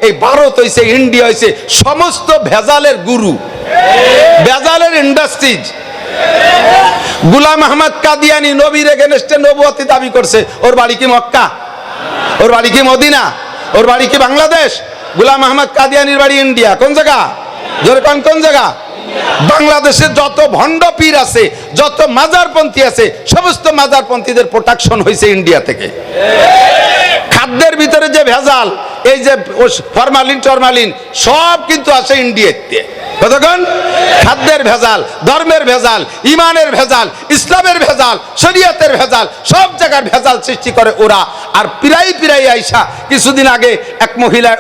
এই ভারত হইছে, ইন্ডিয়া হইছে সমস্ত ভেজালের গুরু, ভেজালের ইন্ডাস্ট্রিজ। গোলাম আহমদ কাদিয়ানি নবীর এগেনস্টে নবুয়তি দাবি করছে। ওর বাড়ি কি মক্কা? ওর বাড়ি কি মদিনা? ওর বাড়ি কি বাংলাদেশ? গোলাম আহমদ কাদিয়ানির বাড়ি ইন্ডিয়া। কোন জায়গা? জোরে কোন জায়গা? বাংলাদেশে যত ভণ্ড পীর আছে, যত মাজারপন্থী আছে, সমস্ত মাজারপন্থীদের প্রোটেকশন হয়েছে ইন্ডিয়া থেকে। খাদ্যের ভিতরে যে ভেজাল, এই যে ফরমালিন টরমালিন সব কিন্তু আসে ইন্ডিয়াতে। কতক্ষণ? খাদ্যের ভেজাল, ধর্মের ভেজাল, ইমানের ভেজাল, ইসলামের ভেজাল, শরীয়তের ভেজাল, সব জায়গার ভেজাল সৃষ্টি করে ওরা। আর পিরাই আইসা কিছুদিন আগে এক মহিলা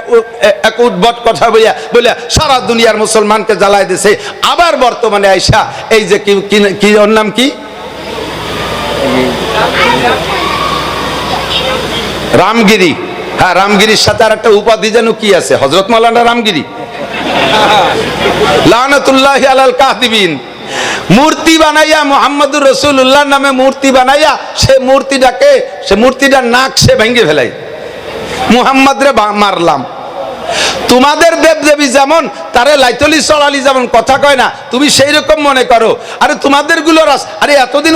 এক উদ্ভট কথা বলে সারা দুনিয়ার মুসলমানকে জ্বালায় দিছে। আবার বর্তমানে আইসা এই যে কি ওর নাম কি, রামগিরি। হ্যাঁ, রামগিরির সাথে আর একটা উপাধি যেন কি আছে, হযরত মাওলানা রামগিরি লানাতুল্লাহি আলাল কাযিবিন। মূর্তি বানাইয়া মুহাম্মদুর রাসূলুল্লাহ নামে মূর্তি বানাইয়া সে মূর্তিটাকে, সে মূর্তিটার নাক সে ভেঙে ফেলাই। মুহাম্মদ রে মারলাম। তোমাদের দেবদেবী যেমন তারে লাইতলি চড়ালি যেমন কথা কয় না, তুমি সেই রকম মনে করো। আরে তোমাদের গুলো আরে এতদিন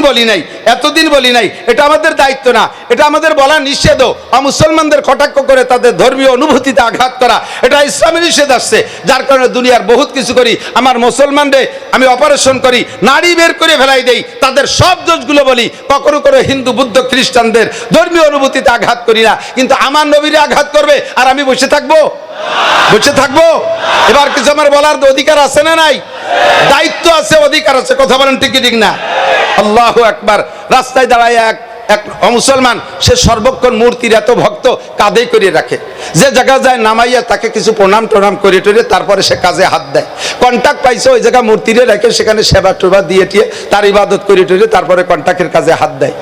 বলি নাই, এটা আমাদের দায়িত্ব না, এটা আমাদের বলা নিষেধ। মুসলমানদের কটাক্ষ করে তাদের ধর্মীয় অনুভূতিতে আঘাত করা, এটা ইসলামে নিষেধ আসছে। যার কারণে দুনিয়ার বহুত কিছু করি। আমার মুসলমানদের আমি অপারেশন করি, নাড়ি বের করে ফেলাই দেই, তাদের সব দোষগুলো বলি। কখনো করে হিন্দু বুদ্ধ খ্রিস্টানদের ধর্মীয় অনুভূতিতে আঘাত করি না। কিন্তু আমার নবীরে আঘাত করবে আর আমি বসে থাকবো? এবার কিছু আমার বলার অধিকার আছে না নাই? দায়িত্ব আছে, অধিকার আছে। কথা বলেন ঠিক ঠিক না? আল্লাহু আকবার। রাস্তায় দাঁড়ায় এক মুসলমান, সে সর্বক্ষণ মূর্তির এত ভক্ত, কাঁধে করে রাখে। যে জায়গা যায় নামাইয়া তাকে কিছু প্রণাম করে তারপরে সে কাজে হাত দেয়। কন্টাক্ট পাইছে ওই জায়গা মূর্তিরে রেখে সেখানে সেবা টোবা দিয়ে তার ইবাদত করে তারপরে কন্টাক্টের কাজে হাত দেয়।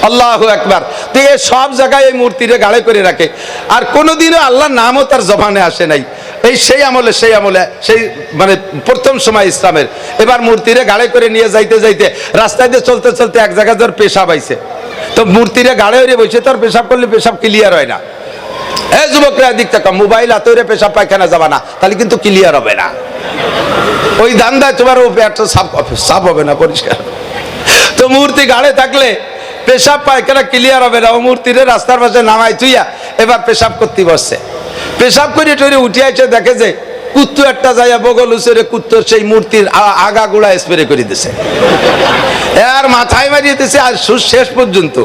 আল্লাহু আকবার। তো এই সব জায়গায় এই মূর্তিরে গাড়ে করে রাখে। আর কোনোদিনও আল্লাহর নামও তার জবানে আসে নাই। সেই আমলে সেই মানে প্রথম সময় ইসলামের। এবার মূর্তিরে গাড়ে করে নিয়ে যাইতে রাস্তায় দিয়ে চলতে এক জায়গায় তোর পেশাব আইছে। তো মূর্তিরে গাড়ে হয়ে বসে তোর পেশাব করলে পেশাব ক্লিয়ার হয় না। এই যুবকরা দিক থেকে মোবাইল হাতে পেশাব পায়খানা যাবা না, তাহলে কিন্তু ক্লিয়ার হবে না। ওই ধান্দায় তোমার ও পেটটা সাফ হবে না, পরিষ্কার। তো মূর্তি গাড়ে থাকলে পেশাব পায়খানা ক্লিয়ার হবে না। ও মূর্তিরে রাস্তার পাশে নামাই তুইয়া এবার পেশাব করতে বসছে। পেশাব করে উঠে আসে, দেখে যে কুত্তু একটা যাইয়া বগল উচরে কুত্তর সেই মূর্তির আগা গোড়া স্প্রে করে দিছে, আর মাথায় মারিয়ে দিছে আর শেষ পর্যন্ত।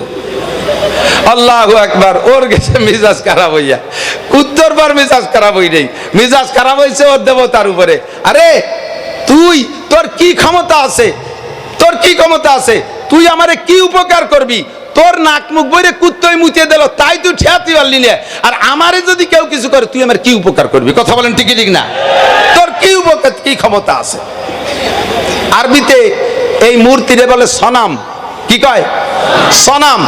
আল্লাহু আকবার। ওর গেছে মিজাজ খারাপ হইয়া, কুত্তর পর মিজাজ খারাপ হই নেই, মিজাজ খারাপ হয়েছে ওর দেবতার উপরে। আরে তোর কি ক্ষমতা আছে? তুই আমারে কি উপকার করবি? তোর নাক মুখ বইরে কুত্তই মুতিয়ে দিল, তাই তুই ঠেয়াতি পারলি না। আর আমারে যদি কেউ কিছু করে তুই আমার কি উপকার করবি? কথা বলেন ঠিক না? তোর কি উপকার, কি ক্ষমতা আছে? আরবিতে এই মূর্তিরে বলে সনাম। কি কয়? সনাম।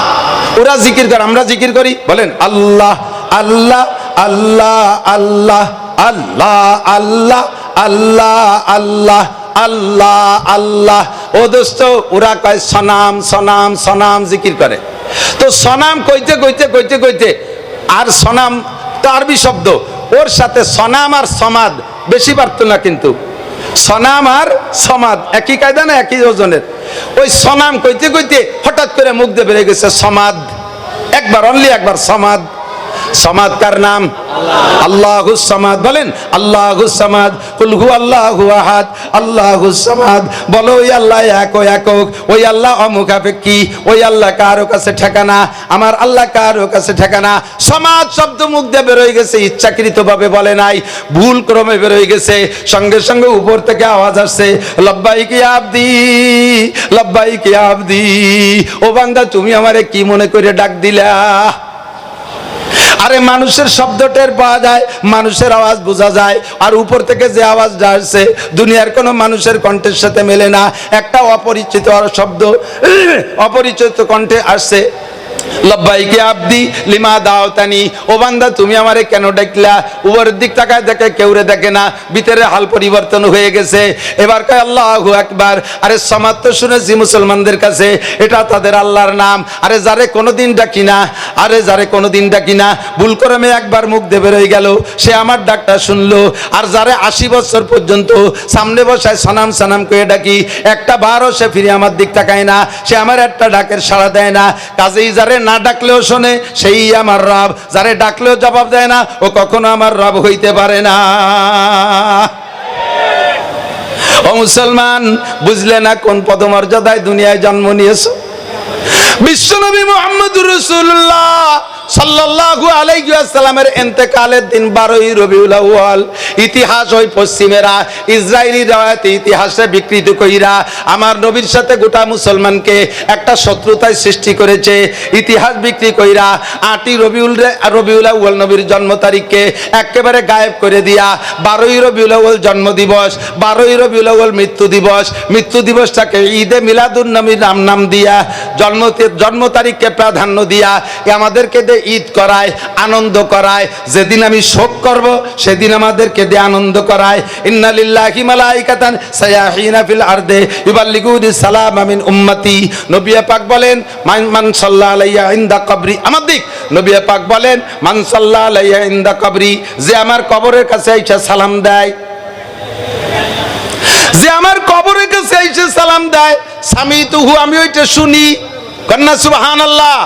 ওরা জিকির করে, আমরা জিকির করি। বলেন আল্লাহ আল্লাহ আল্লাহ আল্লাহ আল্লাহ আল্লাহ আল্লাহ আল্লাহ আল্লাহ আল্লাহ। ও দোস্ত, ওরা কয় সনাম সনাম সনাম জিকির করে। তো সনাম কইতে আর সনাম তো আরবি শব্দ, ওর সাথে সনাম আর সমাদ বেশি পারতো না, কিন্তু সনাম আর সমাদ একই কায়দা না, একই ওজনের। ওই সনাম কইতে হঠাৎ করে মুখ দিয়ে বেড়ে গেছে সমাদ। একবার অনলি একবার সমাদ। সমাদ কার নাম? আল্লাহুস সামাদ। বলেন আল্লাহুস সামাদ। কুল হু আল্লাহু আহাদ আল্লাহুস সামাদ। বলো ওই আল্লাহ একক, ওই আল্লাহ অমুখাপেক্ষী, ওই আল্লাহ কারো কাছে ঠিকানা, আমার আল্লাহ কারো কাছে ঠিকানা। সমাদ শব্দ মুখ দিয়ে বেরোয় গেছে, ইচ্ছাকৃতভাবে বলে নাই, ভুল ক্রমে বেরোয় গেছে। সঙ্গে সঙ্গে উপর থেকে আওয়াজ আসছে, লব্বাইক ইয়া আবদি, লব্বাইক ইয়া আবদি। ও বান্দা, তুমি আমারে কি মনে করে ডাক দিলা? আরে মানুষের শব্দ টের পাওয়া যায়, মানুষের আওয়াজ বোঝা যায়। আর উপর থেকে যে আওয়াজটা আসছে দুনিয়ার কোনো মানুষের কণ্ঠের সাথে মেলে না। একটা অপরিচিত শব্দ অপরিচিত কণ্ঠে আসছে। লব্বাইকে আব্দি লিমা দাওতানি, ও বান্দা তুমি আমারে কেন ডাকলা? উপরের দিক তাকায় দেখে কেউরে দেখে না, ভিতরে হাল পরিবর্তন হয়ে গেছে। এবার কয় আল্লাহু আকবার। আরে সমাজ তো শুনেছি মুসলমানদের কাছে এটা তাদের আল্লাহর নাম। আরে যারে কোনোদিন ডাকি না, আরে যারে কোনোদিন ডাকি না, ভুল ক্রমে একবার মুখ দিয়ে বের হয়ে গেল, সে আমার ডাকটা শুনলো। আর যারে 80 বছর পর্যন্ত সামনে বসায় সানাম সানাম করে ডাকি, একটা বারও সে ফিরে আমার দিক তাকায় না, সে আমার একটা ডাকের সাড়া দেয় না। কাজেই যারে না ডাকলেও শোনে সেই আমার রব, যারে ডাকলেও জবাব দেয় না ও কখনো আমার রব হইতে পারে না। ও মুসলমান, বুঝলে না কোন পদমর্যাদায় দুনিয়ায় জন্ম নিয়েছো? বিশ্বনবী মুহাম্মদুর রাসূলুল্লাহ সাল্লাল্লাহু আলাইহি ওয়াসাল্লামের ইন্তেকালের দিন 12ই রবিউল আউয়াল। ইতিহাস ওই পশ্চিমেরা ইসরায়েলি রাওয়ায়াতে ইতিহাসে বিকৃত কইরা আমার নবীর সাথে গোটা মুসলমানকে একটা শত্রুতায় সৃষ্টি করেছে। ইতিহাস বিক্রি কইরা 8ই রবিউল আউয়াল নবীর জন্ম তারিখকে একেবারে গায়েব করে দিয়া 12ই রবিউল আউয়াল জন্ম দিবস, 12ই রবিউল আউয়াল মৃত্যু দিবস, মৃত্যু দিবসটাকে ঈদে মিলাদুন নবীর নাম দিয়া জন্ম তারিখকে প্রাধান্য দিয়া আমাদেরকে ঈদ করায়, আনন্দ করায়। যেদিন আমি শোক করব সেদিন আমাদেরকে দিয়ে আনন্দ করায়। ইন্না লিল্লাহি মালাইকাতান সায়াহিনা ফিল আরদে ইউবাল্লিগুনি সালাম মিন উম্মতি। নবী পাক বলেন মান সাল্লাল্লাহু আলাইহি ইনদা কবরি, আমার দিক নবী পাক বলেন মান সাল্লাল্লাহু আলাইহি ইনদা কবরি, যে আমার কবরের কাছে আইসা সালাম দেয়, যে আমার কবরের কাছে আইসা সালাম দেয়, সামিতুহু, আমি ওইটা শুনি। কন্যা সুবহানাল্লাহ।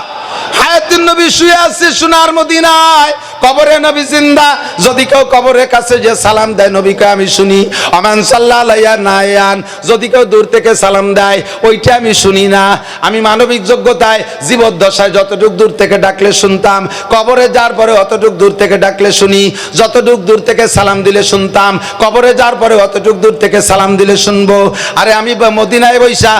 হায়াতুন নবী শুয়ে আছে সোনার মদিনায়, কবরে নবী জিন্দা। যদি কেউ কবরের কাছে যে সালাম দেয় নবীকে আমি শুনি। আমান সাল্লাল্লাহু আলাইহি নায়ান, যদি কেউ দূর থেকে সালাম দেয় ওইটা আমি শুনি না। আমি মানবিক যোগ্যতায় জীবদ্দশায় যতটুক দূর থেকে ডাকলে শুনতাম, কবরে যাওয়ার পরে অতটুক দূর থেকে ডাকলে শুনি। যতটুক দূর থেকে সালাম দিলে শুনতাম, কবরে যাওয়ার পরে অতটুক দূর থেকে সালাম দিলে শুনবো। আরে আমি মদিনায় বৈশা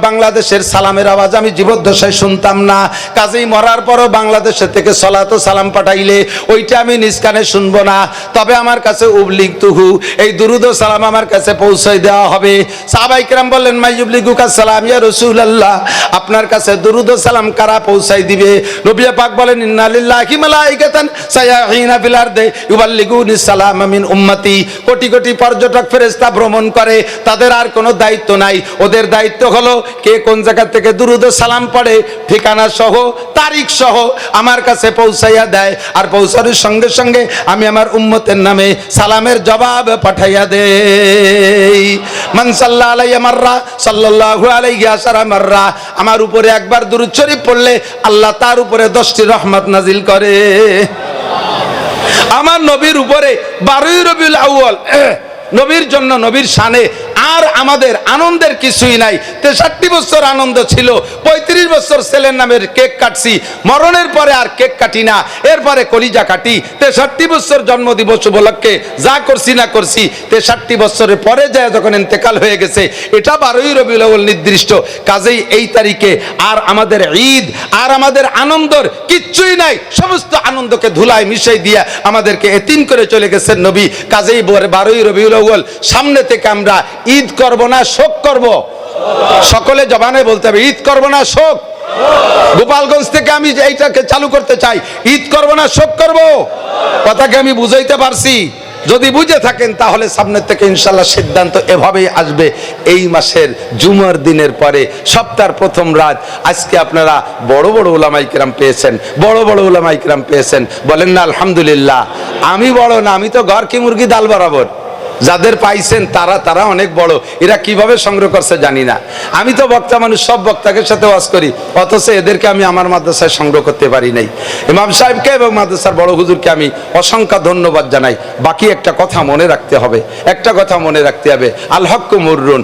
বাংলাদেশের সালামের আওয়াজ আমি জীবদ্দশায় শুনতাম না। কাজেই মরার পরও বাংলাদেশের থেকে সলাত ও সালাম পাঠাইলে ওইটা আমি নিজ কানে শুনবো না। তবে আমার কাছে উবলিগতুহু, এই দুরুদ ও সালাম আমার কাছে পৌঁছাই দেওয়া হবে। সাহাবায়ে কেরাম বললেন মা ইউবলিগুকা সালাম ইয়া রাসূলুল্লাহ, আপনার কাছে দুরুদ ও সালাম কারা পৌঁছাই দিবে? নবী পাক বলেন ইন্না লিল্লাহি মালাইকাতান সায়াহিনা ফিল আরদি ইউবাল্লিগুনি সালাম মিন উম্মতি। কোটি কোটি পর্যটক ফেরেশতা ভ্রমণ করে, তাদের আর কোনো দায়িত্ব নাই। ওদের দায়িত্ব হলো কে কোন জায়গা থেকে দুরুদ ও সালাম পড়ে ঠিকানা সহ তারিখ সহ আমার কাছে পৌঁছাইয়া দেয়। আর পৌঁছানোর সঙ্গে সঙ্গে আমি আমার উম্মতের নামে সালামের জবাব পাঠাইয়া দেই। মান সাল্লাল্লাহু আলাইহি মাররা সাল্লাল্লাহু আলাইহি আশারা মাররা, আমার উপরে একবার দুরূদ শরীফ পড়লে আল্লাহ তার উপরে 10টি রহমত নাজিল করে। আমার নবীর উপরে 12ই রবিউল আউয়াল নবীর জন্য, নবীর শানে আর আমাদের আনন্দের কিছুই নাই। 63 বছর আনন্দ ছিল, 35 বছর ছেলের নামের কেক কাটছি, মরণের পরে আর কেক কাটি না, এরপরে কলিজা কাটি। 63 বছর জন্মদিবস উপলক্ষে যা করছি না করছি, 63 বছরের পরে যায় যখন ইন্তেকাল হয়ে গেছে, এটা 12ই রবিউল আউয়াল নির্দিষ্ট। কাজেই এই তারিখে আর আমাদের ঈদ আর আমাদের আনন্দর কিচ্ছুই নাই। সমস্ত আনন্দকে ধুলায় মিশাই দিয়া আমাদেরকে এতিম করে চলে গেছেন নবী। কাজেই 12ই রবিউল আউয়াল সামনে থেকে আমরা ঈদ করব না শোক করব? সকলে জবানে বলতে হবে ঈদ করব না শোক। গোপালগঞ্জ থেকে আমি এইটাকে চালু করতে চাই, ঈদ করব না শোক করব। কথাকে আমি বুঝাইতে পারছি? যদি বুঝে থাকেন তাহলে সামনের থেকে ইনশাআল্লাহ সিদ্ধান্ত এভাবেই আসবে। এই মাসের জুমার দিনের পরে সপ্তাহের প্রথম রাত। আজকে আপনারা বড় বড় উলামায়ে কেরাম পেয়েছেন, বড় বড় উলামায়ে কেরাম পেয়েছেন, বলেন না আলহামদুলিল্লাহ। আমি বড় না, আমি তো ঘর কি মুরগি ডাল বরাবর। যাদের পাইছেন তারা অনেক বড়। এরা কিভাবে সংগ্রহ করছে জানি না। আমি তো বক্তা মানুষ, সব বক্তাকে সাথে ওয়াজ করি, অথচ এদেরকে আমি আমার মাদ্রাসায় সংগ্রহ করতে পারি নাই। ইমাম সাহেবকে এবং মাদ্রাসার বড় হুজুরকে আমি অসংখ্য ধন্যবাদ জানাই। বাকি একটা কথা মনে রাখতে হবে, একটা কথা মনে রাখতে হবে, আল হক মুররুন,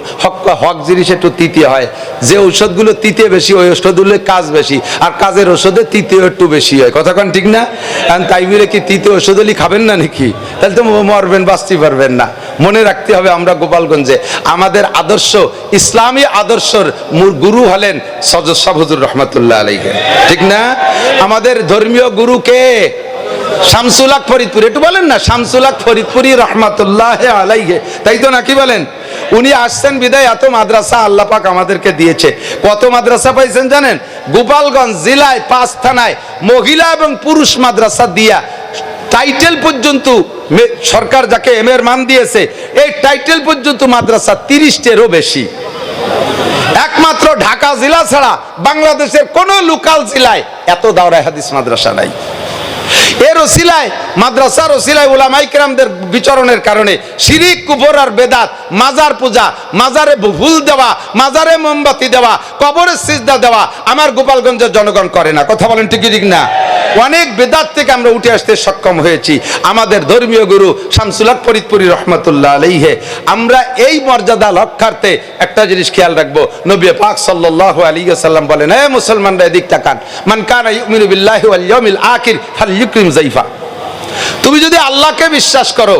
হক জিনিস একটু তিতে হয়। যে ঔষধগুলো তিতে বেশি ওই ঔষধগুলোর কাজ বেশি, আর কাজের ওষুধে তিতে একটু বেশি হয়। কথা কোন ঠিক না? তাই বলে কি তিতে ওষুধ হলে খাবেন না নাকি? তাহলে তো মরবেন, বাঁচতে পারবেন না। মনে রাখতে হবে আমরা গোপালগঞ্জে আমাদের আদর্শ, ইসলামী আদর্শের গুরু হলেন সজব হুজুর রহমাতুল্লাহ আলাইহি, ঠিক না? আমাদের ধর্মীয় গুরু কে? শামসুল হক ফরিদপুরি। একটু বলেন না শামসুল হক ফরিদপুরি রহমাতুল্লাহ আলাইহি, তাই তো নাকি বলেন? উনি আসছেন বিদায় এত মাদ্রাসা আল্লাহ পাক আমাদেরকে দিয়েছে। কত মাদ্রাসা পাইছেন জানেন? গোপালগঞ্জ জেলায় 5 থানায় মহিলা এবং পুরুষ মাদ্রাসা দিয়া টাইটেল পর্যন্ত সরকার যাকে এম এর মান দিয়েছে, এই টাইটেল পর্যন্ত মাদ্রাসা 30টেরও বেশি। একমাত্র ঢাকা জেলা ছাড়া বাংলাদেশের কোন লোকাল জেলায় এত দাওরায়ে হাদিস মাদ্রাসা নাই। এর ওসিলায় মাদ্রাসার ওসিলায় উলামায়ে কেরামদের বিচরণের কারণে শিরিক, কুফর আর বেদাত, মাজার পূজা, মাজারে ফুল দেওয়া, মাজারে মোমবাতি দেওয়া, কবরে সিজদা দেওয়া আমার গোপালগঞ্জের জনগণ করে না। কথা বলেন ঠিক ঠিক না? অনেক বেদাত থেকে আমরা উঠে আসতে সক্ষম হয়েছি। আমাদের ধর্মীয় গুরু শামসুল হক ফরিদপুরি রহমাতুল্লাহ আলাইহি, আমরা এই মর্যাদা রক্ষার্থে একটা জিনিস খেয়াল রাখবো। নবী পাক সাল্লাল্লাহু আলাইহি ওয়াসাল্লাম বলেন, হে মুসলমানরা এদিক তাকান, মান কানা ইউমিনু বিল্লাহি ওয়াল ইয়াউমিল আখির ফালইউকরিম যায়ফা। তুমি যদি আল্লাহকে বিশ্বাস করো,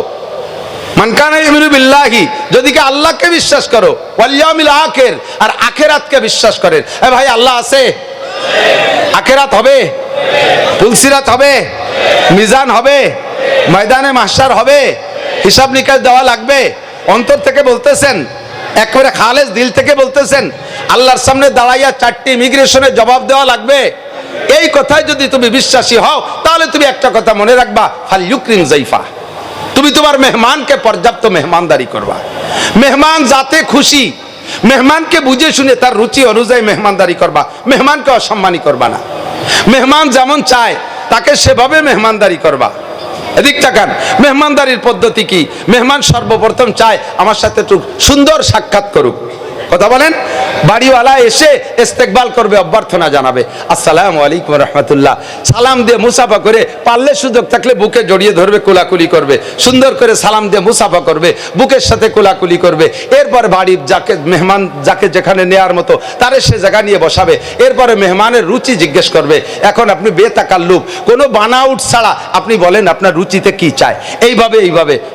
মান কানা ইউমিনু বিল্লাহি, যদি কি আল্লাহকে বিশ্বাস করো, ওয়াল ইয়াউমিল আখির, আর আখিরাতকে বিশ্বাস করেন। এ ভাই, আল্লাহ আছে? আখিরাত হবে, পুলসিরাত হবে, মিজান হবে, ময়দানে মাহশার হবে, হিসাব নিকাশ দেওয়া লাগবে। অন্তর থেকে বলতেছেন, একেবারে খালেস দিল থেকে বলতেছেন, আল্লাহর সামনে দাঁড়াইয়া 4টি ইমিগ্রেশনের জবাব দেওয়া লাগবে। এই কথায় যদি তুমি বিশ্বাসী হও, তাহলে তুমি একটা কথা মনে রাখবা, ফালইউকরিম যায়ফা, তুমি তোমার মেহমানকে পর্যাপ্ত মেহমানদারি করবা। মেহমান যাতে খুশি, মেহমানকে বুঝে শুনে তার রুচি অনুযায়ী মেহমানদারি করবা, মেহমানকে অসম্মানী করবা না। মেহমান যেমন চায় তাকে সেভাবে মেহমানদারি করবা। এদিক তাকান, মেহমানদারির পদ্ধতি কি? মেহমান সর্বপ্রথম চায় আমার সাথে একটু সুন্দর সাক্ষাৎ করুক। কথা বলেন, বাড়িওয়ালা এসে ইস্তেকবাল করবে, অভ্যর্থনা জানাবে, আসসালামু আলাইকুম রাহমাতুল্লাহ, সালাম দিয়ে মুসাফা করে, পারলে সুযোগ থাকলে বুকে জড়িয়ে ধরবে, কোলাকুলি করবে, সুন্দর করে সালাম দিয়ে মুসাফা করবে, বুকের সাথে কোলাকুলি করবে। এরপর বাড়ির যাকে মেহমান যাকে যেখানে নেয়ার মতো তারে সে জায়গা নিয়ে বসাবে। এরপরে মেহমানের রুচি জিজ্ঞেস করবে। এখন আপনি বেতাকাল্লুফ, কোনো বানাউট ছাড়া আপনি বলেন আপনার রুচিতে কি চায়। এইভাবে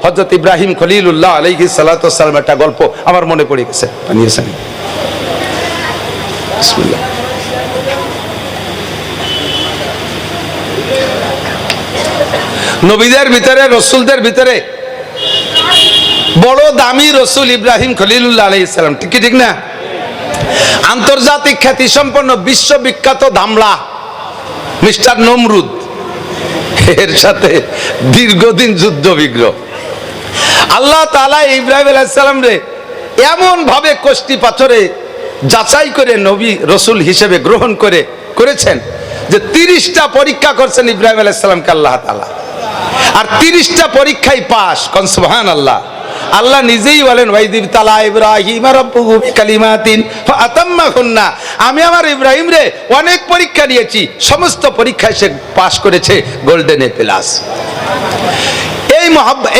হযরত ইব্রাহিম খলিলুল্লাহ আলাইহিস সালাতু ওয়াস সালাম একটা গল্প আমার মনে পড়ে গেছে। বানিয়েছেন বিসমিল্লাহ। নবীদের ভিতরে, রসুলদের ভিতরে বড় দামি রসুল ইব্রাহিম খলিলুল্লাহ আলাইহিস সালাম, ঠিক না? আন্তর্জাতিক খ্যাতি সম্পন্ন বিশ্ববিখ্যাত ধামলা মিস্টার নমরুদ, এর সাথে দীর্ঘদিন যুদ্ধ বিগ্রহ। আল্লাহ তাআলা ইব্রাহিম আলাইহিস সালাম রে এমন ভাবে কষ্টি পাথরে যাচাই করে নবী রসুল হিসেবে গ্রহণ করেছেন যে 30টা পরীক্ষা করছেন ইব্রাহিম আলাইহিস সালামকে আল্লাহ তাআলা, আর 30টা পরীক্ষায় পাস। কোন সুবহানাল্লাহ। আল্লাহ নিজেই বলেন, ওয়াইদিব তালা ইব্রাহিম রাব্বুহু বিকালিমাতিন ফাআতাম্মাহুন্না, আমি আমার ইব্রাহিম রে অনেক পরীক্ষা নিয়েছি, সমস্ত পরীক্ষায় সে পাস করেছে গোল্ডেন এ প্লাস।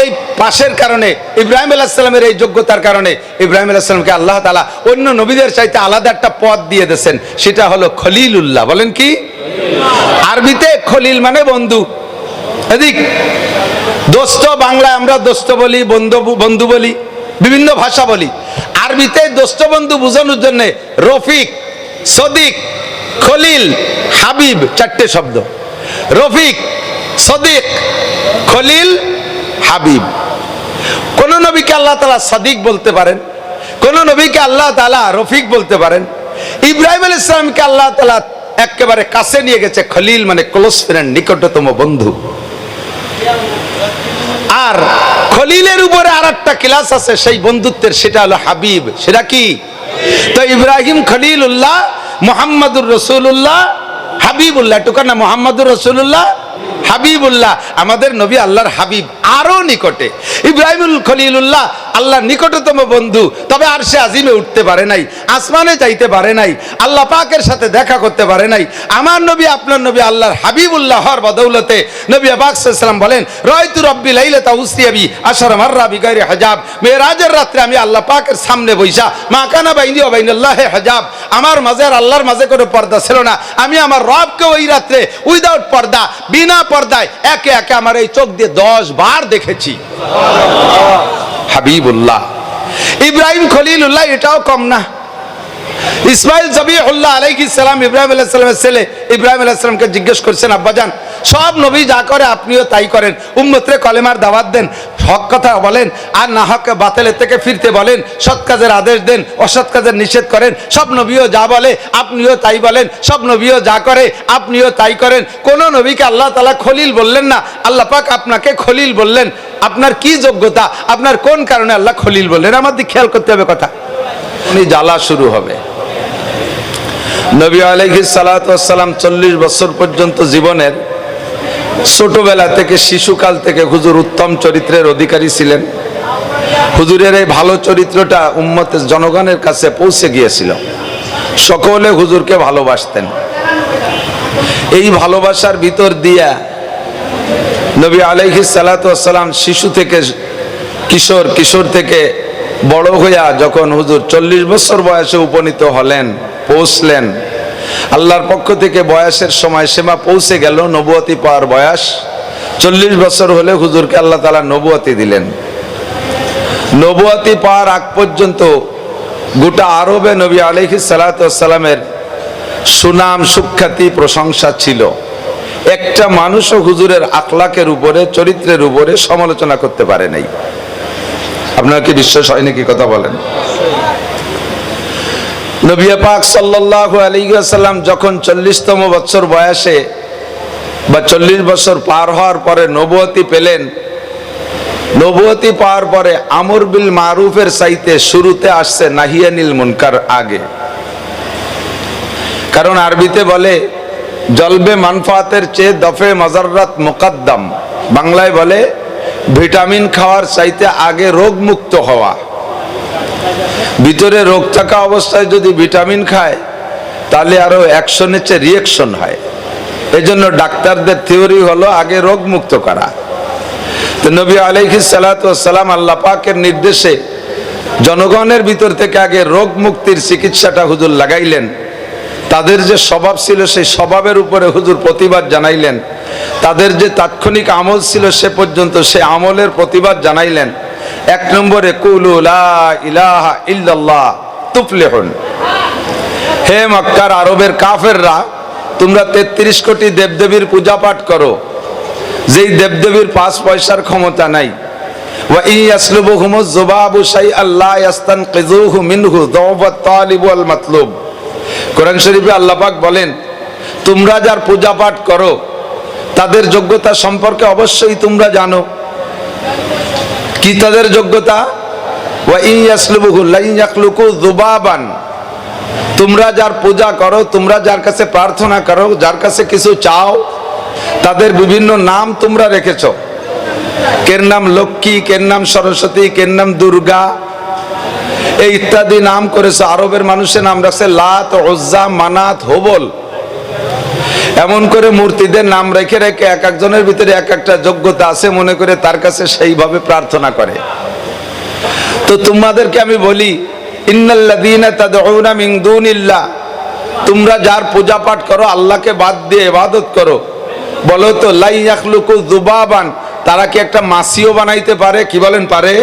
এই পাশের কারণে, ইব্রাহিম আলাইহিস সালামের এই যোগ্যতার কারণে ইব্রাহিম আলাইহিস সালামকে আল্লাহ তাআলা অন্য নবীদের চাইতে আলাদা একটা পদ দিয়ে দিয়েছেন, সেটা হলো খলিলুল্লাহ। বলেন কি? আরবিতে খলিল মানে বন্ধু। এদিক দোস্ত, বাংলায় আমরা দোস্ত বলি, বন্ধু বলি, বিভিন্ন ভাষা বলি। আরবিতে দোস্ত বন্ধু বোঝানোর জন্য রফিক, সদিক, খলিল, হাবিব 4টে শব্দ। রফিক, সদিক, খলিল, হাবিব। কোন নবীকে আল্লাহ তাআলা সদিক বলতে পারেন, কোন নবীকে আল্লাহ তাআলা রফিক বলতে পারেন। ইব্রাহিম আলাইহিস সালামকে আল্লাহ তাআলা একেবারে কাছে নিয়ে গেছে, খলিল মানে ক্লোজ ফ্রেন্ড, নিকটতম বন্ধু। আর খলিলের উপরে আরেকটা ক্লাস আছে সেই বন্ধুত্বের, সেটা হলো হাবিব। সেটা কি? তো ইব্রাহিম খলিলুল্লাহ, মুহাম্মাদুর রাসূলুল্লাহ, হাবিবুল্লাহ, টুকার না মুহাম্মাদুর রাসূলুল্লাহ, হাবিবুল্লাহ, আমাদের নবী আল্লাহর হাবিব, আরো নিকটে। ইব্রাহিমুল খলিলুল্লাহ আল্লাহর নিকটতম বন্ধু, তবে আরশে আজিমে উঠতে পারে নাই, আসমানে যাইতে পারে নাই, আল্লাহ পাকের সাথে দেখা করতে পারে নাই। আমার নবী, আপনার নবী আল্লাহর হাবিবুল্লাহ হওয়ার বদৌলতে নবী পাক সাল্লাল্লাহু আলাইহি ওয়াসাল্লাম বলেন, রায়তু রাব্বি লাইলাতা উসরিয়াবি আশারা মাররা বিগাইরি হিজাব, মেরাজের রাতে আমি আল্লাহ পাকের সামনে বইসা, মা কানা বাইনি ওয়া বাইনাল্লাহি হিজাব, আমার মাঝে আর আল্লাহর মাঝে কোনো পর্দা ছিল না। আমি আমার রবকে ওই রাতে উইদাউট পর্দা, বিনা পর্দায় একে একে আমার এই চোখ দিয়ে 10 বার দেখেছি। হাবিবুল্লাহ ইব্রাহিম খলিলুল্লাহ, এটাও কম না। ইসমাইল জবিহুল্লাহ আলাইহিস সালাম, ইব্রাহিম আলাইহিস সালামের ছেলে, ইব্রাহিম আলাইহিস সালামকে জিজ্ঞেস করছেন, আব্বাজান সব নবী যা করে আপনিও তাই করেন, উম্মতরে কলেমার দাওয়াত দেন, হক কথা বলেন, আর না হক বাতিলের থেকে ফিরতে বলেন, সৎ কাজের আদেশ দেন, অসৎ কাজের নিষেধ করেন। সব নবীও যা বলে আপনিও তাই বলেন, সব নবীও যা করে আপনিও তাই করেন। কোন নবীকে আল্লাহ তাআলা খলিল বললেন না, আল্লাহ পাক আপনাকে খলিল বললেন। আপনার কি যোগ্যতা, আপনার কোন কারণে আল্লাহ খলিল বললেন, আমার দিকে খেয়াল করতে হবে কথা। উনি জ্বালা শুরু হবে। নবী আলাইহিস সালাতু ওয়াস সালাম 40 বছর পর্যন্ত জীবনের ছোটবেলা থেকে, শিশুকাল থেকে হুজুর উত্তম চরিত্রের অধিকারী ছিলেন। হুজুরের এই ভালো চরিত্রটা উম্মতের জনগণের কাছে পৌঁছে গিয়েছিল, সকলে হুজুরকে ভালোবাসতেন। এই ভালোবাসার ভিতর দিয়া নবী আলাইহিস সালাতু ওয়াস সালাম শিশু থেকে কিশোর, কিশোর থেকে বড় হইয়া যখন হুজুর 40 বছর বয়সে উপনীত হলেন, পৌঁছলেন, আল্লাহর পক্ষ থেকে বয়সের সময় সীমা পৌঁছে গেল, নবুয়তি পাওয়ার বয়স 40 বছর হলে হুজুরকে আল্লাহ তাআলা নবুয়তি দিলেন। নবুয়তি পাওয়ার আগ পর্যন্ত গোটা আরবে নবী আলাইহিস সালাতু ওয়াস সালামের সুনাম, সুখ্যাতি, প্রশংসা ছিল। একটা মানুষও হুজুরের আখলাকের উপরে, চরিত্রের উপরে সমালোচনা করতে পারে নাই। আপনার কি বিশ্বাস হয় নাকি, কথা বলেন? নবী পাক সাল্লাল্লাহু আলাইহি ওয়াসাল্লাম যখন 40তম বছর বয়সে বা 40 বছর পার হওয়ার পরে নবুয়তি পেলেন, নবুয়তি পাওয়ার পরে আমর বিল মারুফের চাইতে শুরুতে আসছে নাহিয়ানিল মুনকার আগে। কারণ আরবিতে বলে জলবে মানফাতের চেয়ে দফে মাজাররাত মুকদ্দম, বাংলায় বলে ভিটামিন খাওয়ার চাইতে আগে রোগ মুক্ত হওয়া। ভিতরে রোগ থাকা অবস্থায় যদি ভিটামিন খায় তাহলে আরো অ্যাকশনের চেয়ে রিঅ্যাকশন হয়। এই জন্য ডাক্তারদের থিওরি হলো আগে রোগ মুক্ত করা। তো নবী আলাইহিস সালাতু ওয়াস সালাম আল্লাহ পাকের নির্দেশে জনগণের ভিতর থেকে আগে রোগ মুক্তির চিকিৎসাটা হুজুর লাগাইলেন। তাদের যে স্বভাব ছিল সেই স্বভাবের উপরে হুজুর প্রতিবাদ জানাইলেন। তাদের যে তাৎক্ষণিক আমল ছিল সে পর্যন্ত সে আমলের প্রতিবাদ জানাইলেন। 1 নম্বরে কুলু লা ইলাহা ইল্লাল্লাহ তুফলিহুন। হে মক্কার আরবের কাফেররা, তোমরা 33 কোটি দেবদেবীর পূজা পাঠ করো, যেই দেবদেবীর 5 পয়সার ক্ষমতা নাই। ওয়া ইয়াসলুবুহুমুজ যুবাবু শাইআন লা ইয়াস্তানকিযুহু মিনহু যাওফাত তালিব ওয়াল মাতলুব। কোরআন শরীফে আল্লাহ পাক বলেন, তোমরা যার পূজা পাঠ করো তাদের যোগ্যতা সম্পর্কে অবশ্যই তোমরা জানো। কি তাদের যোগ্যতা? ওয়া ইয়াসলুবুহু লা ইয়াখলুকু যুবাবান। তোমরা যার পূজা করো, তোমরা যার কাছে প্রার্থনা করো, যার কাছে কিছু চাও, তাদের বিভিন্ন নাম তোমরা রেখেছো। কের নাম লক্ষ্মী, কের নাম সরস্বতী, কের নাম দুর্গা, এই ইত্যাদি নাম করেছে। আরবের মানুষের নাম রাখছে লাত, উজ্জা, মানাত, হুবল। এমন করে মূর্তিদের নাম রেখে রেখে এক একজনের ভিতরে এক একটা যোগ্যতা আছে, মনে করে তার কাছে সেইভাবে প্রার্থনা করে। তো তোমাদেরকে আমি বলি, ইন্নাল্লাযীনা তাদউনা মিন দুনিল্লাহ, তোমরা যার পূজা পাঠ করো, আল্লাহকে বাদ দিয়ে ইবাদত করো, বলো তো লা ইয়াখলুকু যুবাবান, তারা কি একটা মাছিও বানাইতে পারে? কি বলেন, পারে?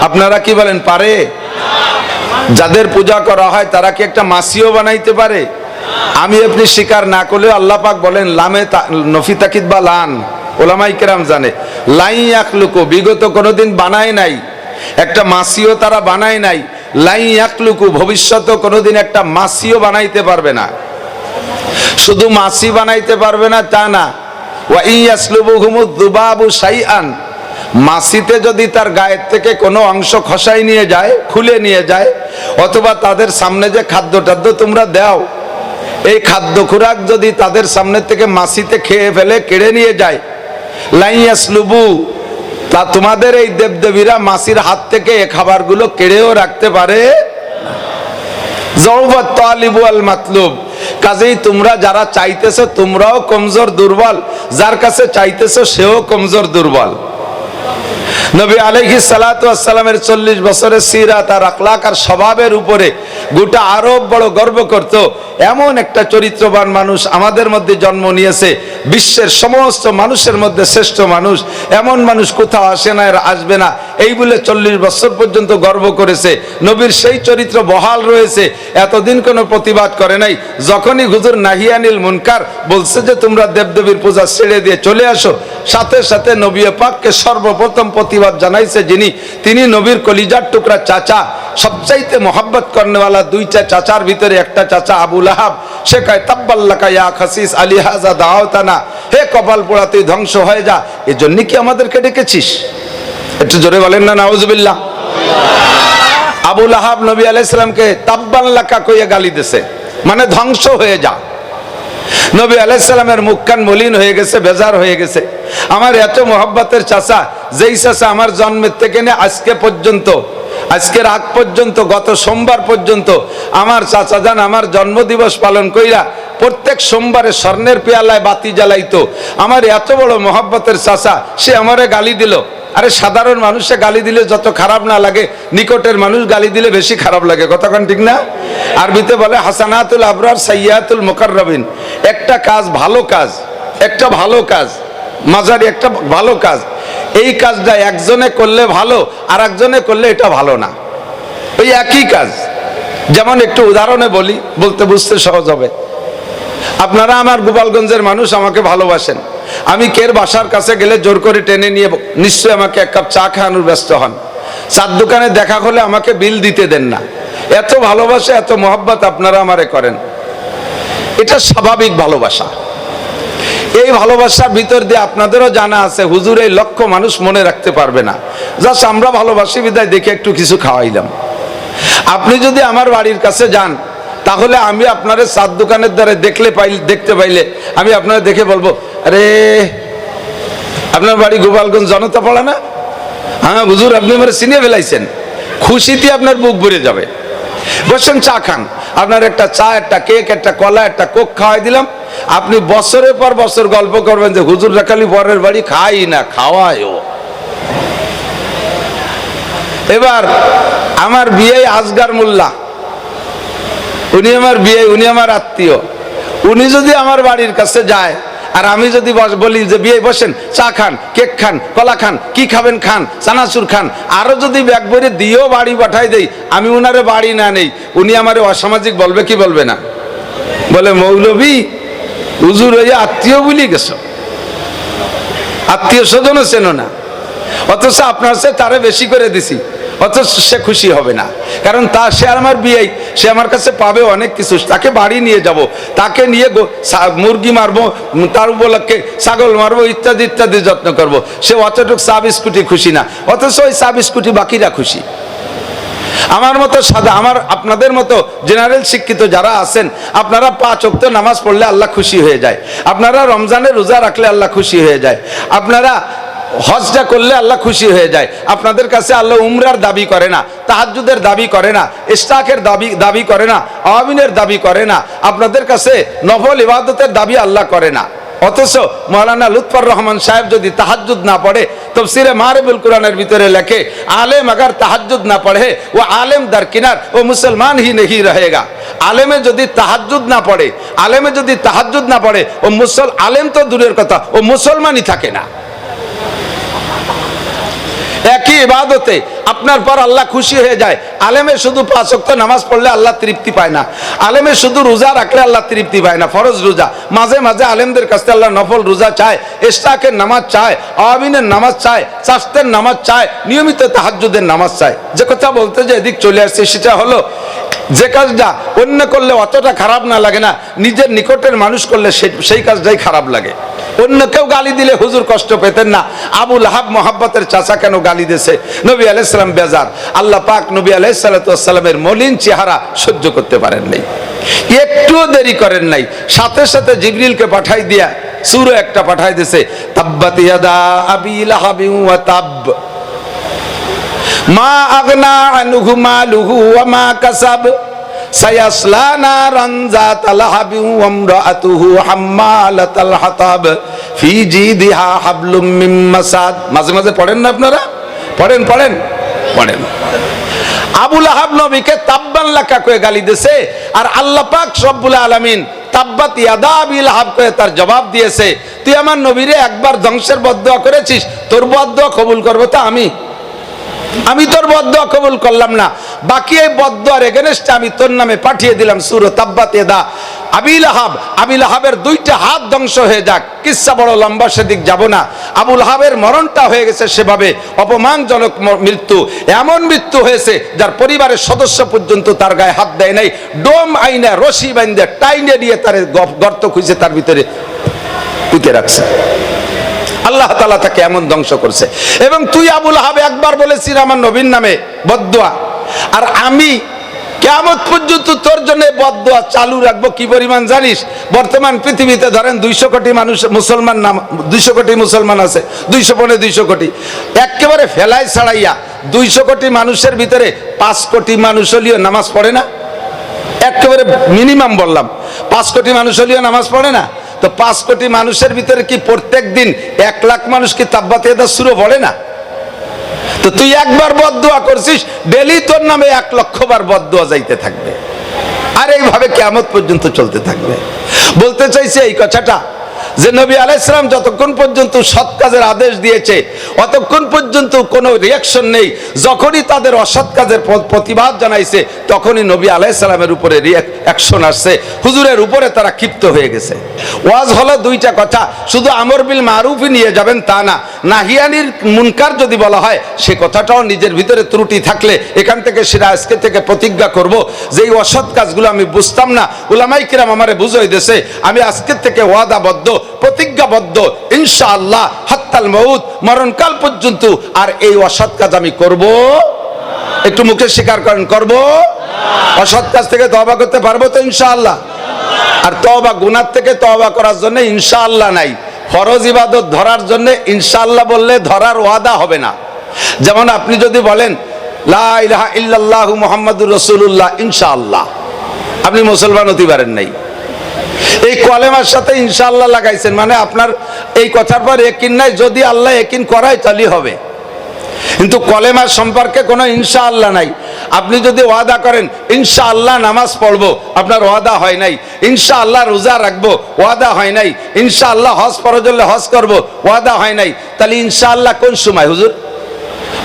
আপনারা কি বলেন, পারে? যাদের পূজা করা হয় তারা কি একটা মাছিও বানাইতে পারে? আমি আপনি স্বীকার না করলেও আল্লাহ পাক বলেন লামে নফি তাকিদ বা লান, ওলামাই কেরাম জানে, লাই ইয়াখলুকু, বিগত কোনোদিন বানায় নাই, একটা মাছিও তারা বানায় নাই। লাই ইয়াখলুকু, ভবিষ্যতে কোনোদিন একটা মাছিও বানাইতে পারবে না। শুধু মাছি বানাইতে পারবে না তা না, ওয়া ইয়াসলুবুহুমুয যুবাবু শাইআন, মাছিতে যদি তার গায়ের থেকে কোনো অংশ খসাই নিয়ে যায়, খুলে নিয়ে যায়, অথবা তাদের সামনে যে খাদ্য টাদ্য তোমরা দাও, এই খাদ্য খোরাক যদি তাদের সামনে থেকে মাছিতে খেয়ে ফেলে, কেড়ে নিয়ে যায়, লা ইয়াসলুবু, তা তোমাদের এই দেবদেবীরা মাছির হাত থেকে এই খাবারগুলো কেড়েও রাখতে পারে। যাওফাত তালিব ওয়াল মাতলুব, কাজেই তোমরা যারা চাইতেছো তোমরাও কমজোর দুর্বল, যার কাছে চাইতেছো সেও কমজোর দুর্বল। নবী আলাইহিস সালাতু ওয়াস সালামের 40 বছরের সিরাত আর আখলাক আর স্বভাবের উপরে গোটা আরব বড় গর্ব করত। এমন একটা চরিত্রবান মানুষ আমাদের মধ্যে জন্ম নিয়েছে, বিশ্বের সমস্ত মানুষের মধ্যে শ্রেষ্ঠ মানুষ, এমন মানুষ কোথাও আসে না আর আসবে না, এই বলে 40 বছর পর্যন্ত গর্ব করেছে। নবীর সেই চরিত্র বহাল রয়েছে, এতদিন কোনো প্রতিবাদ করে নাই। যখনই হুজুর নাহিয়ানিল মুনকার বলছে যে তোমরা দেবদেবীর পূজা ছেড়ে দিয়ে চলে আসো, সাথে সাথে নবী পাককে সর্বপ্রথম প্রতিবাদ জানাইছে যিনি, তিনি নবীর কলিজার টুকরা চাচা, সবচাইতে মোহাব্বত করনেওয়ালা দুইটা চাচার ভিতরে একটা চাচা আবু লাহাব। সে কয় তাব্বাল্লাকা ইয়া খাসিস আলী হাজা দাওতানা, হে কপাল পোড়া তুই ধ্বংস হয়ে যা, এজন্য কি আমাদেরকে ডেকেছিস? একটু জোরে বলেন না নাউজুবিল্লাহ। আবু লাহাব নবী আলাইহিস সালামকে তাব্বাল্লাকা কইয়া গালি দিছে, মানে ধ্বংস হয়ে যা। নবী আলাইহিস সালামের মুখ কান মলিন হয়ে গেছে, বেজার হয়ে গেছে। আমার এত মোহাব্বতের চাচা, যেই চাচা আমার জন্মের থেকে নিয়ে আজকে পর্যন্ত, আজকের আগ পর্যন্ত, গত সোমবার পর্যন্ত আমার চাচা যান আমার জন্মদিবস পালন কইরা প্রত্যেক সোমবারে স্বর্ণের পেয়ালায় বাতি জ্বালাইতো। আমার এত বড় মোহাব্বতের চাচা, সে আমারে গালি দিল। আরে সাধারণ মানুষে গালি দিলে যত খারাপ না লাগে, নিকটের মানুষ গালি দিলে বেশি খারাপ লাগে, কতক্ষণ ঠিক না? আরবিতে বলে হাসানাতুল আবরার সাইয়াতুল মুকাররাবিন। একটা কাজ, ভালো কাজ, একটা ভালো কাজ, মাঝারি একটা ভালো কাজ, এই কাজটা একজনে করলে ভালো, আর একজনে করলে এটা ভালো না, ওই একই কাজ। যেমন একটু উদাহরণে বলি, বলতে বুঝতে সহজ হবে। আপনারা আমার গোপালগঞ্জের মানুষ, আমাকে ভালোবাসেন। আমি কের বাসার কাছে গেলে জোর করে টেনে নিয়ে নিশ্চয়ই আমাকে এক কাপ চা খাওয়ানোর ব্যস্ত হন। চার দোকানে দেখা হলে আমাকে বিল দিতে দেন না। এত ভালোবাসা, এত মোহাব্বত আপনারা আমারে করেন, এটা স্বাভাবিক ভালোবাসা। এই ভালোবাসার ভিতর দিয়ে আপনাদেরও জানা আছে হুজুর এই লক্ষ মানুষ মনে রাখতে পারবে না, জাস্ট আমরা ভালোবাসি বিদায় দেখে একটু কিছু খাওয়াইলাম। আপনি যদি আমার বাড়ির কাছে যান, তাহলে আমি আপনার চার দোকানের দ্বারা দেখতে পাইলে আমি আপনার দেখে বলবো, আরে আপনার বাড়ি গোপালগঞ্জ জনতা পাড়া না? হ্যাঁ হুজুর, আপনি আমার চিনে ফেলাইছেন। খুশিতে আপনার বুক ভরে যাবে। বসেন, চা খান। আপনার একটা চা, একটা কেক, একটা কলা, একটা কোক খাওয়াই দিলাম। আপনি বছরের পর বছর গল্প করবেন যে হুজুর রাখালি পরের বাড়ি খাই না, খাওয়ায়ও। এবার আমার বিয়ে আসগার মোল্লা, উনি আমার বিয়ে, উনি আমার আত্মীয়। উনি যদি আমার বাড়ির কাছে যায় আর আমি যদি বলি যে বিয়ে বসেন, চা খান, কেক খান, কলা খান, কি খাবেন খান, চানাচুর খান, আরো যদি ব্যাগ ভরে দিয়েও বাড়ি পাঠাই দেই, আমি উনারে বাড়ি না নেই, উনি আমারে অসামাজিক বলবে কি বলবে না? বলে মৌলবী হুজুর হইয়া আত্মীয় বলি গেছ, আত্মীয় স্বজনও চেনো না, অথচ আপনার সে তারে বেশি করে দিছি, অথচ সে খুশি হবে না। কারণ সে আমার বিয়ে, সে আমার কাছে পাবে অনেক কিছু। তাকে বাড়ি নিয়ে যাব, তাকে নিয়ে মুরগি মারবো, তার উপলক্ষে ছাগল মারবো, ইত্যাদি ইত্যাদি যত্ন করব। সে অতটুক চা বিস্কুটি খুশি না, অথচ ওই চা বিস্কুটি বাকিরা খুশি। আমার মতো সাদা, আপনাদের মতো জেনারেল শিক্ষিত যারা আছেন, আপনারা 5 ওয়াক্ত নামাজ পড়লে আল্লাহ খুশি হয়ে যায়, আপনারা রমজানের রোজা রাখলে আল্লাহ খুশি হয়ে যায়, আপনারা হজটা করলে আল্লাহ খুশি হয়ে যায়। আপনাদের কাছে আল্লাহ উমরার দাবি করে না, তাহাজ্জুদের দাবি করে না, ইশতাকের দাবি করে না, আওয়ামিনের দাবি করে না, আপনাদের কাছে নফল ইবাদতের দাবি আল্লাহ করে না। অথচ মাওলানা লুৎফর রহমান সাহেব যদি তাহাজ্জুদ না পড়ে, তাফসীরে মারিফুল কুরআনের ভিতরে লেখে, আলেম अगर তাহাজ্জুদ না পড়ে ও আলেম দরকিনার ও মুসলমান হি नहीं रहेगा। আলেমে যদি তাহাজ্জুদ না পড়ে, আলেমে যদি তাহাজ্জুদ না পড়ে, ও আলেম তো দূরের কথা, ও মুসলমানই থাকে না। একই ইবাদতে আপনার পর আল্লাহ খুশি হয়ে যায়। আলেমে শুধু 5 ওয়াক্ত নামাজ পড়লে আল্লাহ তৃপ্তি পায় না, আলেমে শুধু রোজা রাখলে আল্লাহ তৃপ্তি পায় না, ফরজ রোজা, মাঝে মাঝে আলেমদের কাছে আল্লাহ নফল রোজা চায়, ইশতাকের নামাজ চায়, আওয়ামিনের নামাজ চায়, চাস্তের নামাজ চায়, নিয়মিত তাহাজ্জুদের নামাজ চায়। যে কথা বলতে যে এদিক চলে আসছে সেটা হলো, যে কাজটা অন্য করলে অতটা খারাপ না লাগে না, নিজের নিকটের মানুষ করলে সেই কাজটাই খারাপ লাগে। অন্য কেউ গালি দিলে হুজুর কষ্ট পেতেন না, আবু লাহাব মোহাব্বতের চাচা কেন গালি দিয়েছে? নবী আলাইহিস সালাম বেজার। আল্লাহ পাক নবী আলাইহিস সালামের মলিন চেহারা সহ্য করতে পারেন নাই, একটু দেরি করেন নাই, সাথে সাথে জিবরিলকে পাঠাই দিয়া সূরা একটা পাঠাই দিয়েছে, তাব্বাত ইয়াদা আবি লাহাবি ওয়া তাব মা আগনা আনহু মালুহু ওয়া মা কাসাব সায়াসলা নারান যাতা লাহাবি ওয়া ইমরাআতুহু হাম্মালাতাল হাতাব ফি জিদিহা হাবলুম মিন মাসাদ। মাঝে মাঝে পড়েন না আপনারা? পড়েন পড়েন পড়েন। আবুল আহাব নবীকে তাব্বান লাকা কয়ে গালি দিয়েছে, আর আল্লাহ পাক রব্বুল আলামিন তাব্বাত ইয়াদা আবি লাহাব কয়ে তার জবাব দিয়েছে, তুই আমার নবীরে একবার ধ্বংসের বদদুয়া করেছিস, তোর বদদুয়া কবুল করবো তো আমি তোর বদদুয়া কবুল করলাম না, বাকি এই বদদুয়ার এগেনস্টে আমি তোর নামে পাঠিয়ে দিলাম সূরা তাব্বাত ইয়াদা আবি লাহাব। আবি লাহাবের দুইটা হাত ধ্বংস হয়ে যাক। কিসসা বড় লম্বা, সেদিক যাব না। আবু লাহাবের মরণটা হয়ে গেছে সেভাবে অপমানজনক মৃত্যু, এমন মৃত্যু হয়েছে যার পরিবারের সদস্য পর্যন্ত তার গায়ে হাত দেয় নাই, ডোম আইনা রশি বাইন্দে টাইনে দিয়ে তার গর্ত খুঁজে তার ভিতরে পুঁতে রাখছে। আল্লাহ তাআলা তাকে এমন ধ্বংস করছে। এবং তুই আবু লাহাব একবার বলেছিস আমার নবীর নামে বদদুয়া, আর আমি কিয়ামত পর্যন্ত তোর জন্য বদদুয়া চালু রাখবো। কি পরিমাণ জানিস? বর্তমান পৃথিবীতে ধরেন 200 কোটি মানুষ মুসলমান, নাম 200 কোটি মুসলমান আছে, 200 কোটি একেবারে ফেলাই ছাড়াইয়া 200 কোটি মানুষের ভিতরে 5 কোটি মানুষ হলেও নামাজ পড়ে না। একেবারে মিনিমাম বললাম, 5 কোটি মানুষ হলেও নামাজ পড়ে না। তো 5 কোটি মানুষের ভিতরে কি প্রত্যেক দিন 1 লাখ মানুষ কি তাব্বাত ইয়াদা সূরা পড়ে না? তো তুই একবার বদদুয়া করছিস, ডেলি তোর নামে 1 লক্ষ বার বদদুয়া যাইতে থাকবে, আর এইভাবে কিয়ামত পর্যন্ত চলতে থাকবে। বলতে চাইছে এই কথাটা যে নবী আলাইহিস সালাম যতক্ষণ পর্যন্ত সৎ কাজের আদেশ দিয়েছে অতক্ষণ পর্যন্ত কোনো রিয়াকশন নেই, যখনই তাদের অসৎ কাজের প্রতিবাদ জানাইছে তখনই নবী আলাইহিস সালামের উপরে অ্যাকশন আসছে, হুজুরের উপরে তারা ক্ষিপ্ত হয়ে গেছে। ওয়াজ হলো দুইটা কথা, শুধু আমর বিল মারুফই নিয়ে যাবেন তা না, নাহিয়ানির মুনকার যদি বলা হয় সে কথাটাও নিজের ভিতরে ত্রুটি থাকলে এখান থেকে সেটা আজকে থেকে প্রতিজ্ঞা করব যে এই অসৎ কাজগুলো আমি বুঝতাম না, উলামাই কিরাম আমারে বুঝাই দিয়েছে, আমি আজকের থেকে ওয়াদাবদ্ধ প্রতিজ্ঞাবদ্ধ ইনশাআল্লাহ হাত্তাল মউত, মরণকাল পর্যন্ত আর এই অসৎ কাজ আমি করব। একটু মুখে স্বীকার করেন, করব। অসৎ কাজ থেকে তওবা করতে পারবো তো ইনশাআল্লাহ? আর তওবা গুনাহ থেকে তওবা করার জন্য ইনশাআল্লাহ নাই, ফরজ ইবাদত ধরার জন্য ইনশাআল্লাহ বললে ধরার ওয়াদা হবে না। যেমন আপনি যদি বলেন লা ইলাহা ইল্লাল্লাহু মুহাম্মাদুর রাসূলুল্লাহ ইনশাআল্লাহ, আপনি মুসলমান হতে পারেন নাই। এই কলেমার সাথে ইনশাআল্লাহ লাগাইছেন মানে আপনার এই কথার পর ইয়াকিন নাই, যদি আল্লাহ ইয়াকিন করায় তাহলে হবে, কিন্তু কলেমার সম্পর্কে কোনো ইনশাআল্লাহ নাই। আপনি যদি ওয়াদা করেন ইনশাআল্লাহ নামাজ পড়বো, আপনার ওয়াদা হয় নাই। ইনশাআল্লাহ রোজা রাখবো, ওয়াদা হয় নাই। ইনশাআল্লাহ হজ ফরজ হলে হজ করবো, ওয়াদা হয় নাই। তাহলে ইনশাআল্লাহ কোন সময় হুজুর?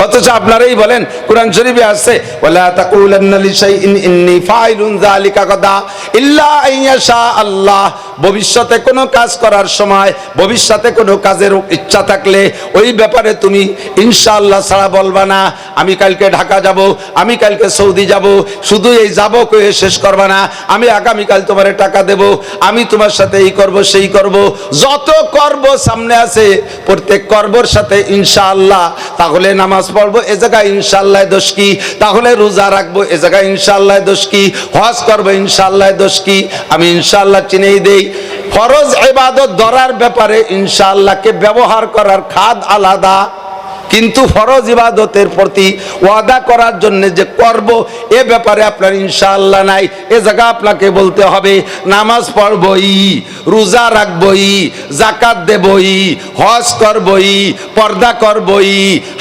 অথচ আপনারাই বলেন, কোরআন শরীফে আছে ওয়ালা তাকুলান্না লিশাইইন ইন্নী ফাইলুন যালিকা গাদা ইল্লা আইয়াশা আল্লাহ, ভবিষ্যতে কোনো কাজ করার সময়, ভবিষ্যতে কোনো কাজের ইচ্ছা থাকলে ওই ব্যাপারে তুমি ইনশাআল্লাহ ছাড়া বলবা না। আমি কালকে ঢাকা যাব, আমি কালকে সৌদি যাব, শুধু এই যাব কয়ে শেষ করবা না। আমি আগামীকাল তোমারে টাকা দেব, আমি তোমার সাথে এই করব সেই করব, যত করব সামনে আছে প্রত্যেক কর্মর সাথে ইনশাআল্লাহ। তাহলে নামাজ পড়বো এ জায়গায় ইনশাআল্লাহ দোষ কি? তাহলে রোজা রাখবো এ জায়গায় ইনশাআল্লাহ দোষ কি? হজ করবো ইনশাআল্লাহ দোষ কি? আমি ইনশাআল্লাহ চিনেই দেই। ফরজ ইবাদত ধরার ব্যাপারে ইনশাআল্লাহকে ব্যবহার করার খাদ আলাদা, কিন্তু ফরজ ইবাদতের প্রতি ওয়াদা করার জন্য যে করব এ ব্যাপারে আপনার ইনশাআল্লাহ নাই। এ জায়গা আপনাকে বলতে হবে নামাজ পড়বই, রোজা রাখবই, যাকাত দেবই, হজ করবই, পর্দা করবই,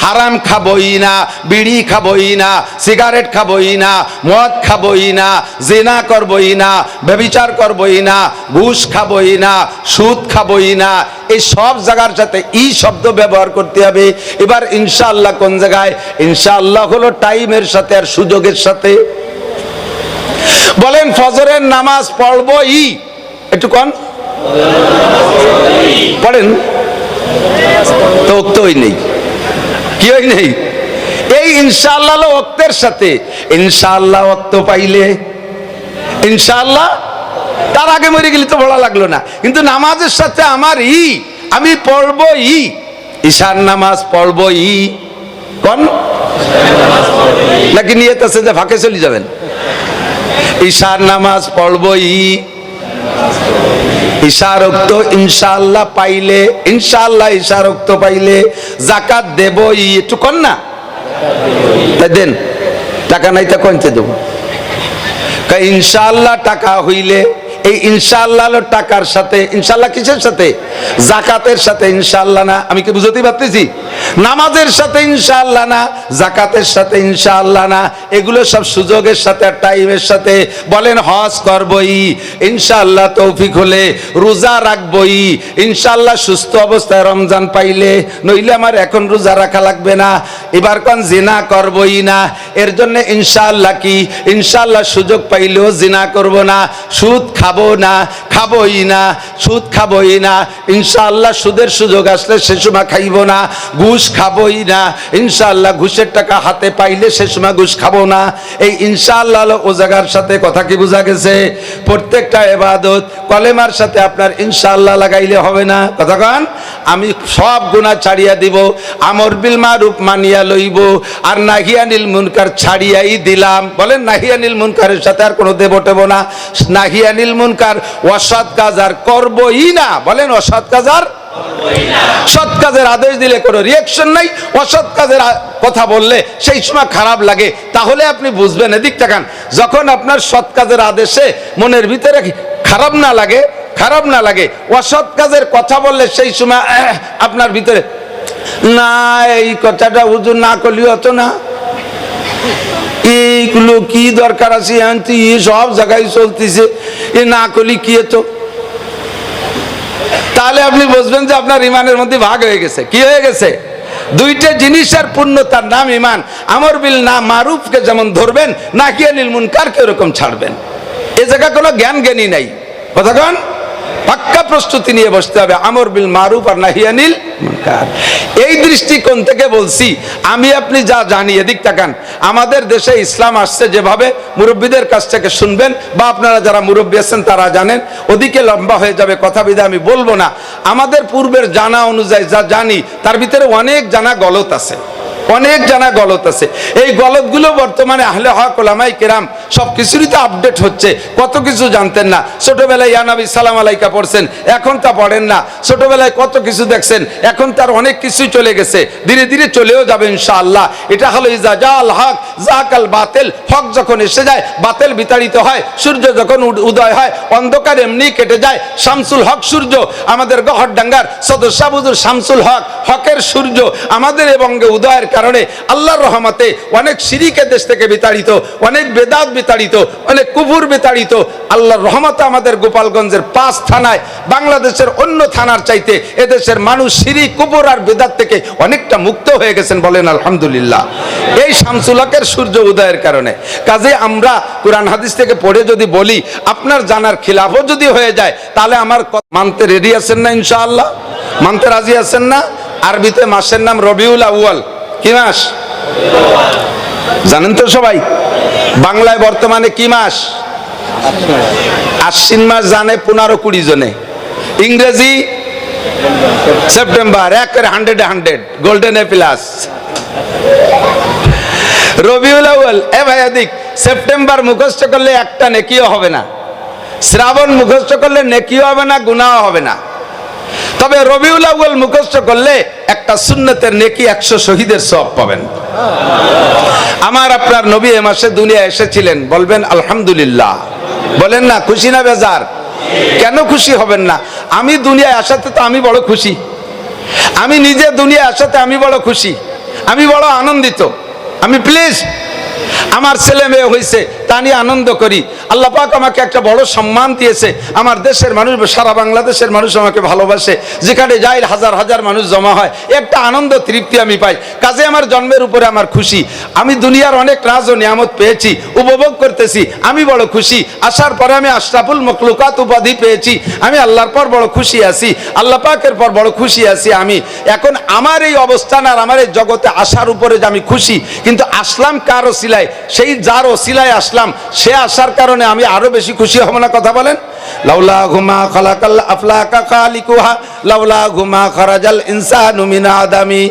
হারাম খাবই না, বিড়ি খাবই না, সিগারেট খাবই না, মদ খাবই না, জিনা করবই না, ব্যভিচার করবই না, ঘুষ খাবই না, সুদ খাবই না। এই সব জায়গার সাথে ই শব্দ ব্যবহার করতে হবে। এবার ইনশাআল্লাহ কোন জায়গায়? ইনশাআল্লাহ হলো টাইমের সাথে আর সুযোগের সাথে। বলেন ফজরের নামাজ পড়বই, একটু কোন পড়েন তো ওক্তই নেই, কি হই নেই। এই ইনশাআল্লাহ হলো ওক্তের সাথে। ইনশাআল্লাহ ওক্ত পাইলে ইনশাআল্লাহ, তার আগে মরে গেলে তো বলা লাগলো না, কিন্তু নামাজের সাথে আমার আমি পড়বই, ঈশার নামাজ পড়বই। কোন নাকি নিয়ত আছে যে ফাঁকে চলে যাবেন? ঈশার নামাজ পড়বই, ঈশার ওক্ত ইনশাআল্লাহ পাইলে, ইনশাআল্লাহ ঈশার ওক্ত পাইলে যাকাত দেবই। একটু কোন না দেন, টাকা নাই তা কোনতে দেবো? ইনশাআল্লাহ টাকা হইলে, এই ইনশাআল্লাহ টাকার সাথে, ইনশাআল্লাহ কিসের সাথে? যাকাতের সাথে ইনশাআল্লাহ না। আমি কি বুঝতে পারতেছি? নামাজের সাথে ইনশাআল্লাহ না, যাকাতের সাথে ইনশাআল্লাহ না, এগুলো সব সুযোগের সাথে আর টাইমের সাথে। বলেন হজ করবই ইনশাআল্লাহ, তৌফিক হলে রোজা রাখবই ইনশাআল্লাহ, সুস্থ অবস্থায় রমজান পাইলে, নইলে আমার এখন রোজা রাখা লাগবে না। এবার কোন জিনা করবই না, এর জন্য ইনশাআল্লাহ কি ইনশাআল্লাহ সুযোগ পাইলেও জিনা করব না, সুদ খাবো না, খাবই না, সুদ খাবই না ইনশাআল্লাহ, সুদের সুযোগ আসলে সে সময় খাইব না, ঘুষ খাবই না ইনশাআল্লাহ, ঘুষের টাকা হাতে পাইলে সে সময় ঘুষ খাবো না। এই ইনশাআল্লাহ ও জায়গার সাথে কথা কি বোঝা গেছে? প্রত্যেকটা ইবাদত কলেমার সাথে আপনার ইনশাআল্লাহ লাগাইলে হবে না। কথা কন, আমি সব গুনাহ ছাড়িয়া দিব, আমর বিল মারুফ মানিয়া লইব, আর নাহিয়ানিল মুনকার ছাড়িয়াই দিলাম। বলেন নাহিয়ানিল মুনকারের সাথে আর কোনো দেব টেব না, নাহিয়ানিল মুনকার অসৎ কাজ আর করবই না। বলেন অসৎ কাজ আর, সৎ কাজের আদেশ দিলে কোনো রিয়াকশন নাই, অসৎ কাজের কথা বললে সেই সময় খারাপ লাগে, তাহলে আপনি বুঝবেন। এদিক তাকান, যখন আপনার সৎ কাজের আদেশে মনের ভিতরে খারাপ না লাগে, খারাপ না লাগে, অসৎ কাজের কথা বললে সেই সময় আপনার ভিতরে না, এই কথাটা হুজুর না করলি হতো না, এইগুলো কি দরকার আছে, সব জায়গায় চলতেছে, এ না করলি কি হতো, তাহলে আপনি বুঝবেন যে আপনার ইমানের মধ্যে ভাগ হয়ে গেছে। কি হয়ে গেছে? দুইটা জিনিসের পূর্ণতার নাম ইমান। আমর বিল না মারুফকে যেমন ধরবেন, নাহিয়ানিল মুনকারকে এরকম ছাড়বেন। এ জায়গা কোনো জ্ঞান জ্ঞানী নাই। কথা কন, পাক্কা প্রস্তুতি নিয়ে বসতে হবে, আমর বিল মারুফ আর নাহিয়ানিল মুনকার। এই দৃষ্টিকোণ থেকে বলছি, আমি আপনি যা জানি, এদিক তাকান, আমাদের দেশে ইসলাম আসছে যেভাবে, মুরব্বীদের কাছ থেকে শুনবেন, বা আপনারা যারা মুরব্বী আছেন তারা জানেন, ওদিকে লম্বা হয়ে যাবে কথা, বিধে আমি বলবো না। আমাদের পূর্বের জানা অনুযায়ী যা জানি, তার ভিতরে অনেক জানা গলত আছে, অনেক জানা গলত আছে। এই গলতগুলো বর্তমানে আহলে হক ওলামায়ে কেরাম সব কিছুরই তো আপডেট হচ্ছে, কত কিছু জানতেন না। ছোটবেলায় ইয়া নবী সালাম আলাইকা পড়ছেন, এখন তা পড়েন না। ছোটবেলায় কত কিছু দেখছেন, এখন তার অনেক কিছুই চলে গেছে, ধীরে ধীরে চলেও যাবে ইনশাআল্লাহ। এটা হলো ইজা জাল হক জাকাল বাতিল, হক যখন এসে যায় বাতিল বিতাড়িত হয়, সূর্য যখন উদয় হয় অন্ধকার এমনি কেটে যায়। শামসুল হক সূর্য, আমাদের গহরডাঙ্গার সদস্য হুজুর শামসুল হক, হকের সূর্য আমাদের এবং উদয়ের কারণে আল্লাহর রহমতে অনেক শিরিকের দেশ থেকে বিতাড়িত, অনেক বেদাত বিতাড়িত, অনেক কুফর বিতাড়িত। আল্লাহর রহমতে আমাদের গোপালগঞ্জের 5 থানায় বাংলাদেশের অন্য থানার চাইতে এদেশের মানুষ শিরিক কুফর আর বেদাত থেকে অনেকটা মুক্ত হয়ে গেছেন। বলেন আলহামদুলিল্লাহ, এই শামসুল হকের সূর্য উদয়ের কারণে। কাজে আমরা কুরআন হাদিস থেকে পড়ে যদি বলি, আপনার জানার খিলাফও যদি হয়ে যায়, তাহলে আমার মানতে রেডি আছেন না? ইনশাআল্লাহ মানতে রাজি আছেন না? আরবিতে মাসের নাম রবিউল আউয়াল। কি মাস জানেন তো সবাই? বাংলায় বর্তমানে কি মাস? আশ্বিন মাস জানে 15-20 জনে, ইংরেজি সেপ্টেম্বর, একের 100 golden A plus. Rabiul Awal, এ ভাই এদিক, সেপ্টেম্বর মুখস্থ করলে একটা নেকিও হবে না, শ্রাবণ মুখস্থ করলে নেকিও হবে না, গুনাহও হবে না। তবে রবিউল আউয়াল মুখস্থ করলে একটা সুন্নতের নেকি, 100 শহীদের সওয়াব পাবেন। আমার আপনার নবী এ মাসে দুনিয়া এসেছিলেন, বলবেন আলহামদুলিল্লাহ, বলেন না খুশি না বেজার? কেন খুশি হবেন না? আমি দুনিয়ায় আসাতে তো আমি বড় খুশি, আমি নিজে দুনিয়ায় আসাতে আমি বড় খুশি, আমি বড় আনন্দিত, আমি প্লিজ আমার ছেলে মেয়ে হয়েছে তা নিয়ে আনন্দ করি। আল্লাহ পাক আমাকে একটা বড় সম্মান দিয়েছে, আমার দেশের মানুষ, সারা বাংলাদেশের মানুষ আমাকে ভালোবাসে, যেখানে যাই হাজার হাজার মানুষ জমা হয়, একটা আনন্দ তৃপ্তি আমি পাই। কাজে আমার জন্মের উপরে আমার খুশি, আমি দুনিয়ার অনেক রাজ ও নিয়ামত পেয়েছি, উপভোগ করতেছি, আমি বড় খুশি। আসার পরে আমি আশরাফুল মখলুকাত উপাধি পেয়েছি, আমি আল্লাহর পর বড় খুশি আছি, আল্লাহ পাকের পর বড় খুশি আছি আমি। এখন আমার এই অবস্থান আর আমার এই জগতে আসার উপরে যে আমি খুশি, কিন্তু আসলাম কার ওসিলায়? সেই যার ওসিলায় আসলাম, সে আসার কারণে আমি আরো বেশি খুশি হব না? কথা বলেন। লাউলা ঘুমা খালাকাল আফলাকা খালিকুহা লাউলা ঘুমা খরাজাল ইনসানু মিন আদামি।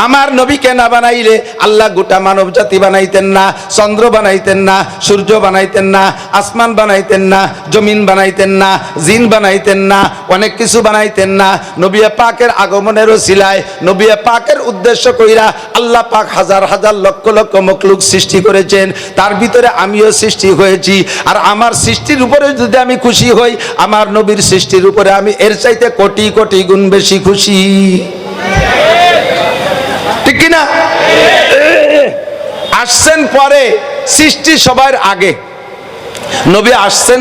আমার নবীকে না বানাইলে আল্লাহ গোটা মানব জাতি বানাইতেন না, চন্দ্র বানাইতেন না, সূর্য বানাইতেন না, আসমান বানাইতেন না, জমিন বানাইতেন না, জিন বানাইতেন না, অনেক কিছু বানাইতেন না। নবী পাকের আগমনের ওসিলায়, নবী পাকের উদ্দেশ্য কইরা আল্লাহ পাক হাজার হাজার লক্ষ লক্ষ মখলুক সৃষ্টি করেছেন, তার ভিতরে আমিও সৃষ্টি হয়েছি। আর আমার সৃষ্টির উপরে যদি আমি খুশি হই, আমার নবীর সৃষ্টির উপরে আমি এর চাইতে কোটি কোটি গুণ বেশি খুশি। আসছেন পরে, সৃষ্টি সবার আগে। নবী আসছেন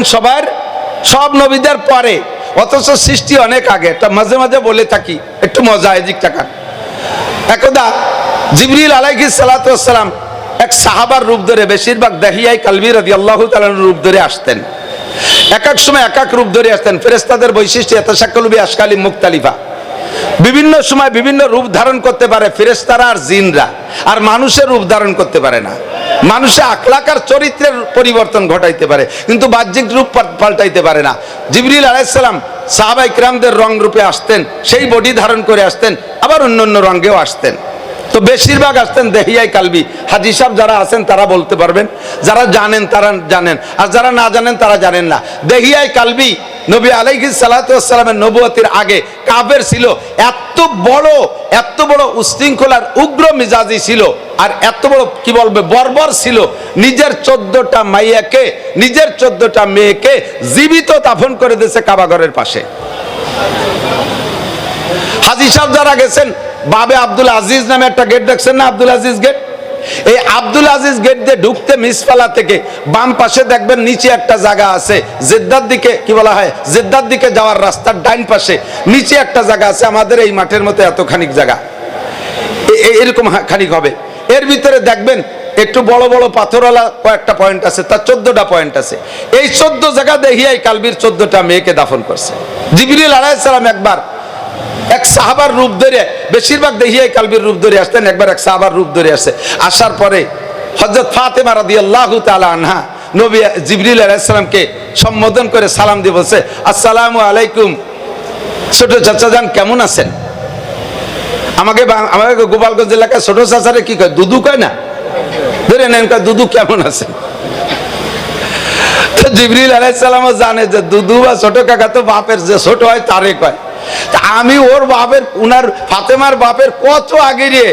সব নবীদের পরে, অথচ সৃষ্টি অনেক আগে। এটা মাঝে মাঝে বলে থাকি, একটু মজা এদিক টাকা। একদা জিবরিল আলাইহিস সালাতু ওয়াস সালাম এক সাহাবার রূপ ধরে, বেশিরভাগ দাহিয়ায়ে কালবি রাদিয়াল্লাহু তাআলা রূপ ধরে আসতেন। এক এক সময় এক এক রূপ ধরে আসতেন। ফেরেশতাদের বৈশিষ্ট্য ইয়াতাশাক্কালু বিআশকালিন মুখতালিফা, বিভিন্ন সময় বিভিন্ন রূপ ধারণ করতে পারে ফেরেশতারা আর জিনরা, আর মানুষের রূপ ধারণ করতে পারে না। মানুষের আখলাক আর চরিত্রের পরিবর্তন ঘটাইতে পারে, কিন্তু বাহ্যিক রূপ পাল্টাইতে পারে না। জিবরিল আলাইহিস সালাম সাহাবায়ে কিরামদের রং রূপে আসতেন, সেই বডি ধারণ করে আসতেন, আবার অন্য রঙেও আসতেন। তো বেশিরভাগ আসতেন দেহিয়ায়ে কালবি। হাজী সাহেব যারা আছেন তারা বলতে পারবেন, যারা জানেন তারা জানেন, আর যারা না জানেন তারা জানেন না। দেহিয়ায়ে কালবি নবী আলাইহিস সালাতু ওয়াস সালামের নবুয়তের আগে কাফের ছিল, এত বড় উশৃঙ্খল আর উগ্র মিজাজি ছিল, আর এত বড় কি বলবে বর্বর ছিল, নিজের 14টা মাইয়াকে, নিজের 14টা মেয়েকে জীবিত দাফন করে দিয়েছে কাবাঘরের পাশে। হাজী সাহেব যারা গেছেন, বাবে আব্দুল আজিজ নামে একটা গেট দেখছেন না, আব্দুল আজিজ গেট। এই আব্দুল আজিজ গেট দিয়ে ঢুকতে মিসফালা থেকে বাম পাশে দেখবেন নিচে একটা জায়গা আছে, জেদ্দার দিকে কি বলা হয়, জেদ্দার দিকে যাওয়ার রাস্তার ডাইন পাশে নিচে একটা জায়গা আছে, আমাদের এই মাঠের মতো এতখানিক জায়গা, এরকম খানিক হবে। এর ভিতরে দেখবেন একটু বড় বড় পাথরওয়ালা কয়েকটা পয়েন্ট আছে, তার 14টা পয়েন্ট আছে। এই 14 জায়গা দেহিয়ায়ে কালবির 14টা মেয়েকে দাফন করছে। জিবরিল আলাইহিস সালাম একবার এক সাহাবার রূপ ধরে, বেশিরভাগ দেহিয়ায়ে কালবির রূপ ধরে আসতেন, একবার এক সাহাবার রূপ ধরে আসছে। আসার পরে হযরত ফাতেমা রাদিয়াল্লাহু তাআলা আনহা নবী জিবরিল আলাইহিস সালামকে সম্বোধন করে সালাম দিয়ে বলছে, আসসালামু আলাইকুম ছোট চাচা যান, কেমন আছেন? আমাকে গোপালগঞ্জ এলাকায় ছোট চাচারে কি কয়, দুদু কয় না, ধরে নেন কয় দুদু কেমন আছেন। তো জিবরিল আলাইহিস সালামও জানে যে দুদু বা ছোট কাকা তো বাপের যে ছোট হয় তারে কয়। আমি ওর বাপের, উনার ফাতেমার বাপের কত আগে রে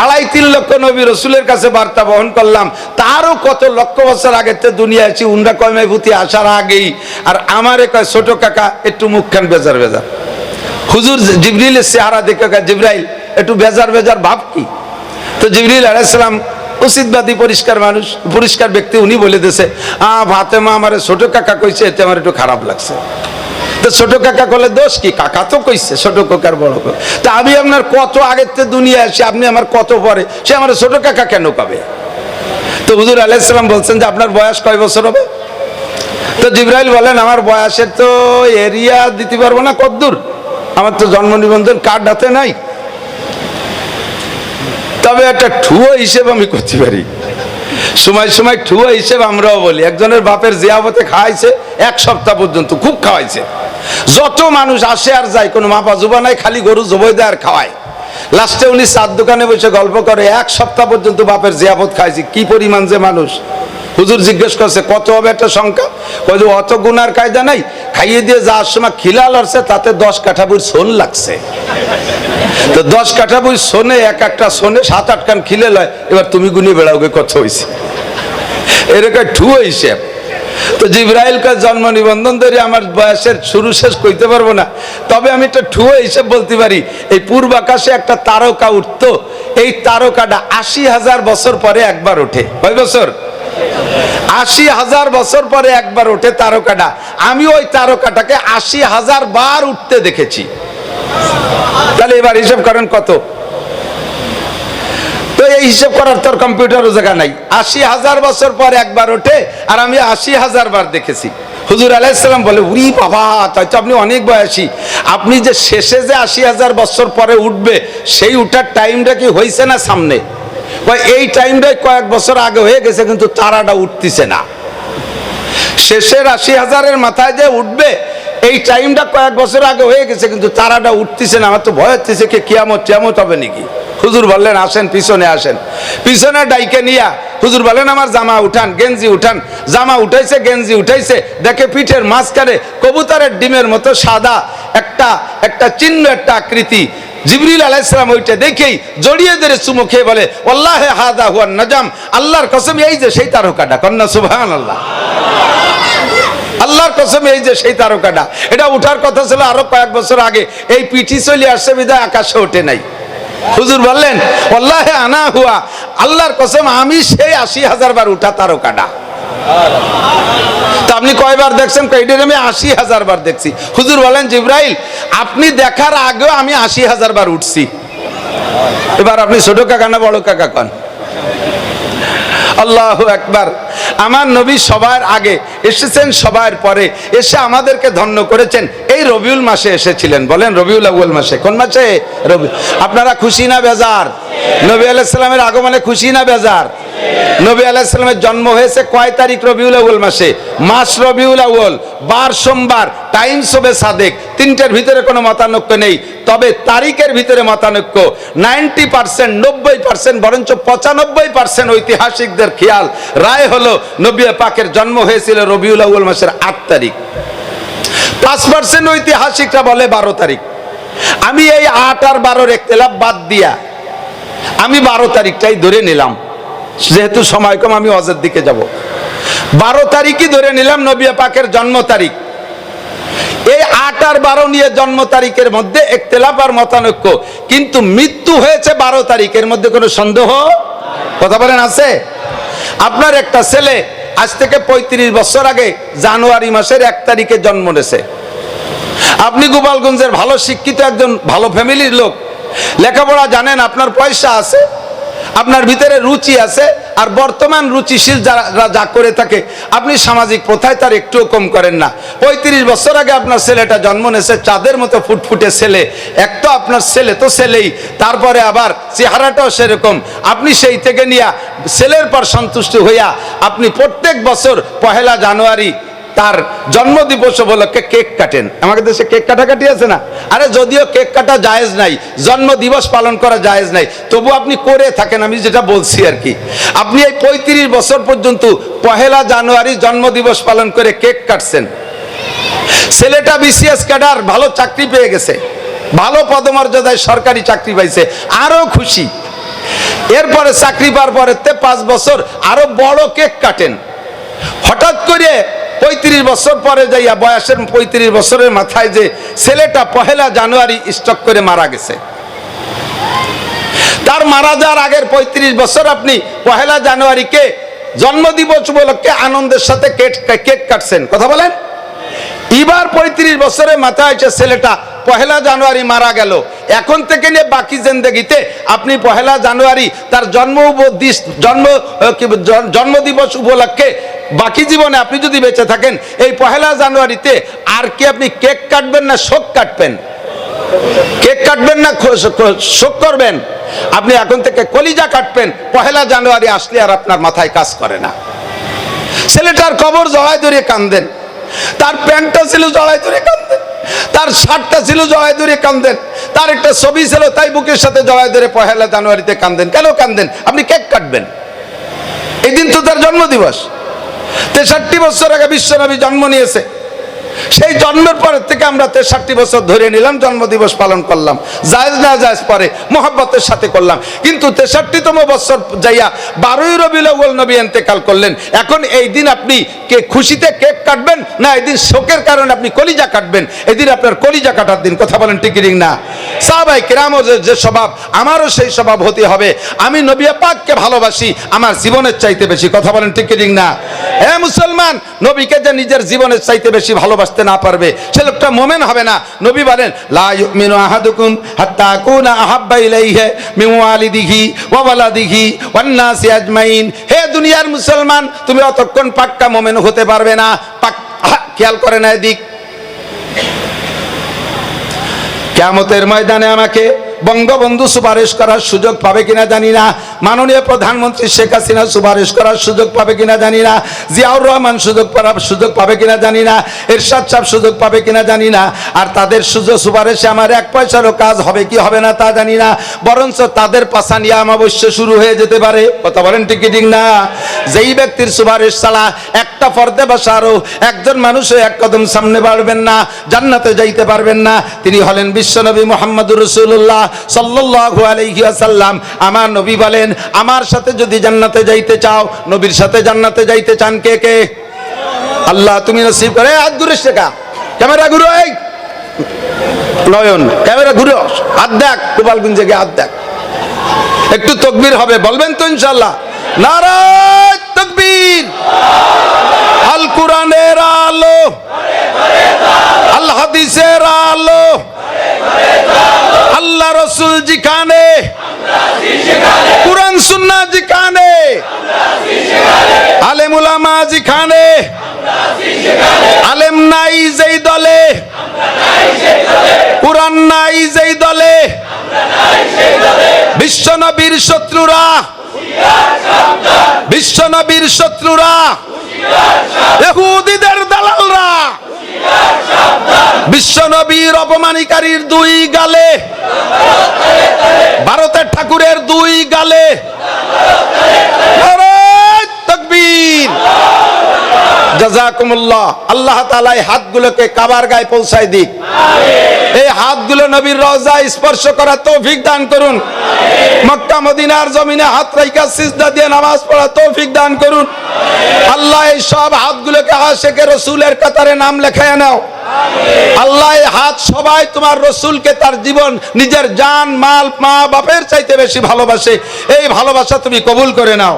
2.5-3 লক্ষ নবী রসুলের কাছে বার্তা বহন করলাম, তারও কত লক্ষ বছর আগে দুনিয়া আছি, উনরা কয় মাইভূতি আসার আগেই, আর আমারে কয় ছোট কাকা, একটু মুখখান বেজার হুজুর জিবরিলের চেহারা দেখে কয়, জিবরাইল একটু বেজার ভাব কি? তো জিবরিল আলাইহিস সালাম উচিতবাদী পরিষ্কার মানুষ, পরিষ্কার ব্যক্তি, উনি বলে দিয়েছে, ফাতেমা আমারে ছোট কাকা কইছে, এতে আমার একটু খারাপ লাগছে। তো ছোট কাকা করলে দোষ কি? কাকা তো কইছে, ছোট কাকার বড়। তা আমি আপনার কত আগের থেকে দুনিয়া আসি, আপনি আমার কত পরে, সে আমার ছোট কাকা কেন পাবে? তো হুজুর আলাইহিস সালাম বলছেন যে আপনার বয়স কয় বছর হবে? তো জিবরাইল বলেন, আমার বয়সের তো এরিয়া দিতে পারবো না, কদ্দূর, আমার তো জন্ম নিবন্ধন কার্ড হাতে নাই, তবে একটা ঠুয়ো হিসেব আমি করতে পারি। সময় ঠুয়ো হিসেব আমরাও বলি, একজনের বাপের জিয়াবতে খাওয়াইছে 1 সপ্তাহ পর্যন্ত, খুব খাওয়াইছে। যত মানুষ আসে আর যায়, কোনো মাপা জুবা নাই, খালি গরু জবাই দেয় আর খাওয়ায়। লাস্টে উনি চার দোকানে বসে গল্প করে, 1 সপ্তাহ পর্যন্ত বাপের জিয়াবত খাইছি। কি পরিমাণ যে মানুষ! হুজুর জিজ্ঞেস করছে কত হবে একটা সংখ্যা? কই যে অত গুনার কায়দা নাই, খাইয়ে দিয়ে যাওয়ার সময় খিলা লড়ছে, তাতে 10 কাঠা বুঝ সোন লাগছে। তো 10 কাঠা বুঝ সোনে, একটা সোনে 7-8 কান খিলে লয়। এবার তুমি গুনিয়ে বেড়াও গে কত হয়েছে, এরকম ঠুয়ো হিসেব। তো জিবরাইল কা জন্ম নিবন্ধন ধরে আমার বয়সের শুরু শেষ কইতে পারবো না, তবে আমি একটা ঠুয়ো হিসেব বলতে পারি। এই পূর্ব আকাশে একটা তারকা উঠতো, এই তারকাটা 80,000 বছর পরে একবার ওঠে। কয় বছর? 80,000 বছর পরে একবার ওঠে তারকাটা। আমি ওই তারকাটাকে 80,000 বার উঠতে দেখেছি। তাহলে এবার হিসাব করেন কত? তো এই হিসাব করার তোর কম্পিউটারও জায়গা নাই। 80,000 বছর পর একবার ওঠে, আর আমি 80,000 বার দেখেছি। হুজুর আলাইহিস সালাম বলে, উরি বাবা, তাই তো আপনি অনেক বয়সী। আপনি যে শেষে যে 80,000 বছর পরে উঠবে, সেই উঠার টাইমটা কি হয়েছে না সামনে? এই টাইমটাই কয়েক বছর আগে হয়ে গেছে, কিন্তু তারাটা উঠতেছে না। শেষের 80,000-এর মাথায় যে উঠবে, এই টাইমটা কয়েক বছর আগে হয়ে গেছে, কিন্তু তারাটা উঠতেছে না। আমার তো ভয় হচ্ছে কি কিয়ামত হবে নাকি। হুজুর বললেন, আসেন পিছনে আসেন। পিছনে ডাইকে নিয়া হুজুর বলেন, আমার জামা উঠান, গেঞ্জি উঠান। জামা উঠাইছে, গেঞ্জি উঠাইছে, দেখে পিঠের মাঝখানে কবুতরের ডিমের মতো সাদা একটা চিহ্ন, একটা আকৃতি। জিবরিল আলাইহিস সালাম ওইটা দেখেই জড়িয়ে ধরে চুমু খেয়ে বলে, ওয়াল্লাহি হাযা হুয়ান নাজাম, আল্লাহর কসম এই যে সেই তারকাটা। কন্না সুবহানাল্লাহ। আল্লাহর কসম এই যে সেই তারকাটা। এটা উঠার কথা ছিল আরো কয়েক বছর আগে, এই পিঠি চলে আসছে বিধায় আকাশে ওঠে নাই। হুজুর বললেন ওয়াল্লাহি আনা হুয়া, আল্লাহর কসম আমি সেই ৮০,০০০ বার উঠা তারকাটা। তা আপনি কয়বার দেখছেন? কয়টার আমি ৮০,০০০ বার দেখছি। হুজুর বলেন জিবরাইল আপনি দেখার আগেও আমি ৮০,০০০ বার উঠছি। এবার আপনি ছোট কাকা না বড় কাকা কন? আল্লাহু আকবার। আমার নবী সবার আগে এসেছেন, সবার পরে এসে আমাদেরকে ধন্য করেছেন। এই রবিউল মাসে এসেছিলেন। বলেন রবিউল আউয়াল মাসে। কোন মাসে? রবি। আপনারা খুশি না বেজার? নবী আলাইহিস সালামের আগমনে খুশি না বেজার? নবী আলাইহিস সালামের জন্ম হয়েছে কয় তারিখ? রবিউল আউয়াল মাসে। মাস রবিউল আউয়াল, বার সোমবার, টাইম শোবে সাদেক। তিনটের ভিতরে কোনো মতানৈক্য নেই, তবে তারিখের ভিতরে মতানৈক্য। 90%, 90%, বরঞ্চ 95% ঐতিহাসিকদের খেয়াল রায় হলো নবী পাকের জন্ম হয়েছিল রবিউল আউয়াল মাসের 8 তারিখ। 5% ঐতিহাসিকরা বলে 12 তারিখ। আমি এই 8 আর 12-র ইখতিলাফ বাদ দিয়া আমি 12 তারিখটাই ধরে নিলাম, যেহেতু সময় কম আমি হজের দিকে যাব। 12 তারিখই ধরে নিলাম নবী পাকের জন্ম তারিখ। এই 8 আর 12 নিয়ে জন্ম তারিখের মধ্যে ইখতিলাফ আর মতানৈক্য, কিন্তু মৃত্যু হয়েছে 12 তারিখের মধ্যে কোনো সন্দেহ কথা বলেন আছে? আপনার একটা ছেলে আজ থেকে 35 বছর আগে জানুয়ারি মাসের 1 তারিখে জন্ম নিয়েছে। আপনি গোপালগঞ্জের ভালো শিক্ষিত একজন ভালো ফ্যামিলির লোক, লেখাপড়া জানেন, আপনার পয়সা আছে, আপনার ভিতরে রুচি আছে, আর বর্তমান রুচিশীল যারা যা করে থাকে আপনি সামাজিক প্রথায় তার একটুও কম করেন না। 35 বছর আগে আপনার ছেলেটা জন্ম নিয়েছে, চাঁদের মতো ফুটফুটে ছেলে। এক তো আপনার ছেলে তো ছেলেই, তারপরে আবার চেহারাটাও সেরকম। আপনি সেই থেকে নিয়ে ছেলের পর সন্তুষ্ট হইয়া আপনি প্রত্যেক বছর 1 জানুয়ারি তার জন্মদিবস উপলক্ষে কেক কাটেন। আমাদের দেশে কেক কাটাকাটি আছে না? আরে যদিও কেক কাটা জায়েজ নাই, জন্মদিবস পালন করা জায়েজ নাই, তবু আপনি করে থাকেন। আমি যেটা বলছি আর কি, আপনি এই 35 বছর পর্যন্ত 1 জানুয়ারি জন্মদিবস পালন করে কেক কাটছেন। ছেলেটা বিসিএস ক্যাডার, ভালো চাকরি পেয়ে গেছে, ভালো পদমর্যাদায় সরকারি চাকরি পাইছে, আরো খুশি। এরপরে চাকরি পাওয়ার পরে 5 বছর আরো বড় কেক কাটেন। হঠাৎ করে 35 বছর পরে যাইয়া বয়সের 35 বছরের মাথায় যে ছেলেটা 1 জানুয়ারি স্ট্রোক করে মারা গেছে, তার মারা যাওয়ার আগের 35 বছর আপনি 1 জানুয়ারিকে জন্মদিবস উপলক্ষে আনন্দের সাথে কেক কাটছেন। কথা বলেন। এবার 35 বছরের মাথায় এসে ছেলেটা 1 জানুয়ারি মারা গেল। এখন থেকে নিয়ে বাকি জিন্দেগিতে আপনি 1 জানুয়ারি তার জন্মদিবস উপলক্ষে বাকি জীবনে আপনি যদি বেঁচে থাকেন, এই 1 জানুয়ারিতে আর কি আপনি কেক কাটবেন না শোক কাটবেন? কেক কাটবেন না শোক করবেন? আপনি এখন থেকে কলিজা কাটবেন। 1 জানুয়ারি আসলে আর আপনার মাথায় কাজ করে না। ছেলেটার কবর জড়ায় ধরে কান্দেন, তার প্যান্টটা ছিল জড়ায় ধরে কান্দেন, তার শার্টটা ছিল জড়ায় ধরে কান্দেন, তার একটা ছবি ছিল তাই বুকের সাথে জড়ায় ধরে 1 জানুয়ারিতে কান্দেন। কেন কান্দেন? আপনি কেক কাটবেন, এই দিন তো তার জন্মদিবস। 63 বছর আগে বিশ্বনবী জন্ম নিয়েছে, সেই জন্মের পরের থেকে আমরা 63 বছর ধরে নিলাম, জন্মদিবস পালন করলাম। জায়েজ না জায়েজ পরে মহব্বতের সাথে করলাম, কিন্তু 63তম বছর যাইয়া 12 রবিউল আউয়াল নবী ইন্তেকাল করলেন। এখন এই দিন আপনি খুশিতে কেক কাটবেন না এই দিন শোকের কারণে আপনি কলিজা কাটবেন? এই দিন আপনার কলিজা কাটার দিন। কথা বলেন ঠিক কি না? সাহাবায়ে কেরামের যে স্বভাব, আমারও সেই স্বভাব হতে হবে। আমি নবী পাককে ভালোবাসি আমার জীবনের চাইতে বেশি। কথা বলেন ঠিক কি না? হে মুসলমান, নবীকে যে নিজের জীবনের চাইতে বেশি ভালোবাসতে না পারবে সে লোকটা মুমিন হবে না। নবী বলেন লা ইউমিনু আহাদুকুম হাত্তা আকুনা আহাব্বা ইলাইহি মিন ওয়ালিদিহি ওয়া ওয়ালাদিহি ওয়ান নাসি আজমাইন। হে দুনিয়ার মুসলমান, তুমি অতক্ষণ পাক্কা মুমিন হতে পারবে না। খেয়াল করে না এদিক, কিয়ামতের ময়দানে আমাকে বঙ্গবন্ধু সুপারিশ করার সুযোগ পাবে কিনা জানি না, মাননীয় প্রধানমন্ত্রী শেখ হাসিনা সুপারিশ করার সুযোগ পাবে কিনা জানি না, জিয়াউর রহমান সুযোগ পাবে কিনা জানি না, এরশাদ সাহেব সুযোগ পাবে কিনা জানি না। আর তাদের সুপারিশে আমার 1 পয়সারও কাজ হবে কি হবে না তা জানি না, বরঞ্চ তাদের পাছা নিয়ে অমাবস্য শুরু হয়ে যেতে পারে। কথা বলেন ঠিক কি ঠিক না? যেই ব্যক্তির সুপারিশ ছাড়া একটা ফর্দে বসারও একজন মানুষও 1 কদম সামনে বাড়বেন না, জান্নাতে যাইতে পারবেন না, তিনি হলেন বিশ্বনবী মুহাম্মদুর রাসূলুল্লাহ সাল্লাল্লাহু আলাইহি ওয়াসাল্লাম। আমার নবী বলেন, আমার সাথে যদি জান্নাতে যাইতে চাও, নবীর সাথে জান্নাতে যাইতে চান কে কে? আল্লাহ তুমি নসিব করে। হাত ঘুরে শেখা, ক্যামেরা ঘুরো, এই নয়ন ক্যামেরা ঘুরো, হাত দেখ, গোপালগঞ্জে গিয়ে হাত দেখ। একটু তাকবীর হবে, বলবেন তো ইনশাআল্লাহ? নারায়ে তাকবীর। আল কোরআনের আলো, আল হাদিসের আলো, আল্লাহ রসুল যেখানে, কুরআন সুন্নাহ যেখানে, আলেম উলামা যেখানে, আলেম নাই যেই দলে, কুরআন নাই যেই দলে, বিশ্ব নবীর শত্রুরা, বিশ্ব নবীর শত্রুরা, ইহুদিদের দালালরা বিশ্ব নবীর অপমানকারীর দুই গালে, ভারতের ঠাকুরের দুই গালে নারায়ে তাকবীর। জাযাকুমুল্লাহ। আল্লাহ তাআলা এই হাতগুলোকে কাবার গায়ে পৌঁছায় দিক। এই হাতগুলো নবীর রওজা স্পর্শ করার তৌফিক দান করুন। মক্কা মদিনার জমিনে হাত রাইখা সিজদা দিয়ে নামাজ পড়ার তৌফিক দান করুন। আল্লাহ এই সব হাতগুলোকে আশিকে রাসূলের কাতারে নাম লেখায় নাও। আল্লাহ এই হাত সবাই তোমার রসুলকে তার জীবন, নিজের জান মাল, মা বাপের চাইতে বেশি ভালোবাসে। এই ভালোবাসা তুমি কবুল করে নাও।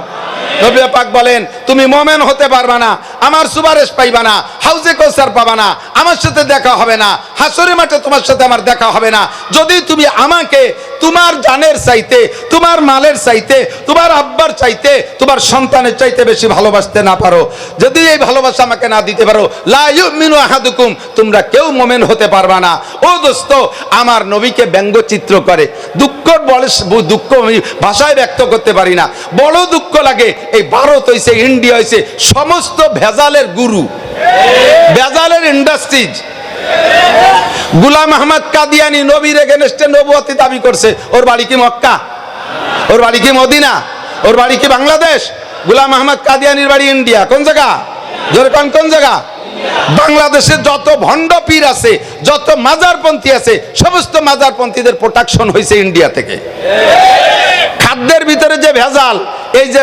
নবী পাক বলেন, তুমি মুমিন হতে পারবা না, আমার সুপারিশ পাইবা না, হাউজে কাউসার পাবা না, আমার সাথে দেখা হবে না, হাসরের মাঠে তোমার সাথে আমার দেখা হবে না, যদি তুমি আমাকে তোমার জানের চাইতে, তোমার মালের চাইতে, তোমার আব্বার চাইতে, তোমার সন্তানের চাইতে বেশি ভালোবাসতে না পারো, যদি এই ভালোবাসা আমাকে না দিতে পারো, লা ইউমিনু আহাদুকুম, তোমরা কেউ মুমিন হতে পারবা না। ও দোস্ত, আমার নবীকে ব্যঙ্গচিত্র করে, দুঃখ বলে, দুঃখ আমি ভাষায় ব্যক্ত করতে পারি না, বড় দুঃখ লাগে। এই ভারত হইছে, ইন্ডিয়া হইছে সমস্ত ভেজালের গুরু, ভেজালের ইন্ডাস্ট্রিজ। গোলাম আহমদ কাদিয়ানি নবীর এগেনস্টে নবুয়তি দাবি করছে। ওর বাড়ি কি মক্কা? ওর বাড়ি কি মদিনা? ওর বাড়ি কি বাংলাদেশ? গোলাম আহমদ কাদিয়ানির বাড়ি ইন্ডিয়া। কোন জায়গা? জোরে কোন কোন জায়গা? বাংলাদেশে যত ভণ্ড পীর আছে, যত মাজারপন্থী আছে, সমস্ত মাজারপন্থীদের প্রোটেকশন হয়েছে ইন্ডিয়া থেকে। খাদ্যের ভিতরে যে ভেজাল, এই যে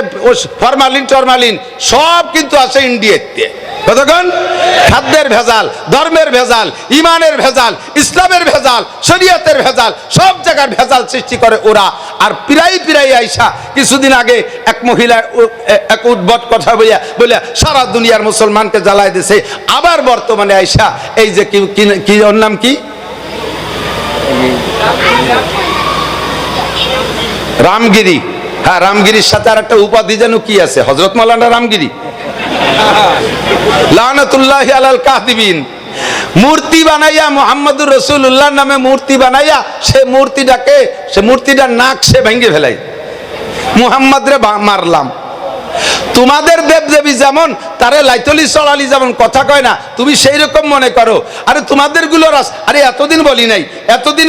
ফরমালিন টরমালিন সব কিন্তু আসে ইন্ডিয়াতে। কতক্ষণ? খাদ্যের ভেজাল, ধর্মের ভেজাল, ইমানের ভেজাল, ইসলামের ভেজাল, শরীয়তের ভেজাল, সব জায়গার ভেজাল সৃষ্টি করে ওরা। আর পিরাই আইসা কিছুদিন আগে এক মহিলা এক উদ্ভট কথা বলে সারা দুনিয়ার মুসলমানকে জ্বালায় দিয়েছে। আবার বর্তমানে আইসা এই যে কি ওর নাম কি, রামগিরি। হ্যাঁ, রামগিরির সাথে আর একটা উপাধি যেন কি আছে, হযরত মাওলানা রামগিরি লানাতুল্লাহি আলাল কাযিবিন। মূর্তি বানাইয়া মুহাম্মদুর রাসূলুল্লাহর নামে মূর্তি বানাইয়া সে মূর্তিটার নাক সে ভেঙে ফেলাই। মুহাম্মদ রে মারলাম। তোমাদের দেবদেবী যেমন তারে লাইতলি চড়ালি যেমন কথা কয় না, তুমি সেই রকম মনে করো। আরে তোমাদের গুলো আরে এতদিন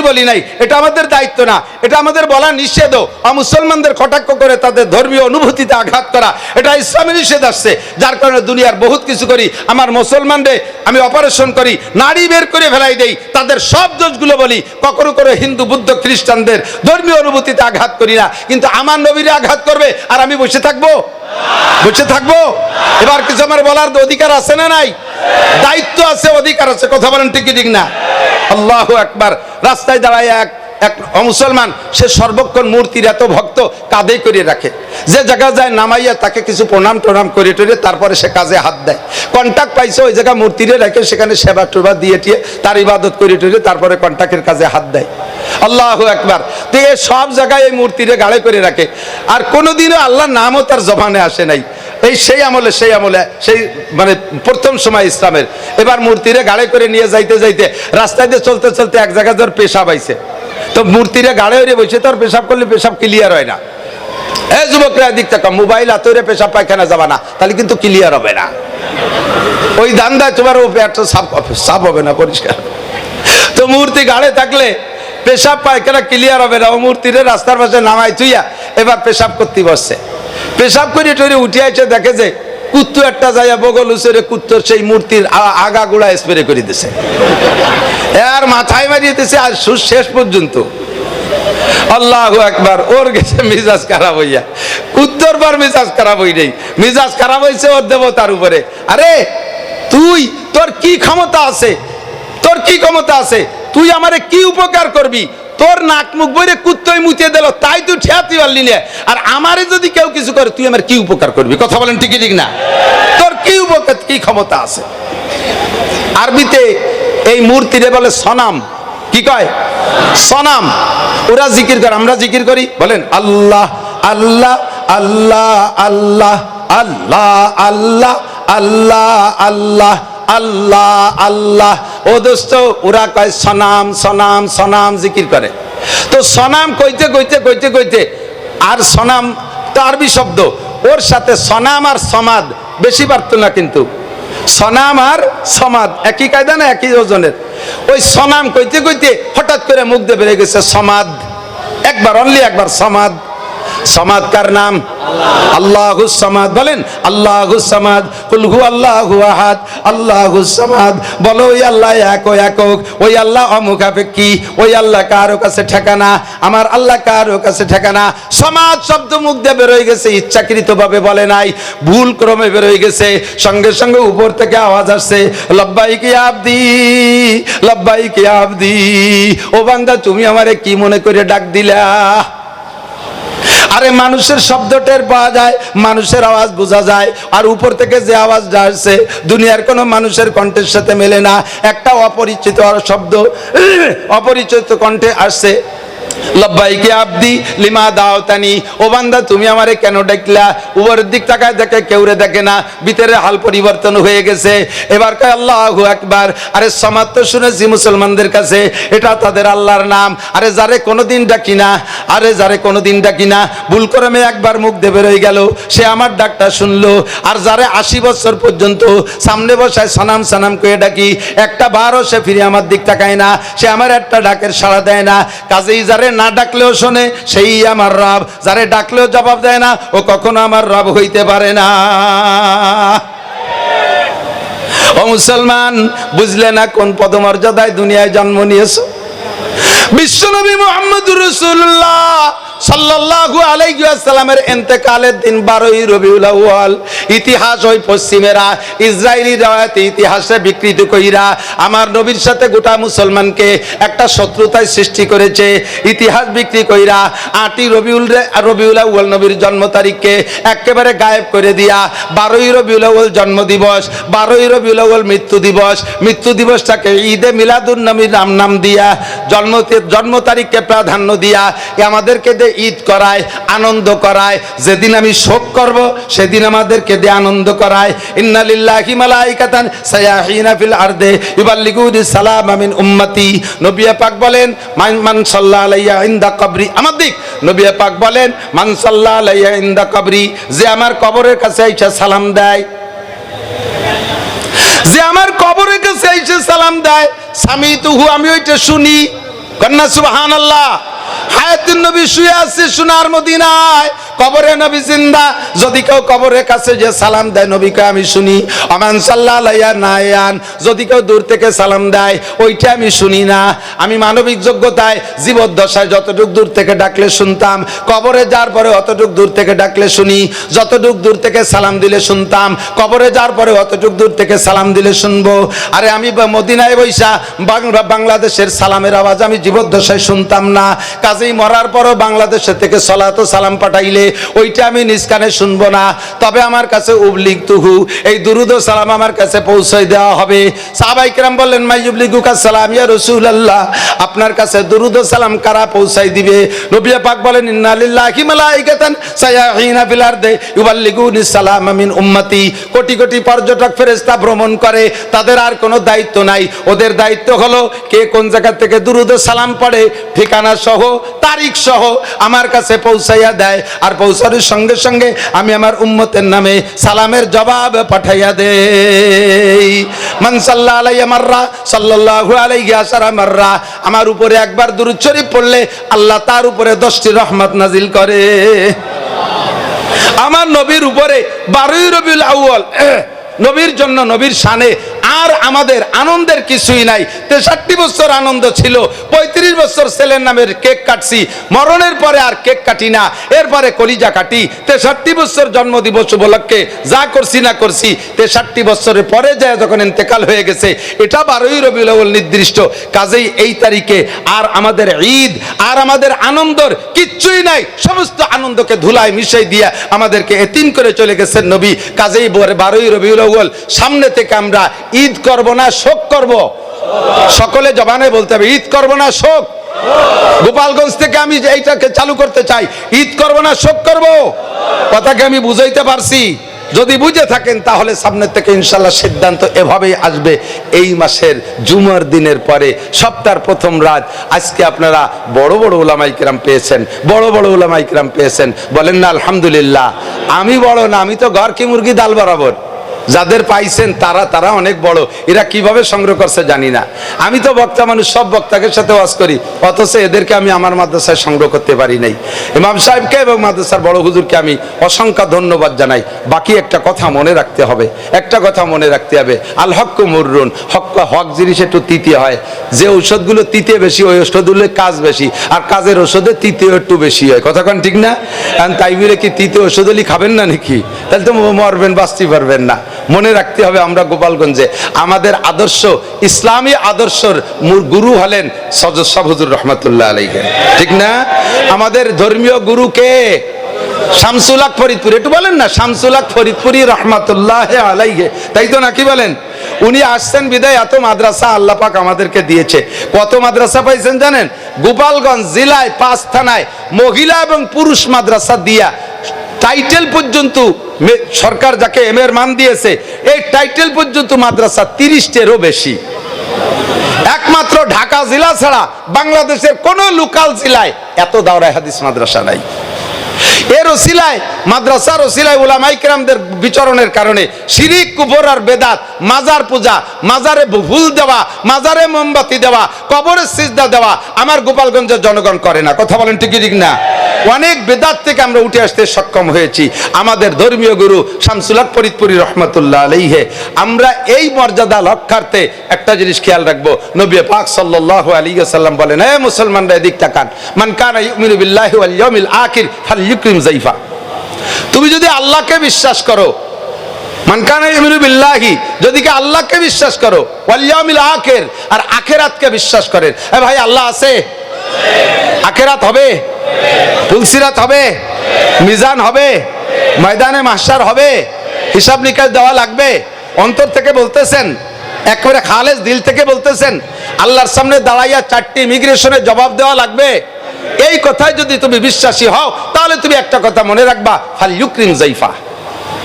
বলি নাই, এটা আমাদের দায়িত্ব না, এটা আমাদের বলা নিষেধ। মুসলমানদের কটাক্ষ করে তাদের ধর্মীয় অনুভূতিতে আঘাত করা, এটা ইসলামে নিষেধ আসছে। যার কারণে দুনিয়ার বহুত কিছু করি। আমার মুসলমানদের আমি অপারেশন করি, নারী বের করে ফেলাই দেই, তাদের সব দোষগুলো বলি। কখনো করে হিন্দু বুদ্ধ খ্রিস্টানদের ধর্মীয় অনুভূতিতে আঘাত করি না, কিন্তু আমার নবীরে আঘাত করবে আর আমি বসে থাকবো? এবার কিছু আমার বলার অধিকার আছে না নাই? দায়িত্ব আছে, অধিকার আছে। কথা বলেন ঠিক ঠিক না? আল্লাহু আকবার। রাস্তায় দাঁড়ায় এক মুসলমান, সে সর্বক্ষণ মূর্তির এত ভক্ত, কাঁধে করে রাখে। যে জায়গা যায় নামাইয়া তাকে কিছু প্রণাম টনাম করে টরে তারপরে সে কাজে হাত দেয়। কন্টাক্ট পাইছে ওই জায়গা মূর্তিরে রেখে সেখানে সেবা টোবা দিয়ে টিয়ে তার ইবাদত করে টরে তারপরে কন্টাক্টের কাজে হাত দেয়। আল্লাহু আকবার। তো এই সব জায়গায় এই মূর্তিরে গাড়ে করে রাখে, আর কোনোদিনও আল্লাহর নামও তার জবানে আসে নাই। সেই আমলে সেই মানে প্রথম সময় ইসলামের। এবার মূর্তিরে গাড়ে করে নিয়ে যাইতে রাস্তায় দিয়ে চলতে এক জায়গায় তোর পেশাব আইছে। তো মূর্তিরে গাড়ে হয়ে বসে তোর পেশাব করলে পেশাব ক্লিয়ার হয় না। এই যুবকরা দিক থেকে মোবাইল হাতে পেশাব পায়খানা যাবা না, তাহলে কিন্তু ক্লিয়ার হবে না। ওই দান্দায় তোমার ও পেটটা সাফ হবে না, পরিষ্কার। তো মূর্তি গাড়ে থাকলে পেশাব পায়খানা ক্লিয়ার হবে না। ও মূর্তিরে রাস্তার পাশে নামাই তুইয়া এবার পেশাব করতে বসছে। পেশাব করে টরে উঠে আসে, দেখে যে কুত্তু একটা যাইয়া বগল উচরে কুত্তর সেই মূর্তির আগা গোড়া স্প্রে করে দিছে, আর মাথায় মারিয়ে দিছে আর শেষ পর্যন্ত। আল্লাহু আকবার। ওর গেছে মিজাজ খারাপ হইয়া, কুত্তর পর মিজাজ খারাপ হই নেই, মিজাজ খারাপ হয়েছে ওর দেবতার উপরে। আরে তোর কি ক্ষমতা আছে? তুই আমারে কি উপকার করবি? তোর নাক মুখ বইরে কুত্তই মুতিয়ে দিল, তাই তুই ঠেয়াতে পারলি না। আর আমারে যদি কেউ কিছু করে, তুই আমার কি উপকার করবি? কথা বলেন ঠিক ঠিক না? তোর কি উপকার, কি ক্ষমতা আছে? আরবিতে এই মূর্তিরে বলে সনাম। কি কয়? সনাম। ওরা জিকির করে, আমরা জিকির করি। বলেন আল্লাহ আল্লাহ আল্লাহ আল্লাহ আল্লাহ আল্লাহ আল্লাহ আল্লাহ আল্লাহ আল্লাহ। ও দোস্ত, ওরা কয় সনাম সনাম সনাম জিকির করে। তো সনাম কইতে কইতে কইতে কইতে, আর সনাম তো আরবি শব্দ, ওর সাথে সনাম আর সমাদ বেশি পারত না, কিন্তু সনাম আর সমাদ একই কায়দা না, একই ওজনের। ওই সনাম কইতে কইতে হঠাৎ করে মুখ দিয়ে বেরিয়ে গেছে সমাদ। একবার, অনলি একবার সমাদ। সমাদ কার নাম? আল্লাহুস সামাদ। বলেন আল্লাহুস সামাদ। কুল হু আল্লাহু আহাদ আল্লাহুস সামাদ। বলো ওই আল্লাহ এক, একক, ওই আল্লাহ অমুখাপেক্ষী, ওই আল্লাহ কারো কাছে ঠিকানা, আমার আল্লাহ কারো কাছে ঠিকানা। সমাদ শব্দ মুখ দিয়ে বের হয়ে গেছে, ইচ্ছাকৃতভাবে বলে নাই, ভুল ক্রমে বের হয়ে গেছে। সঙ্গে সঙ্গে উপর থেকে আওয়াজ আসছে, লব্বাইক ইয়া আবদি লব্বাইক ইয়া আবদি। ও বান্দা, তুমি আমারে কি মনে করে ডাক দিলা? আরে মানুষের শব্দ টের পাওয়া যায়, মানুষের আওয়াজ বোঝা যায়, আর উপর থেকে যে আওয়াজটা আসছে দুনিয়ার কোনো মানুষের কণ্ঠের সাথে মেলে না। একটা অপরিচিত শব্দ অপরিচিত কণ্ঠে আসছে, লব্বাইকে আবদি লিমা দাওতানি। ও বান্দা, তুমি আমারে কেন ডাকলা? উপরের দিক তাকায় দেখে কেউরে দেখে না, ভিতরে হাল পরিবর্তন হয়ে গেছে। এবার কয় আল্লাহু আকবার। আরে সমাদ তো শুনেছি মুসলমানদের কাছে, এটা তাদের আল্লাহর নাম। আরে যারে কোনোদিন ডাকি না, আরে যারে কোনোদিন ডাকি না, ভুল ক্রমে একবার মুখ দিয়ে বের হয়ে গেল, সে আমার ডাকটা শুনলো। আর যারে 80 বছর পর্যন্ত সামনে বসায় সানাম সানাম করে ডাকি, একটা বারও সে ফিরে আমার দিক তাকায় না, সে আমার একটা ডাকের সাড়া দেয় না। কাজেই যারে না ডাকলেও শোনে, সেই আমার রব। যারে ডাকলেও জবাব দেয় না, ও কখনো আমার রব হইতে পারে না। ও মুসলমান, বুঝলে না কোন পদমর্যাদায় দুনিয়ায় জন্ম নিয়েছো? বিশ্বনবী মুহাম্মদুর রাসূলুল্লাহ সাল্লাল্লাহু আলাইহি ওয়াসাল্লামের ইন্তেকালের দিন 12ই রবিউল আউয়াল। ইতিহাস ওই পশ্চিমেরা ইসরায়েলি রাওয়ায়াতে ইতিহাসে বিকৃত কইরা আমার নবীর সাথে গোটা মুসলমানকে একটা শত্রুতায় সৃষ্টি করেছে। ইতিহাস বিক্রি কইরা 8ই রবিউল আউয়াল নবীর জন্ম তারিখকে একেবারে গায়েব করে দিয়া 12ই রবিউল আউয়াল জন্ম দিবস, 12ই রবিউল আউয়াল মৃত্যু দিবস, মৃত্যু দিবসটাকে ঈদে মিলাদুন নবীর নাম দিয়া জন্ম তারিখকে প্রাধান্য দিয়া আমাদেরকে ঈদ করায়, আনন্দ করায়। যেদিন আমি শোক করব সেদিন আমাদেরকে দিয়ে আনন্দ করায়। ইন্না লিল্লাহি মালাইকাতান সায়াহিনা ফিল আরদে ইউবাল্লিগুনি সালাম মিন উম্মতি। নবী পাক বলেন মান সাল্লাল্লাহু আলাইহি ইনদা কবরি। আমার দিক নবী পাক বলেন মান সাল্লাল্লাহু আলাইহি ইনদা কবরি, যে আমার কবরের কাছে আইসা সালাম দেয়, যে আমার কবরের কাছে আইসা সালাম দেয়, সামিতুহু, আমি ওইটা শুনি। কন্যা সুবহানাল্লাহ। হায়াতুন নবী শুয়ে আছে সোনার মদিনায়, কবরে নবী জিন্দা। যদি কেউ কবরের কাছে যে সালাম দেয়, নবীকে আমি শুনি। আমান সাল্লাল্লাহু আলাইহি নায়ান, যদি কেউ দূর থেকে সালাম দেয়, ওইটা আমি শুনি না। আমি মানবিক যোগ্যতায় জীবদ্দশায় যতটুক দূর থেকে ডাকলে শুনতাম, কবরে যাওয়ার পরে অতটুক দূর থেকে ডাকলে শুনি। যতটুক দূর থেকে সালাম দিলে শুনতাম, কবরে যাওয়ার পরে অতটুক দূর থেকে সালাম দিলে শুনবো। আরে আমি মদিনায় বৈশা বাংলাদেশের সালামের আওয়াজ আমি জীবদ্দশায় শুনতাম না। কাজেই মরার পরও বাংলাদেশের থেকে সলাত সালাম পাঠাইলে ওইটা আমি নিজ কানে শুনবো না। তবে আমার কাছে উবলিগ তুহু, এই দুরুদ ও সালাম আমার কাছে পৌঁছাই দেওয়া হবে। সাহাবায়ে কেরাম বললেন মাইয়ুবলিগুকা সালাম ইয়া রাসূলুল্লাহ, আপনার কাছে দুরুদ ও সালাম কারা পৌঁছাই দিবে? নবী পাক বলেন ইন্না লিল্লাহি মালাইকাতান সায়াহিনা ফিল আরদি ইউবাল্লিগুনি সালাম মিন উম্মতি। কোটি কোটি পর্যটক ফেরেশতা ভ্রমণ করে, তাদের আর কোনো দায়িত্ব নাই। ওদের দায়িত্ব হলো কে কোন জায়গা থেকে দুরুদ ও সালাম পড়ে, ঠিকানা সহ তারিখ সহ আমার কাছে পৌঁছাইয়া দেয়। আর পৌঁছানোর সঙ্গে সঙ্গে আমি আমার উম্মতের নামে সালামের জবাব পাঠাইয়া দেই। মান সাল্লাল্লাহু আলাইহি মাররা সাল্লাল্লাহু আলাইহি আশারা মাররা, আমার উপরে একবার দুরূদ শরীফ পড়লে আল্লাহ তার উপরে 10টি রহমত নাজিল করে। আমার নবীর উপরে 12ই রবিউল আউয়াল নবীর জন্য, নবীর শানে আর আমাদের আনন্দের কিছুই নাই। 63 বছর আনন্দ ছিল, 35 বছর ছেলের নামের কেক কাটছি, মরণের পরে আর কেক কাটি না, এরপরে কলিজা কাটি। 63 বছর জন্মদিবস উপলক্ষে যা করছি না করছি, 63 বছরের পরে যায় যখন ইন্তেকাল হয়ে গেছে, এটা 12ই রবিউল আউয়াল নির্দিষ্ট। কাজেই এই তারিখে আর আমাদের ঈদ আর আমাদের আনন্দর কিচ্ছুই নাই, সমস্ত আনন্দকে ধুলায় মিশাই দিয়ে আমাদেরকে এতিম করে চলে গেছেন নবী। কাজেই 12ই রবিউল আউয়াল সামনে থেকে আমরা ঈদ করব না শোক করব? সকলে জবানে বলতে হবে, ঈদ করব না শোক? গোপালগঞ্জ থেকে আমি এইটাকে চালু করতে চাই, ঈদ করব না শোক করব? কথাকে আমি বুঝাইতে পারছি? যদি বুঝে থাকেন তাহলে সামনের থেকে ইনশাল্লাহ সিদ্ধান্ত এভাবেই আসবে। এই মাসের জুমার দিনের পরে সপ্তাহের প্রথম রাত। আজকে আপনারা বড় বড় উলামায়ে কিরাম পেয়েছেন, বড় বড় উলামায়ে কিরাম পেয়েছেন, বলেন না আলহামদুলিল্লাহ? আমি বড় না, আমি তো ঘর কি মুরগি ডাল বরাবর। যাদের পাইছেন তারা অনেক বড়, এরা কিভাবে সংগ্রহ করছে জানি না। আমি তো বক্তা মানুষ, সব বক্তাকে সাথে ওয়াজ করি, অথচ এদেরকে আমি আমার মাদ্রাসায় সংগ্রহ করতে পারি নাই। ইমাম সাহেবকে এবং মাদ্রাসার বড় হুজুরকে আমি অসংখ্য ধন্যবাদ জানাই। বাকি একটা কথা মনে রাখতে হবে, একটা কথা মনে রাখতে হবে, আল হক মুররুন, হক জিনিস একটু তিতে হয়। যে ঔষধগুলো তিতে বেশি, ওই ঔষধগুলোর কাজ বেশি, আর কাজের ওষুধে তিতে একটু বেশি হয়। কথা কান ঠিক না? কারণ তাই বলে কি তিতে ওষুধ হলে খাবেন না নাকি? তাহলে তো মরবেন, বাঁচতে পারবেন না। মনে রাখতে হবে, আমরা গোপালগঞ্জে আমাদের আদর্শ, ইসলামী আদর্শের গুরু হলেন সজদ সাহ হুজুর রহমাতুল্লাহ আলাইহি, ঠিক না? আমাদের ধর্মীয় গুরু কে? শামসুল হক ফরিদপুরি। একটু বলেন না, শামসুল হক ফরিদপুরি রহমাতুল্লাহ আলাইহি, তাই তো নাকি বলেন? উনি আসছেন বিদায় এত মাদ্রাসা আল্লাহ পাক আমাদেরকে দিয়েছে। কত মাদ্রাসা পাইছেন জানেন? গোপালগঞ্জ জেলায় 5 থানায় মহিলা এবং পুরুষ মাদ্রাসা দিয়া টাইটেল পর্যন্ত সরকার যাকে এম এর মান দিয়েছে, এই টাইটেল পর্যন্ত মাদ্রাসা 30টেরও বেশি। একমাত্র ঢাকা জেলা ছাড়া বাংলাদেশের কোন লোকাল জেলায় এত দাওরায়ে হাদিস মাদ্রাসা নাই। এর ওসিলায়, মাদ্রাসার ওসিলায় উলামায়ে কিরামদের বিচরণের কারণে শিরিক, কুফর আর বেদাত, মাজার পূজা, মাজারে ফুল দেওয়া, মাজারে মোমবাতি দেওয়া, কবরে সিজদা দেওয়া আমার গোপালগঞ্জের জনগণ করে না। কথা বলেন ঠিক ঠিক না? অনেক বেদাত থেকে আমরা উঠে আসতে সক্ষম হয়েছি। আমাদের ধর্মীয় গুরু শামসুল হক ফরিদপুরি রহমাতুল্লাহ আলাইহি, আমরা এই মর্যাদা রক্ষার্থে একটা জিনিস খেয়াল রাখবো। নবী পাক সাল্লাল্লাহু আলাইহি ওয়াসাল্লাম বলেন, হে মুসলমানরা এদিক তাকান, মান কানা ইউমিনু বিল্লাহি ওয়াল ইয়াউমিল আখির ফালইউকরিম যায়ফা। তুমি যদি আল্লাহকে বিশ্বাস করো, মান কানা ইউমিনু বিল্লাহি, যদি কি আল্লাহকে বিশ্বাস করো, ওয়াল ইয়াউমিল আখির, আর আখিরাতকে বিশ্বাস করেন। এ ভাই, আল্লাহ আছে? আখিরাত হবে, পুলসিরাত হবে, মিজান হবে, ময়দানে মাহশার হবে, হিসাব নিকাশ দেওয়া লাগবে। অন্তর থেকে বলতেছেন, একেবারে খালেস দিল থেকে বলতেছেন, আল্লাহর সামনে দাঁড়াইয়া 4টি ইমিগ্রেশনের জবাব দেওয়া লাগবে। এই কথায় যদি তুমি বিশ্বাসী হও, তাহলে তুমি একটা কথা মনে রাখবা, ফালইউকরিম যায়ফা।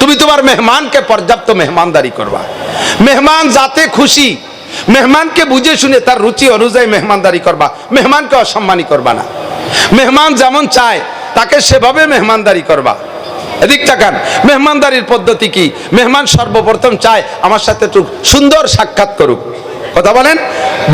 তুমি তোমার মেহমানকে পর্যাপ্ত মেহমানদারি করবা। মেহমান যাতে খুশি, মেহমানকে বুঝে শুনে তার রুচি অনুযায়ী মেহমানদারি করবা, মেহমানকে অসম্মানী করবা না। মেহমান যেমন চায় তাকে সেভাবে মেহমানদারি করবা। এদিক তাকান, মেহমানদারির পদ্ধতি কি? মেহমান সর্বপ্রথম চায় আমার সাথে একটু সুন্দর সাক্ষাৎ করুক। কথা বলেন,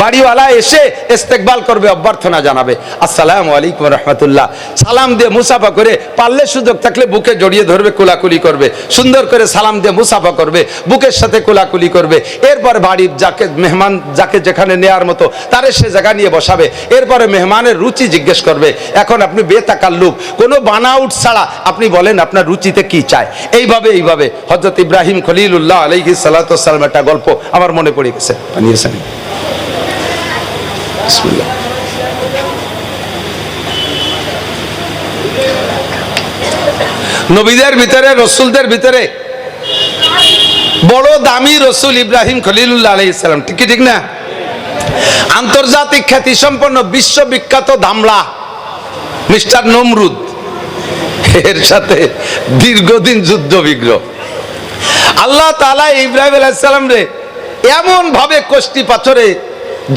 বাড়িওয়ালা এসে ইস্তেকবাল করবে, অভ্যর্থনা জানাবে, আসসালামু আলাইকুম রাহমাতুল্লাহ, সালাম দিয়ে মুসাফা করে, পারলে সুযোগ থাকলে বুকে জড়িয়ে ধরবে, কোলাকুলি করবে, সুন্দর করে সালাম দিয়ে মুসাফা করবে, বুকের সাথে কোলাকুলি করবে। এরপর বাড়ির যাকে মেহমান যাকে যেখানে নেয়ার মতো তারে সে জায়গা নিয়ে বসাবে। এরপরে মেহমানের রুচি জিজ্ঞেস করবে। এখন আপনি বেতাকাল্লুফ, কোনো বানাউট ছাড়া আপনি বলেন আপনার রুচিতে কি চায়। এইভাবে হযরত ইব্রাহিম খলিলুল্লাহ আলাইহিস সালাতু ওয়াস সালাম একটা গল্প আমার মনে পড়ে গেছে। বিসমিল্লাহ। নবীদের ভিতরে, রসুলদের ভিতরে বড় দামি রসুল ইব্রাহিম খলিলুল্লাহ আলাইহিস সালাম, ঠিক না? আন্তর্জাতিক খ্যাতি সম্পন্ন বিশ্ববিখ্যাত দামলা মিস্টার নমরুদ, এর সাথে দীর্ঘদিন যুদ্ধ বিগ্রহ। আল্লাহ তাআলা ইব্রাহিম আলাইহিস সালাম রে এমন ভাবে কষ্টি পাথরে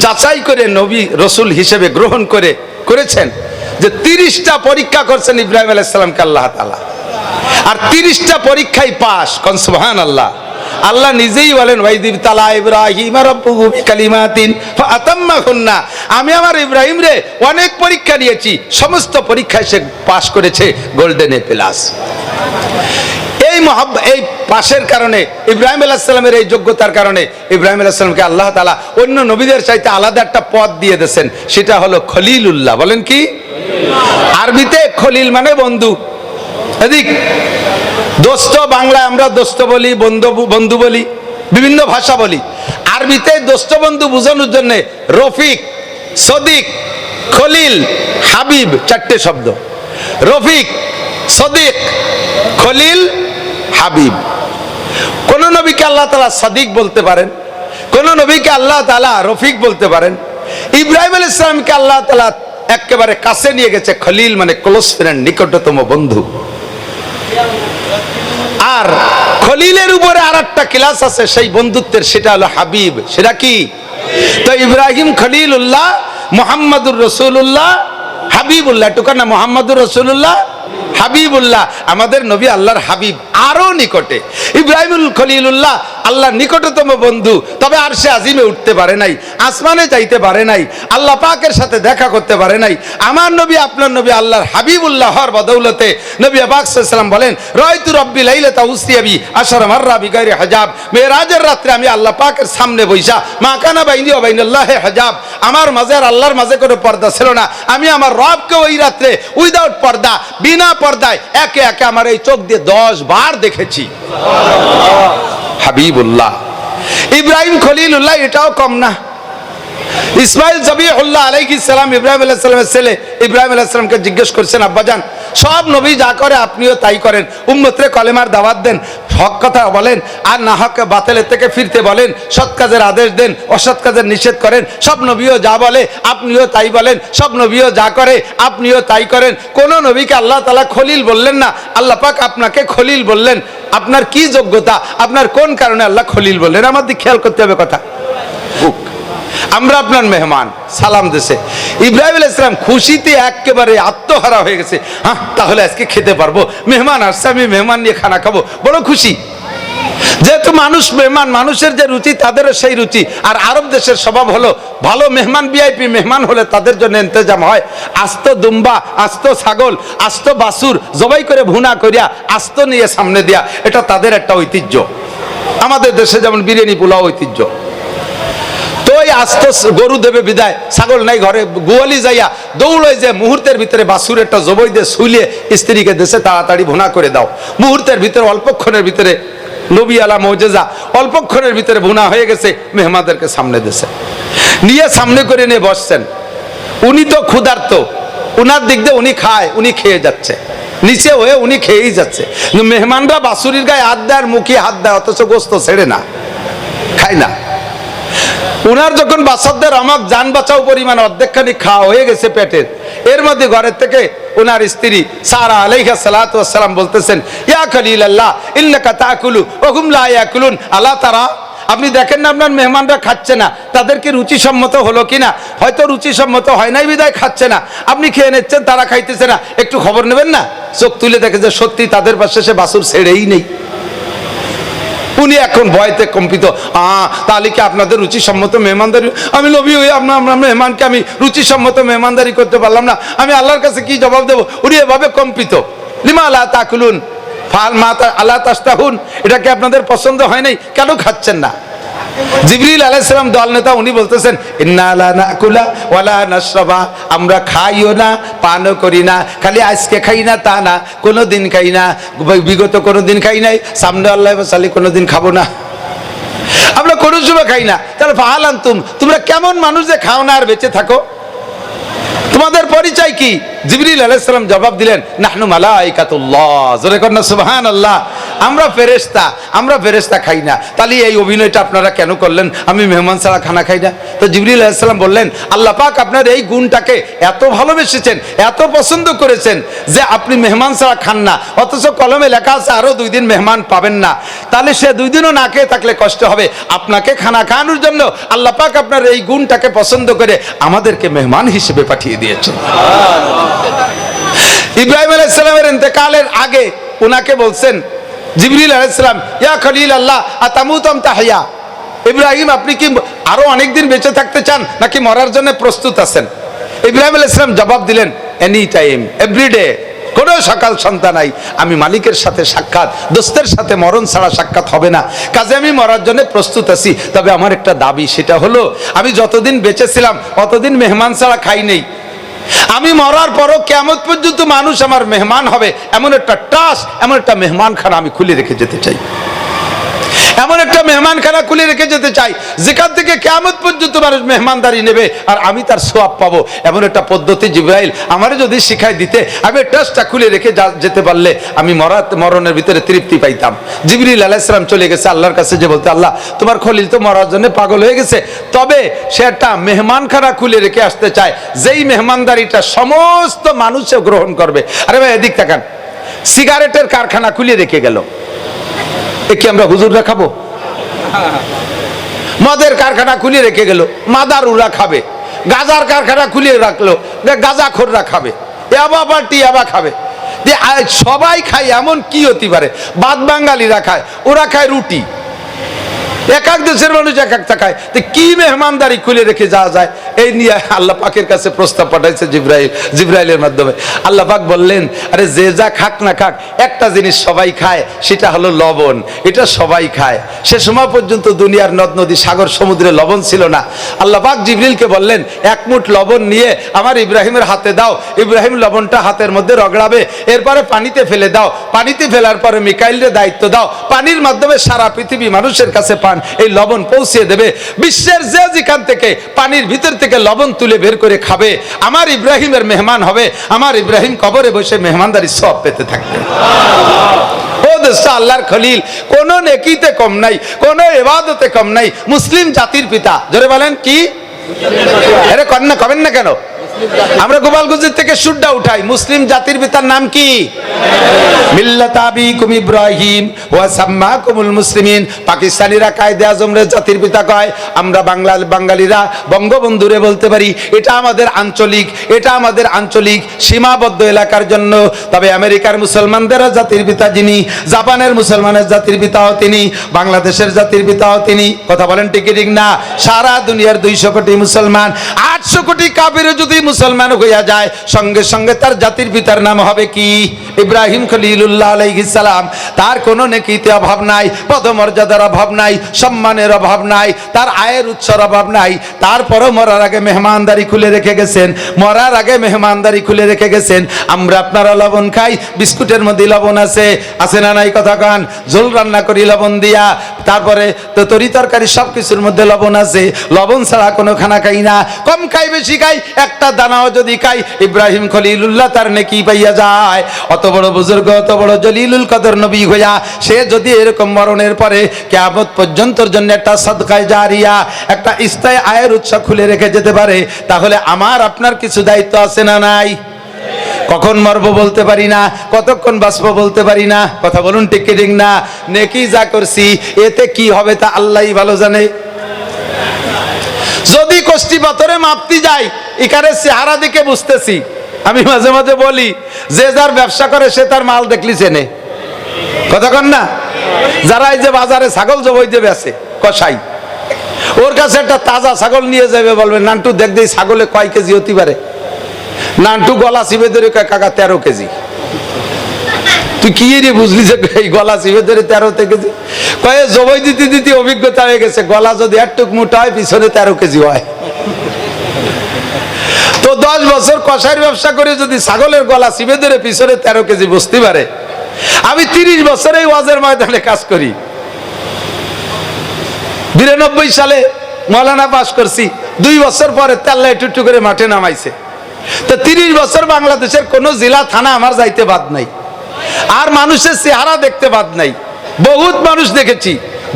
যাচাই করে নবী রসুল হিসেবে গ্রহণ করেছেন যে 30টা পরীক্ষা করছেন ইব্রাহিম আলাইহিস সালামকে আল্লাহ তাআলা, আর 30টা পরীক্ষায় পাস। কোন সুবহানাল্লাহ। আল্লাহ নিজেই বলেন, ওয়াইদিব তালা ইব্রাহিম রাব্বুহু বিকালিমাতিন ফাআতাম্মাহুন্না, আমি আমার ইব্রাহিম রে অনেক পরীক্ষা দিয়েছি, সমস্ত পরীক্ষায় সে পাস করেছে, গোল্ডেন এ প্লাস। এই এই পাশের কারণে, ইব্রাহিম আলাইহিস সালামের এই যোগ্যতার কারণে ইব্রাহিম আলাইহিস সালামকে আল্লাহ তাআলা অন্য নবীদের চাইতে আলাদা একটা পদ দিয়ে দিয়েছেন, সেটা হলো খলিলুল্লাহ। বলেন কি? আরবিতে খলিল মানে বন্ধু। এদিক দোস্ত, বাংলায় আমরা দোস্ত বলি, বন্ধু বলি, বিভিন্ন ভাষা বলি। আরবিতে দোস্ত বন্ধু বোঝানোর জন্য রফিক, সদিক, খলিল, হাবিব, চারটে শব্দ। রফিক, সদিক, খলিল, হাবিব। কোন নবীকে আল্লাহ তাআলা সদিক বলতে পারেন, কোন নবীকে আল্লাহ তাআলা রফিক বলতে পারেন। ইব্রাহিম আলাইহিস সালামকে আল্লাহ তাআলা একেবারে কাছে নিয়ে গেছে, খলিল মানে ক্লোজ ফ্রেন্ড, নিকটতম বন্ধু। আর খলিলের উপরে আরেকটা ক্লাস আছে সেই বন্ধুত্বের, সেটা হলো হাবিব। সেটা কি? তো ইব্রাহিম খলিলুল্লাহ, মুহাম্মাদুর রাসূলুল্লাহ, হাবিবুল্লাহ। টুকা না, মুহাম্মাদুর রাসূলুল্লাহ, হাবিবুল্লাহ। আমাদের নবী আল্লাহর হাবিব, আরো নিকটে। ইব্রাহিমুল খলিলুল্লাহ আল্লাহর নিকটতম বন্ধু, তবে আরশে আজিমে উঠতে পারে নাই, আসমানে যাইতে পারে নাই, আল্লাহ পাকের সাথে দেখা করতে পারে নাই। আমার নবী, আপনার নবী আল্লাহর হাবিবুল্লাহর বদৌলতে নবী পাক সাল্লাল্লাহু আলাইহি ওয়াসাল্লাম বলেন, রাইতু রাব্বি লাইলাতা উসরিয়াবি আশারা মাররা বিগাইরি হিজাব। মেরাজের রাতে আমি আল্লাহ পাকের সামনে বইসা, মা কানা বাইনি ওয়া বাইনাল্লাহি হিজাব, আমার মাঝে আর আল্লাহর মাঝে কোনো পর্দা ছিল না। আমি আমার রবকে ওই রাতে উইদাউট পর্দা, বিনা পর্দায় একে একে আমার এই চোখ দিয়ে 10 বার দেখেছি। হাবিবুল্লাহ, ইব্রাহিম খলিলুল্লাহ, এটাও কম না। ইসমাইল জবিহুল্লাহ আলাইহিস সালাম, ইব্রাহিম আলাইহিস সালামের ছেলে, ইব্রাহিম আলাইহিস সালামকে জিজ্ঞেস করছেন, আব্বাজান সব নবী যা করে আপনিও তাই করেন, উম্মতরে কলেমার দাওয়াত দেন, হক কথা বলেন, আর না হক বাতিলের থেকে ফিরতে বলেন, সৎ কাজের আদেশ দেন, অসৎ কাজের নিষেধ করেন। সব নবীও যা বলে আপনিও তাই বলেন, সব নবীও যা করে আপনিও তাই করেন। কোন নবীকে আল্লাহ তাআলা খলিল বললেন না, আল্লাহ পাক আপনাকে খলিল বললেন। আপনার কি যোগ্যতা, আপনার কোন কারণে আল্লাহ খলিল বললেন? আমাদের খেয়াল করতে হবে কথা। আমরা আপনার মেহমান, সালাম দেশে। ইব্রাহিম আলাইহিস সালাম খুশিতে একেবারে আত্মহারা হয়ে গেছে। হ্যাঁ, তাহলে আজকে খেতে পারবো, মেহমান আসছে, আমি মেহমান নিয়ে খানা খাবো, বড় খুশি। যেহেতু মানুষ মেহমান, মানুষের যে রুচি তাদেরও সেই রুচি। আর আরব দেশের স্বভাব হলো ভালো মেহমান, ভিআইপি মেহমান হলে তাদের জন্য ইন্তজাম হয় আস্ত দুম্বা, আস্ত ছাগল, আস্ত বাছুর জবাই করে ভুনা করিয়া আস্ত নিয়ে সামনে দিয়া। এটা তাদের একটা ঐতিহ্য। আমাদের দেশে যেমন বিরিয়ানি পোলাও ঐতিহ্য। তো ওই আস্ত গরু দেবে বিদায়, ছাগল নাই ঘরে, গোয়ালি যাইয়া দৌড়ে যে মুহূর্তের ভিতরে বাছুর একটা জবই দিয়ে শুইলে স্ত্রীকে দেশে তাড়াতাড়ি ভুনা করে দাও। মুহূর্তের ভিতরে, অল্পক্ষণের ভিতরে, নবী আলা মৌজেজা, অল্পক্ষণের ভিতরে ভুনা হয়ে গেছে। মেহমানদেরকে সামনে দেশে নিয়ে, সামনে করে নিয়ে বসছেন। উনি তো ক্ষুধার্ত, উনার দিক দিয়ে উনি খায়, উনি খেয়ে যাচ্ছে, নিচে হয়ে উনি খেয়েই যাচ্ছে। মেহমানরা বাছুরির গায়ে হাত দেয় আর মুখে হাত দেয়, অথচ গোস্ত ছেড়ে না, খায় না। উনার যখন বাচ্চাদের আমাক জান বাঁচাও পরিমাণ অর্ধেকখানি খাওয়া হয়ে গেছে পেটের, এর মধ্যে ঘরের থেকে উনার স্ত্রী সারা আলাইহা সালাতু ওয়াস সালাম বলতেছেন, ইয়া খলিলাল্লাহ ইন্নাকা তাকুলু ওয়া হুম লা ইয়াকুলুন আলা তারা। আপনি দেখেন না আপনার মেহমানরা খাচ্ছে না, তাদেরকে রুচিসম্মত হলো কিনা? হয়তো রুচিসম্মত হয় নাই বিদায় খাচ্ছে না। আপনি খেয়ে নিচ্ছেন, তারা খাইতেছে না, একটু খবর নেবেন না? চোখ তুলে দেখে যে সত্যি তাদের পাশে সে বাছুর ছেড়েই নেই। উনি এখন ভয়তে কম্পিত। তাহলে কি আপনাদের রুচিসম্মত মেহমানদারি? আমি নবী হয়ে আপনার মেহমানকে আমি রুচিসম্মত মেহমানদারি করতে পারলাম না, আমি আল্লাহর কাছে কি জবাব দেবো? উনি এভাবে কম্পিত। লিমা লা তাকুলুন ফাল মা আলা তাস্তাহুন, এটা কি আপনাদের পছন্দ হয় নাই? কেন খাচ্ছেন না? জিবরিল আলাইহিস সালাম দল নেতা, উনি বলতেছেন, ইন্না লা নাকুলা ওয়ালা নাশরাবা, আমরা খাইও না, পানও করি না। খালি আজকে খাই না তা না, কোনোদিন খাই না, বিগত কোনোদিন খাই নাই, সামনে আল্লাহ বাসালি কোনোদিন খাবো না, আমরা কোনো সময় খাই না। তাহলে ফাহাল আনতুম, তোমরা কেমন মানুষ যে খাও না আর বেঁচে থাকো? তোমাদের পরিচয় কি? জিবরিল আলাইহিস সালাম জবাব দিলেন, নাহনু মালাইকাতুল্লাহ। জোরে কর না সুবহানাল্লাহ। আমরা ফেরেশতা, আমরা ফেরেশতা খাই না। তাহলে এই অভিনয়টা আপনারা কেন করলেন, আমি মেহমান ছাড়া খানা খাই না? তো জিবরিল আলাইহিস সালাম বললেন, আল্লাহ পাক আপনার এই গুণটাকে এত ভালোবেসেছেন, এত পছন্দ করেছেন যে আপনি মেহমান ছাড়া খান না, অথচ কলমে লেখা আছে আরো 2 দিন মেহমান পাবেন না। তাহলে সে 2 দিনও না খেয়ে থাকলে কষ্ট হবে। আপনাকে খানা খাওয়ানোর জন্য আল্লাহ পাক আপনার এই গুণটাকে পছন্দ করে আমাদেরকে মেহমান হিসেবে পাঠিয়ে দিয়েছেন। ইব্রাহিম আলাইহিস সালামের ইন্তেকালের আগে উনাকে বলছেন জিবরিল আলাইহিস সালাম, ইয়া খলিল আল্লাহ আতামুতাম তাহিয়া। ইব্রাহিম, আপনি কি আরো অনেক দিন বেঁচে থাকতে চান নাকি মরার জন্য প্রস্তুত আছেন? ইব্রাহিম আলাইহিস সালাম জবাব দিলেন, এনি টাইম, এভরিডে, কোনো সকাল সন্ধ্যা নাই। আমি মালিকের সাথে সাক্ষাৎ, দোস্তের সাথে মরণ ছাড়া সাক্ষাৎ হবে না। কাজে আমি মরার জন্য প্রস্তুত আছি। তবে আমার একটা দাবি, সেটা হলো আমি যতদিন বেঁচে ছিলাম অতদিন মেহমান ছাড়া খাই নেই। আমি মরার পরও কিয়ামত পর্যন্ত মানুষ আমার মেহমান হবে, এমন একটা ট্রাস্ট, এমন একটা মেহমানখানা আমি খুলে রেখে যেতে চাই। এমন একটা মেহমানখানা খুলে রেখে যেতে চাই যেখান থেকে কিয়ামত পর্যন্ত মানুষ মেহমানদারি নেবে আর আমি তার সওয়াব পাবো। এমন একটা পদ্ধতি জিবরাইল আমারে যদি শিখাই দিতে, আমি ট্রাস্টটা খুলে রেখে যেতে পারলে আমি মরণের ভিতরে তৃপ্তি পাইতাম। জিবরিল আলাইহিস সালাম চলে গেছে আল্লাহর কাছে, যে বলতে, আল্লাহ তোমার খলিল তো মরার জন্য পাগল হয়ে গেছে, তবে সে একটা মেহমানখানা খুলে রেখে আসতে চায়, যেই মেহমানদারিটা সমস্ত মানুষে গ্রহণ করবে। আরে ভাই এদিক তাকান, সিগারেটের কারখানা খুলে রেখে গেল, কি আমরা হুজুররা খাবো? মদের কারখানা খুলে রেখে গেল, মাদারুরা খাবে। গাজার কারখানা খুলে রাখলো, গাজাখোররা খাবে। ইয়াবা পার্টি ইয়াবা খাবে। সবাই খায় এমন কি হতে পারে? বাদ বাঙালিরা খায়, ওরা খায় রুটি। এক এক দেশের মানুষ এক একটা খায়। কি মেহমানদারি খুলে রেখে যাওয়া যায়? এই নিয়ে আল্লাহ পাকের কাছে প্রস্তাব পাঠাইছে জিবরাইলের মাধ্যমে। আল্লাহ পাক বললেন, আরে যে যা খাক না খাক, একটা জিনিস সবাই খায়, সেটা হলো লবণ। এটা সবাই খায়। সে সময় পর্যন্ত দুনিয়ার নদ নদী সাগর সমুদ্রে লবণ ছিল না। আল্লাহ পাক জিবরিলকে বললেন, এক মুঠ লবণ নিয়ে আমার ইব্রাহিমের হাতে দাও। ইব্রাহিম লবণটা হাতের মধ্যে রগড়াবে, এরপরে পানিতে ফেলে দাও। পানিতে ফেলার পরে মিকাইলের দায়িত্ব দাও, পানির মাধ্যমে সারা পৃথিবী মানুষের কাছে এই লবণ পৌঁছে দেবে। বিশ্বের যে যেখান থেকে পানির ভিতর থেকে লবণ তুলে বের করে খাবে, আমার ইব্রাহিমের মেহমান হবে। আমার ইব্রাহিম কবরে বসে মেহমানদারি সওয়াব পেতে থাকবে। ও দোস্ত, আল্লাহর খলিল কোন নেকিতে কম নাই, কোন ইবাদতে কম নাই। মুসলিম জাতির পিতা, জোরে বলেন কি? আরে কন্যা কবেন না কেন? আমরা গোপালগঞ্জ থেকে সুরটা উঠাই। মুসলিম জাতির পিতার নাম কি? মিল্লাত আবিকুম ইব্রাহিম ওয়া সাম্মাকুমুল মুসলিমিন। পাকিস্তানিরা কায়েদে আজমরে জাতির পিতা কয়, আমরা বাঙালিরা বঙ্গবন্ধুরে বলতে পারি। এটা আমাদের আঞ্চলিক, এটা আমাদের আঞ্চলিক সীমাবদ্ধ এলাকার জন্য। তবে আমেরিকার মুসলমানদের জাতির পিতা যিনি, জাপানের মুসলমানের জাতির পিতাও তিনি, বাংলাদেশের জাতির পিতাও তিনি। কথা বলেন ঠিক ঠিক না? সারা দুনিয়ার 200 কোটি মুসলমান, 800 কোটি কাফির যদি মুসলমান হইয়া যায়, সঙ্গে সঙ্গে তার জাতির পিতার নাম হবে কি? ইব্রাহিম খলিলুল্লাহ আলাইহিস সালাম। তার কোনো নেকিতে অভাব নাই, পদমর্যাদার অভাব নাই, সম্মানের অভাব নাই, তার আয়ের উৎসর অভাব নাই। তারপরও মরার আগে মেহমানদারি খুলে রেখে গেছেন, মরার আগে মেহমানদারি খুলে রেখে গেছেন। আমরা আপনারা লবণ খাই, বিস্কুটের মধ্যে লবণ আছে, আছে না নাই? কথা কান। ঝোল রান্না করি লবণ দিয়া, তারপরে তো তরি তরকারি সবকিছুর মধ্যে লবণ আছে। লবণ ছাড়া কোনো খানা খাই না, কম খাই বেশি খাই, একটা দানাও যদি খাই ইব্রাহিম খলিলুল্লাহ তার নেকি পাইয়া যায়। অত বড় বুজুর্গ, অত বড় জলিলুল কদর নবী হইয়া সে যদি এরকম মরণের পরে কিয়ামত পর্যন্তর জন্য একটা সাদকায়ে জারিয়া, একটা স্থায়ী আয়ের উৎস খুলে রেখে যেতে পারে, তাহলে আমার আপনার কিছু দায়িত্ব আছে না নাই? কখন মরবো বলতে পারি না, কতক্ষণ বাঁচবো বলতে পারি না। কথা বলুন ঠিক কি ঠিক না? নেকি যা করছি এতে কি হবে তা আল্লাহই ভালো জানে। যদি কষ্টি পাথরে মাপতে যাই, এখানে চেহারা দেখে বুঝতেছি। আমি মাঝে মাঝে বলি, যে যার ব্যবসা করে সে তার মাল দেখলি চেনে। কথা কন না? যারা এই যে বাজারে ছাগল জবাই দেবে আছে কসাই, ওর কাছে একটা তাজা ছাগল নিয়ে যাবে, বলবে নান্টু দেখ দেই ছাগলে কয় কেজি হতে পারে। নান্টু গলা চিপে ধরে কয়, কাকা 13 কেজি। তুই কি রে বুঝলি যে এই গলা চিপে ধরে 13 কেজি? কয়ে জবাই দিতে দিতে অভিজ্ঞতা হয়ে গেছে, গলা যদি একটুক মোটা হয় পিছনে 13 কেজি হয়। তো 10 বছর কষাইয়ের ব্যবসা করে যদি ছাগলের গলা চিপে ধরে পিছনে 13 কেজি বুঝতে পারে। আমি 30 বছর এই ওয়াজের ময়দানে কাজ করি। 92 সালে মৌলানা পাস করছি, 2 বছর পরে তেল্লা একটু করে মাঠে নামাইছে। তো 30 বছর বাংলাদেশের কোন জেলা থানা আমার যাইতে বাদ নাই, আর মানুষের চেহারা দেখতে বাদ নাই। বহুত মানুষ দেখেছি,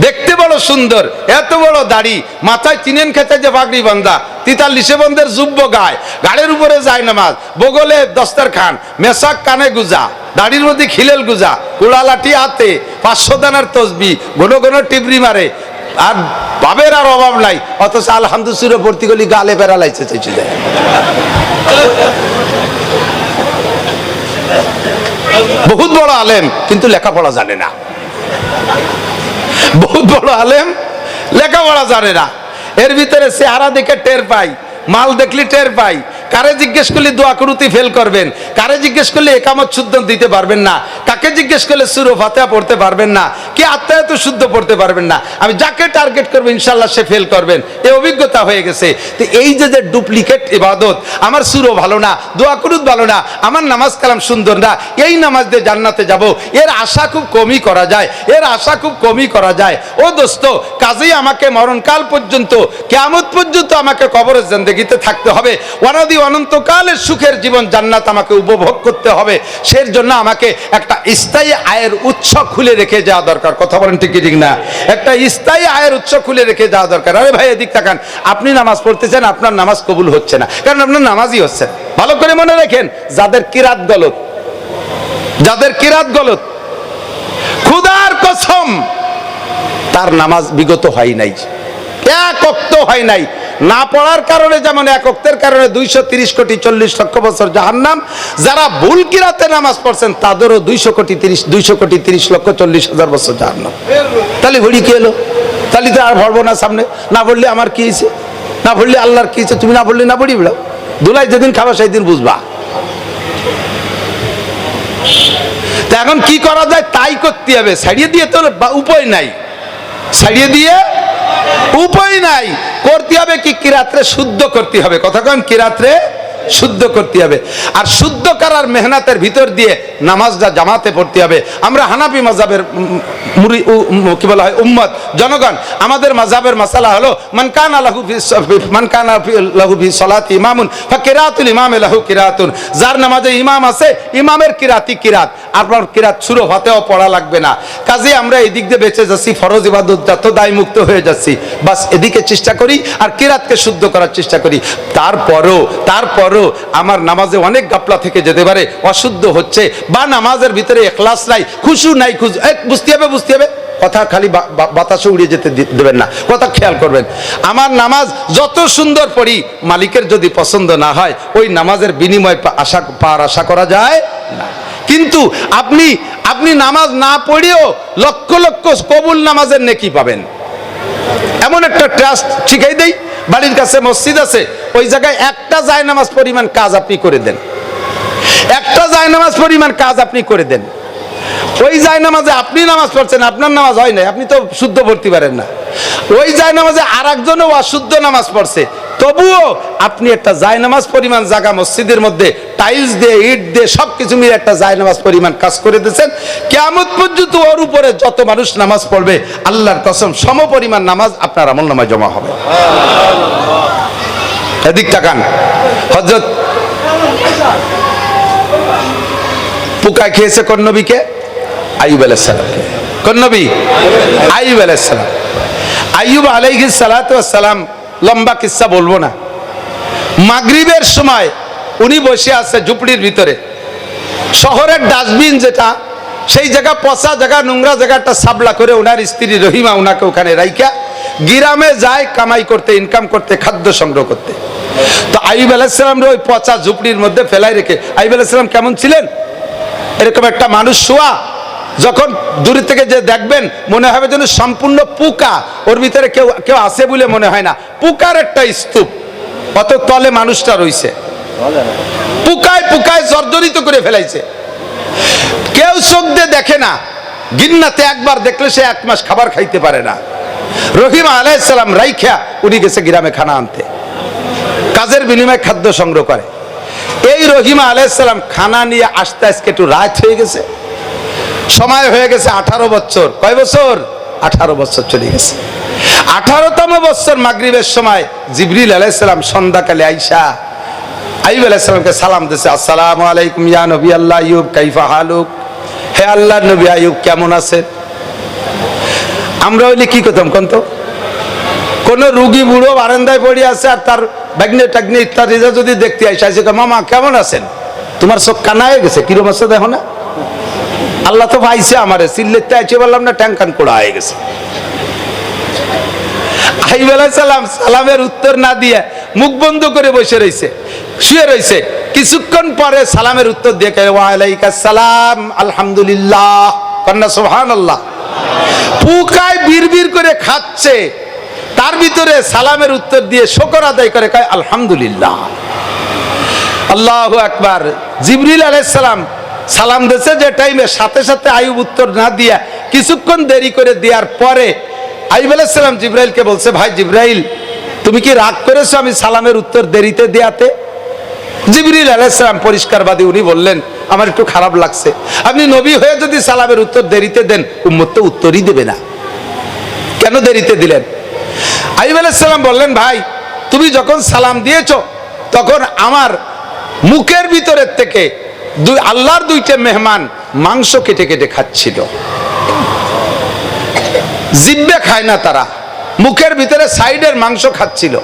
দেখতে বড় সুন্দর, এত বড় দাড়ি, মাথায় তিনেন খেতে যে পাগড়ি বান্ধা, 43 বন্ধের যুব্য গায়, গাড়ির উপরে যায় নামাজ, বগলে দস্তরখান, মেশাক কানে গুজা, দাড়ির মধ্যে খিলেল গুজা, কুড়ালাটি হাতে, 500 দানার তসবি, ঘন ঘন টিবরি মারে, আর বাবের আর অভাব নাই। অথচ আলহামদুলিল্লাহ ভর্তি গলি গালে বেড়ালাইছে চাইছে যায়। বহুত বড় আলেম কিন্তু লেখাপড়া জানে না। বহুত বড় আলেম লেখাপড়া জানে না। এর ভিতরে চেহারা দেখে টের পাই, মাল দেখলি টের পাই, কারে জিজ্ঞেস করলে দোয়া কুনুতি ফেল করবেন, কারে জিজ্ঞেস করলে একামত শুদ্ধ দিতে পারবেন না, কাকে জিজ্ঞেস করলে সূরা ফাতিহা পড়তে পারবেন না, কি আত্মায়াত শুদ্ধ পড়তে পারবেন না। আমি যাকে টার্গেট করবো ইনশাআল্লাহ সে ফেল করবেন, এই অভিজ্ঞতা হয়ে গেছে। তো এই যে ডুপ্লিকেট ইবাদত, আমার সূরা ভালো না, দোয়া কুনুত ভালো না, আমার নামাজ কালাম সুন্দর না, এই নামাজ দিয়ে জান্নাতে যাব, এর আশা খুব কমই করা যায়, এর আশা খুব কমই করা যায়। ও দোস্ত, কাজেই আমাকে মরণকাল পর্যন্ত, কিয়ামত পর্যন্ত আমাকে কবরের জিন্দেগিতে থাকতে হবে, অনাদি অনন্তকালের সুখের জীবন জান্নাত আমাকে উপভোগ করতে হবে। সেই জন্য আমাকে একটা স্থায়ী আয়ের উৎস খুলে রেখে যাওয়া দরকার। কথা বলেন ঠিক কি ঠিক না? একটা স্থায়ী আয়ের উৎস খুলে রেখে যাওয়া দরকার। আরে ভাই এদিক তাকান, আপনি নামাজ পড়তেছেন, আপনার নামাজ কবুল হচ্ছে না, কারণ আপনার নামাজই হচ্ছে। ভালো করে মনে রাখেন, যাদের কিরাত গলত, যাদের কিরাত গলত, খুদার কসম তার নামাজ বিগত হয় নাই, এক ওয়াক্ত হয় নাই। না পড়ার কারণে যেমন এক ওয়াক্তের কারণে 230 কোটি 40 লক্ষ বছর জাহান্নাম, যারা ভুল কিরাতে নামাজ পড়ছেন তাদেরও 200 কোটি 30 লক্ষ 40 হাজার বছর জাহান্নাম। তাহলে ঘড়ি কি হলো? তাহলে তো আর ভরবো না সামনে, না বললে আমার কি হয়েছে, না বললে আল্লাহর কি হয়েছে, তুমি না বললে না পড়ি বেড়াও, দুলাই যেদিন খাবা সেই দিন বুঝবা। তা এখন কি করা যায়? তাই করতে হবে, ছাড়িয়ে দিয়ে তো উপায় নাই, ছাড়িয়ে দিয়ে উপায় নাই। করতে হবে কি? কিরাতরে শুদ্ধ করতে হবে। কথা কন, কিরাতরে শুদ্ধ করতে হবে। আর শুদ্ধ করার মেহনতের ভিতর দিয়ে নামাজটা জামাতে পড়তে হবে। আমরা হানাফি মাযহাবের কি বলা হয় উম্মত, জনগণ। আমাদের মাযহাবের মাসালা হলো মান কানা লাহু ফি সালাতি ইমামুন ফাকিরাতুল ইমামি লাহু কিরাতুন। যার নামাজে ইমাম আছে, ইমামের কিরাতই কিরাত, আপনার কিরাত সূরা ফাতিহা পড়া লাগবে না। কাজে আমরা এই দিক দিয়ে বেঁচে যাচ্ছি, ফরজ ইবাদত যত দায় মুক্ত হয়ে যাচ্ছি। বাস এদিকে চেষ্টা করি আর কিরাতকে শুদ্ধ করার চেষ্টা করি। তারপরও আমার নামাজে অনেক গাফলা থেকে যেতে পারে, অশুদ্ধ হচ্ছে, বা নামাজের ভিতরে ইখলাস নাই, খুশু নাই। বুঝতে হবে, কথা খালি বাতাসে উড়িয়ে যেতে দেবেন না, কথা খেয়াল করবেন। আমার নামাজ যত সুন্দর পড়ি, মালিকের যদি পছন্দ না হয়, ওই নামাজের বিনিময় আশা করা যায় না। কিন্তু আপনি নামাজ না পড়েও লক্ষ লক্ষ কবুল নামাজের নেকি পাবেন। এমন একটা ট্রাস্ট শিখাই দেই, বাড়ির কাছে মসজিদ আছে, ওই জায়গায় একটা জায়নামাজ পরিমাণ কাজ আপনি করে দেন, একটা জায়নামাজ পরিমাণ কাজ আপনি করে দেন। ওই জায়নামাজে আপনি নামাজ পড়ছেন, আপনার নামাজ হয় নাই, আপনি তো শুদ্ধ পড়তে পারেন না। ওই জায়নামাজে আর একজনও অশুদ্ধ নামাজ পড়ছে, তবুও আপনি একটা জায়নামাজ পরিমাণ জায়গা মসজিদের মধ্যে টাইলস দিয়ে, ইট দিয়ে, সবকিছু মিলে একটা জায়নামাজ পরিমাণ কাজ করে দিয়েছেন। কিয়ামত পর্যন্ত ওর উপরে যত মানুষ নামাজ পড়বে, আল্লাহর কসম সম পরিমাণ নামাজ আপনার আমলনামায় জমা হবে। এদিক তাকান, হযরত পোকা খেয়েছে কোন নবীকে? আইয়ুব আলাইহিস সালাম। কোন নবী? আইয়ুব আলাইহিস সালাম। আইয়ুব আলাইহিস সালাতু ওয়াস সালাম, লম্বা কিসসা বলবো না। মাগরিবের সময় উনি বসে আছে ঝুপড়ির ভিতরে, শহরের ডাস্টবিন যেটা, সেই জায়গা পচা জায়গা, নোংরা জায়গাটা সাবলা করে ওনার স্ত্রী রহিমা ওনাকে ওখানে রাইখা গ্রামে যায় কামাই করতে, ইনকাম করতে, খাদ্য সংগ্রহ করতে। তো আইয়ুব আলাইহিস সালাম ওই পচা ঝুপড়ির মধ্যে ফেলাই রেখে, আইয়ুব আলাইহিস সালাম কেমন ছিলেন? এরকম একটা মানুষ শোয়া, যখন দূর থেকে যে দেখবেন মনে হবে যেন সম্পূর্ণ পোকা, ওর ভিতরে কেউ আছে বলে মনে হয় না, পোকার একটা স্তূপ, অত তলে মানুষটা রইছে, পোকায় জর্জরিত করে ফেলাইছে। কেউ চোখ দিয়ে দেখে না, গিন্নাতে একবার দেখলে সে 1 মাস খাবার খাইতে পারে না। রহিমা আলাইহিস সালাম রাইখা উনি গেছে গ্রামে খানা আনতে, কাজের বিনিময়ে খাদ্য সংগ্রহ করে। এই রহিমা আলাইহিস সালাম খানা নিয়ে আসতে আজকে একটু রাত হয়ে গেছে, সময় হয়ে গেছে 18 বছর। কয় বছর? 18 বছর চলে গেছে। 18তম বছর মাগরিবের সময় জিবরিল আলাইহিস সালাম সন্ধ্যাকালে আইসা আইয়ুব আলাইহিস সালামকে সালাম দিয়েছে, আসসালামু আলাইকুম ইয়া নবী আল্লাহ আইয়ুব, কাইফা হালুক? হে আল্লাহর নবী আইয়ুব কেমন আছেন? আমরা হইলে কি করতাম কোন তো? কোন রুগী বুড়ো বারান্দায় পড়ে আছে আর তার ব্যাগনে টাগনে ইত্যাদি যদি দেখতে আইসা, মামা কেমন আছেন? তোমার চোখ কানা হয়ে গেছে, কিরম আছে দেখো না? আল্লাহ তো পাইছে আমারে, সিল্লেতে আইছে বললাম না, ট্যাঙ্কান কোড়া হয়ে গেছে। আইয়ুব আলাইহিস সালাম সালামের উত্তর না দিয়ে মুখ বন্ধ করে বসে রইছে, শুয়ে রইছে। কিছুক্ষণ পরে সালামের উত্তর দিয়ে কয়, ওয়া আলাইকাস সালাম আলহামদুলিল্লাহ, কন্যা সুবহানাল্লাহ। পোকায় বিড়বিড় করে খাচ্ছে, তার ভিতরে সালামের উত্তর দিয়ে শুকর আদায় করে কয় আলহামদুলিল্লাহ। আল্লাহু আকবার। জিবরিল আলাইহিস সালাম সালাম দিয়েছে যে টাইমে, সাথে সাথে আইয়ুব উত্তর না দিয়া কিছুক্ষণ দেরি করে দেওয়ার পরে আইয়ুব আলাইহিস সালাম জিবরাইলকে বলছে, ভাই জিবরাইল, তুমি কি রাগ করেছো আমি সালামের উত্তর দেরিতে দেয়াতে? জিবরিল আলাইহিস সালাম পরিষ্কারবাদী, উনি বললেন, আমার একটু খারাপ লাগছে, আপনি নবী হয়ে যদি সালামের উত্তর দেরিতে দেন উম্মত তো উত্তরই দেবে না, কেন দেরিতে দিলেন? আইয়ুব আলাইহিস সালাম বললেন, ভাই তুমি যখন সালাম দিয়েছো তখন আমার মুখের ভিতরের থেকে আল্লাহর দুইটা মেহমান মাংস কেটে কেটে খাচ্ছিল। জিহ্বা খায় না তারা, মুখের ভিতরে সাইডের মাংস খাচ্ছিল।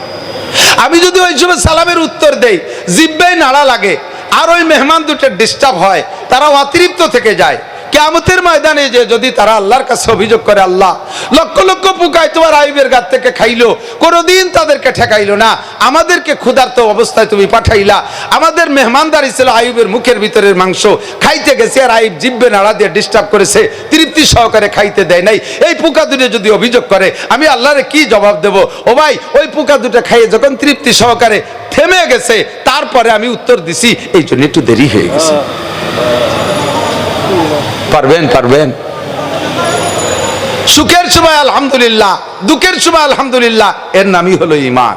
আমি যদি ওই সময় সালামের উত্তর দেই, জিহ্বায় নাড়া লাগে আর ওই মেহমান দুটো ডিস্টার্ব হয়, তারা অতৃপ্ত থেকে যায়। কিয়ামতের ময়দানে যে যদি তারা আল্লাহর কাছে অভিযোগ করে, আল্লাহ লক্ষ লক্ষ পোকায় তোমার আইয়ুবের গাছ থেকে খাইলো, কোনোদিন তাদেরকে ঠেকাইলো না, আমাদেরকে ক্ষুধার্ত অবস্থায় তুমি পাঠাইলা, আমাদের মেহমানদারি ছিল আইয়ুবের মুখের ভিতরের মাংস খাইতে গেছে আর আইয়ুব জিহ্বে নাড়া দিয়ে ডিস্টার্ব করেছে, তৃপ্তি সহকারে খাইতে দেয় নাই, এই পোকা দুটো যদি অভিযোগ করে আমি আল্লাহরে কি জবাব দেব? ও ভাই, ওই পোকা দুটো খাইয়ে যখন তৃপ্তি সহকারে থেমে গেছে তারপরে আমি উত্তর দিছি, এই জন্য একটু দেরি হয়ে গেছে। পারবেন সুখের সময় আলহামদুলিল্লাহ, দুঃখের সময় আলহামদুলিল্লাহ, এর নামই হলো ঈমান।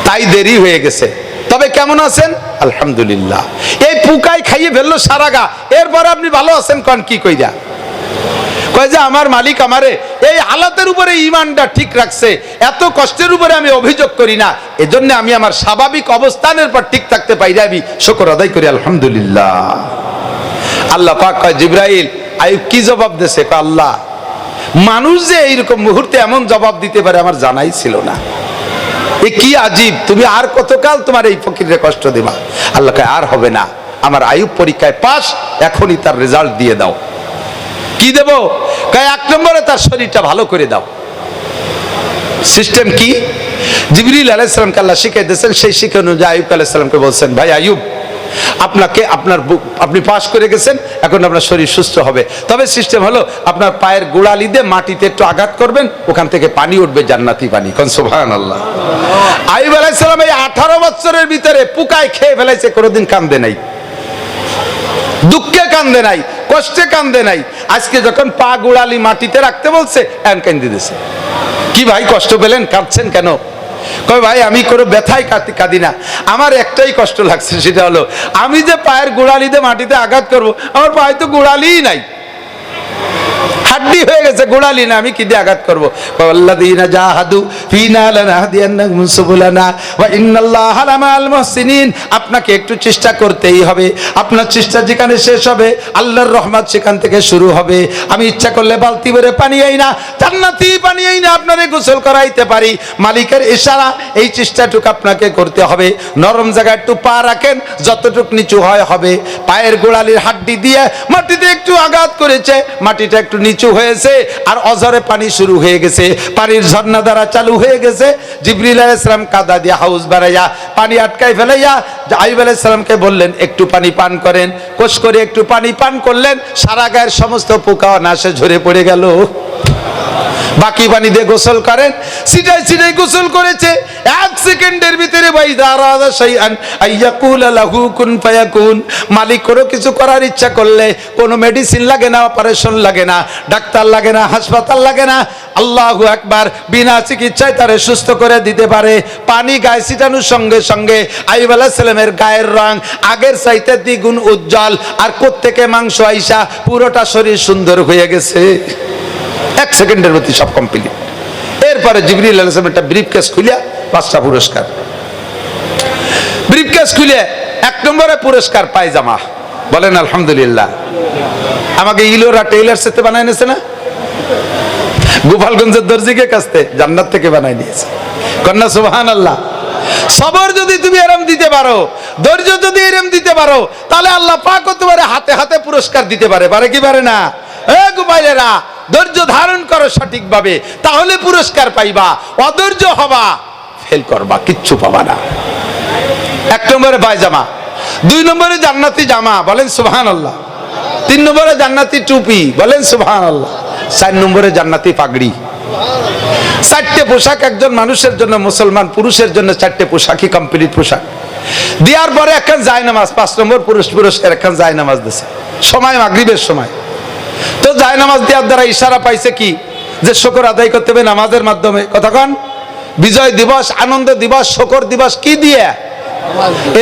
তাই দেরি হয়ে গেছে, তবে কেমন আছেন? আলহামদুলিল্লাহ। এই পোকায় খাইয়ে ফেললো সারা গা, এরপরে আপনি ভালো আছেন কোন কি কইরা? কয় যে আমার মালিক আমারে এই হালাতের উপরে ঈমানটা ঠিক রাখছে, এত কষ্টের উপরে আমি অভিযোগ করি না, এজন্য আমি আমার স্বাভাবিক অবস্থানের পর ঠিক থাকতে পারি, আমি শুকর আদায় করি আলহামদুলিল্লাহ। আল্লাহ পাক কয়, জিবরাইল আইয়ুব কি জবাব দিয়েছে? আল্লাহ, মানুষ যে এইরকম মুহূর্তে এমন জবাব দিতে পারে আমার জানাই ছিল না, এ কি আজীব, তুমি আর কতকাল তোমার এই ফকিরে কষ্ট দেবা? আল্লাহ কয়, আর হবে না, আমার আইয়ুব পরীক্ষায় পাস, এখনই তার রেজাল্ট দিয়ে দাও। কি দেব? কয় 1 নম্বরে তার শরীরটা ভালো করে দাও। সিস্টেম কি? জিবরিল আলাইহিস সালামকে আল্লাহ শিখিয়ে দিয়েছেন, সেই শিক্ষা অনুযায়ী আইয়ুব আলাইহিস সালামকে বলছেন, ভাই আইয়ুব, আপনি পাস করে গেছেন, এখন আপনার শরীর সুস্থ হবে, তবে সিস্টেম হলো আপনার পায়ের গোড়ালি দিয়ে মাটিতে একটু আঘাত করবেন, ওখান থেকে পানি উঠবে, জান্নাতি পানি। কোন সুবহানাল্লাহ। আইয়ুব আলাইহিস সালাম এই 18 বছরের ভিতরে পোকায় খেয়ে ফেলাইছে, কোনোদিন কান্দে নাই, দুঃখে কান্দে নাই, কষ্টে কান্দে নাই। আজকে যখন পা গোড়ালি মাটিতে রাখতে বলছে এন কান্দে দিয়েছে। কি ভাই কষ্ট পেলেন, কাঁদছেন কেন? কই ভাই আমি কোনো ব্যথাই কাঁদি না, আমার একটাই কষ্ট লাগছে, সেটা হলো আমি যে পায়ের গোড়ালিতে মাটিতে আঘাত করব, আমার পায়ে তো গোড়ালিই নাই, হাড্ডি হয়ে গেছে, গোড়ালি না, আমি কি দিয়ে আঘাত করবো? আল্লাযীনা জাহাদু ফীনা লানাহদিয়ান্নাহুম সুবুলানা ওয়া ইন্নাল্লাহা লামাআল মুহসিনিন। আপনাকে একটু চেষ্টা করতেই হবে, আপনার চেষ্টা যেখানে শেষ হবে আল্লাহর রহমত সেখান থেকে শুরু হবে। আমি ইচ্ছা করলে বালতি ভরে পানি আই না, জান্নাতি পানি আই না, আপনারে গোসল করাইতে পারি, মালিকের ইশারা, এই চেষ্টাটুকু আপনাকে করতে হবে। নরম জায়গায় একটু পা রাখেন, যতটুক নিচু হয় হবে। পায়ের গোড়ালির হাড্ডি দিয়ে মাটিতে একটু আঘাত করেছে, মাটিটা একটু নিচু হয়েছে, আর অঝরে পানি শুরু হয়ে গেছে, পানির ঝর্ণা দ্বারা চালু হয়ে গেছে। জিবরিল আলাইহিস সালাম কাদা দিয়ে হাউস বাড়াইয়া পানি আটকাই ফেলাইয়া আইয়ুব আলাইহিস সালামকে বললেন, একটু পানি পান করেন। কোষ করে একটু পানি পান করলেন, সারা গায়ের সমস্ত পোকা অনায়াসে ঝরে পড়ে গেল। বাকি পানি দিয়ে গোসল করেন, সিটাই সিটাই গোসল করেছে, 1 সেকেন্ডের ভিতরে মালিক কোনো কিছু করার ইচ্ছা করলে কোনো মেডিসিন লাগে না, অপারেশন লাগে না, ডাক্তার লাগে না, হাসপাতাল লাগে না, আল্লাহু আকবার, বিনা চিকিৎসায় তারে সুস্থ করে দিতে পারে। পানি গায়ে ছিটানোর সঙ্গে সঙ্গে আইয়ুব আলাইহিস সালামের গায়ের রং আগের চাইতে দ্বিগুণ উজ্জ্বল, আর কোত্থেকে মাংস আইসা পুরোটা শরীর সুন্দর হয়ে গেছে। 1 সেকেন্ডের মধ্যে সব কমপ্লিট। এরপরে জিবরিল আলাইহিস সালাম একটা ব্রিফকেস খুলে 5টা পুরস্কার, ব্রিফকেস খুলে 1 নম্বরে পুরস্কার পায়জামা। বলেন আলহামদুলিল্লাহ। আমাকে ইলোরা টেইলার সাথে বানাই নিয়েছে না, গোপালগঞ্জের দর্জিকে কাছতে জান্নাত থেকে বানাই নিয়েছে। কন্যা সুবহানাল্লাহ। সবর যদি তুমি এরম দিতে পারো, ধৈর্য যদি এরম দিতে পারো, তাহলে আল্লাহ পাক তোমার হাতে হাতে পুরস্কার দিতে পারে। পারে কি পারে না? এ গোপালেরা, ধৈর্য ধারণ করো সঠিকভাবে, তাহলে পুরস্কার পাইবা। অধৈর্য হবা, ফেল করবা, কিচ্ছু পাবা না। 1 নম্বরে পায়জামা, 2 নম্বরে জান্নাতি জামা, বলেন সুবহানাল্লাহ। 3 নম্বরে জান্নাতি টুপি, বলেন সুবহানাল্লাহ। 4 নম্বরে জান্নাতি পাগড়ি। 4টে পোশাক একজন মানুষের জন্য, মুসলমান পুরুষের জন্য 4টে পোশাকই কমপ্লিট পোশাক। দেওয়ার পরে একখান জায়নামাজ 5 নম্বর পুরস্কার একখান জায়নামাজ দিছে, সময় মাগরিবের সময়। তো জায়নামাজ দেওয়ার দ্বারা ইশারা পাইছে কি, যে শুকর আদায় করতে হবে নামাজের মাধ্যমে। কতক্ষণ? বিজয় দিবস, আনন্দ দিবস, শুকর দিবস কি দিয়ে?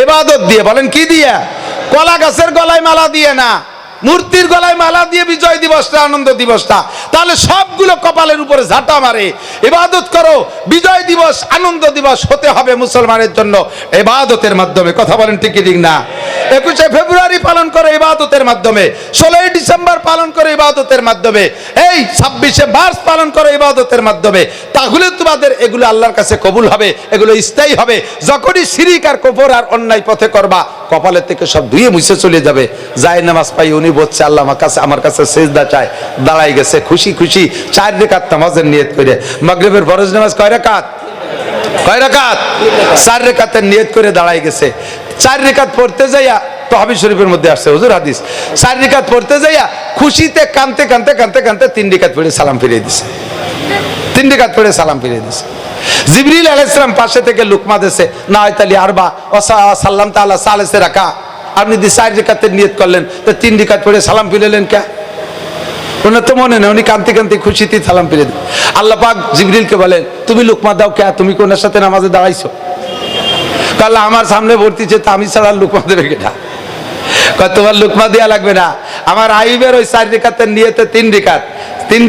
ইবাদত দিয়ে। বলেন কি দিয়ে? কলা গাছের গলায় মালা দিয়ে না, মূর্তির গলায় মালা দিয়ে বিজয় দিবসটা, আনন্দ দিবসটা। তাহলে সবগুলো কপালের উপরে ঝাঁটা মারে। ইবাদত করো, বিজয় দিবস, আনন্দ দিবস হতে হবে মুসলমানের জন্য ইবাদতের মাধ্যমে। কথা বলেন ঠিক কি ঠিক না? 21শে ফেব্রুয়ারি পালন করে ইবাদতের মাধ্যমে, 16ই ডিসেম্বর পালন করে ইবাদতের মাধ্যমে, এই 26শে মার্চ পালন করে ইবাদতের মাধ্যমে। তাহলে তোমাদের এগুলো আল্লাহর কাছে কবুল হবে, এগুলো স্থায়ী হবে। যখনই শিরিক আর কুফর আর অন্যায় পথে করবা, কপালের থেকে সব ধুয়ে মুছে চলে যাবে। যায় নামাজ পাই উনি বলছে আল্লাহ আমার কাছে সেজদা চায়, দাঁড়াই গেছে খুশি খুশি 4 রাকাত নামাজের নিয়ত করে। মাগরিবের ফরজ নামাজ কয় রাকাত? 4 রাকাতের নিয়ত করে দাঁড়াই গেছে। 4 রাকাত পড়তে যাইয়া তহবি শরীফের মধ্যে আসছে হুজুর হাদিস, 4 রাকাত পড়তে যাইয়া খুশিতে কানতে 3 রাকাত পড়ে সালাম ফিরিয়ে দিছে। 3 রাকাত পড়ে সালাম ফিরিয়ে দিছে। জিবরিল আলাইহিস সালাম পাশে থেকে লুকমা দিয়েছে, না আইতালি আরবা সাল্লাম তাআলা সালেসে রাখা। আপনি 4 রাকাতের নিয়ত করলেন, তো 3 রাকাত পড়ে সালাম ফিরালেন কে? ওনার তো মনে নেই, উনি কানতে খুশিতে সালাম ফিরে দেন। আল্লাহ পাক জিবরিলকে বলেন, তুমি লুকমা দাও কে? তুমি কোনার সাথে নামাজে দাঁড়াইছো? আল্লাহ আমার সামনে ভর্তিছে, তা আমি ছাড়া লুকমা দেবে কেটা? তোমার লুকমা দেওয়া লাগবে না, আমার আইবের ওই 4 রাকাতের নিয়তে 3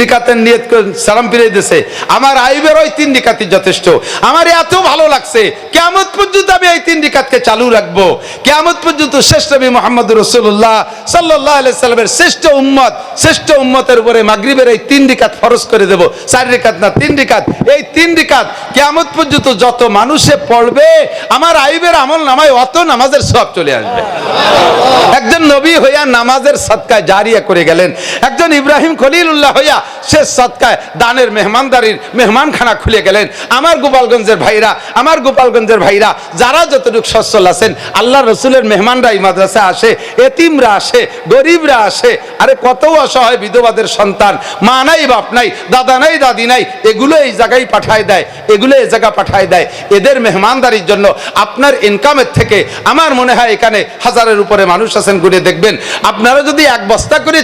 রাকাতের নিয়ত সালাম ফিরে দিয়েছে। আমার আইবের ওই 3 রাকাতই যথেষ্ট। আমার এত ভালো লাগছে, কিয়ামত পর্যন্ত আমি এই 3 রাকাতকে চালু রাখবো। কিয়ামত পর্যন্ত শ্রেষ্ঠ নবী মুহাম্মদুর রাসূলুল্লাহ সাল্লাল্লাহু আলাইহি সাল্লামের শ্রেষ্ঠ উম্মতের উপরে মাগরিবের এই 3 রাকাত ফরজ করে দেব। 4 রাকাত না, 3 রাকাত। এই 3 রাকাত কিয়ামত পর্যন্ত যত মানুষে পড়বে, আমার আইবের আমল নামায় অত নামাজের সওয়াব চলে আসবে। একজন নবী হইয়া নামাজের সাদকায় জারিয়া করে গেলেন। একজন ইব্রাহিম খলিলুল্লাহ হইয়া সে সাদকায় দানের মেহমানদারির মেহমানখানা খুলে গেলেন। আমার গোপালগঞ্জের ভাইরা যারা যতটুকু সচ্ছল আছেন, আল্লাহ রসুলের মেহমানরা এই মাদ্রাসায় আসে, এতিমরা আসে, গরিবরা আসে। আরে কত অসহায় বিধবাদের সন্তান, মা নাই বাপ নাই, দাদা নাই দাদি নাই, এগুলো এই জায়গায় পাঠায় দেয়, এদের মেহমানদারির জন্য আপনার ইনকামের থেকে আমার মনে হয় এখানে 1000-এর উপরে মানুষ আছেন, গুনে দেখবেন। আপনারা যদি 1 বস্তা করে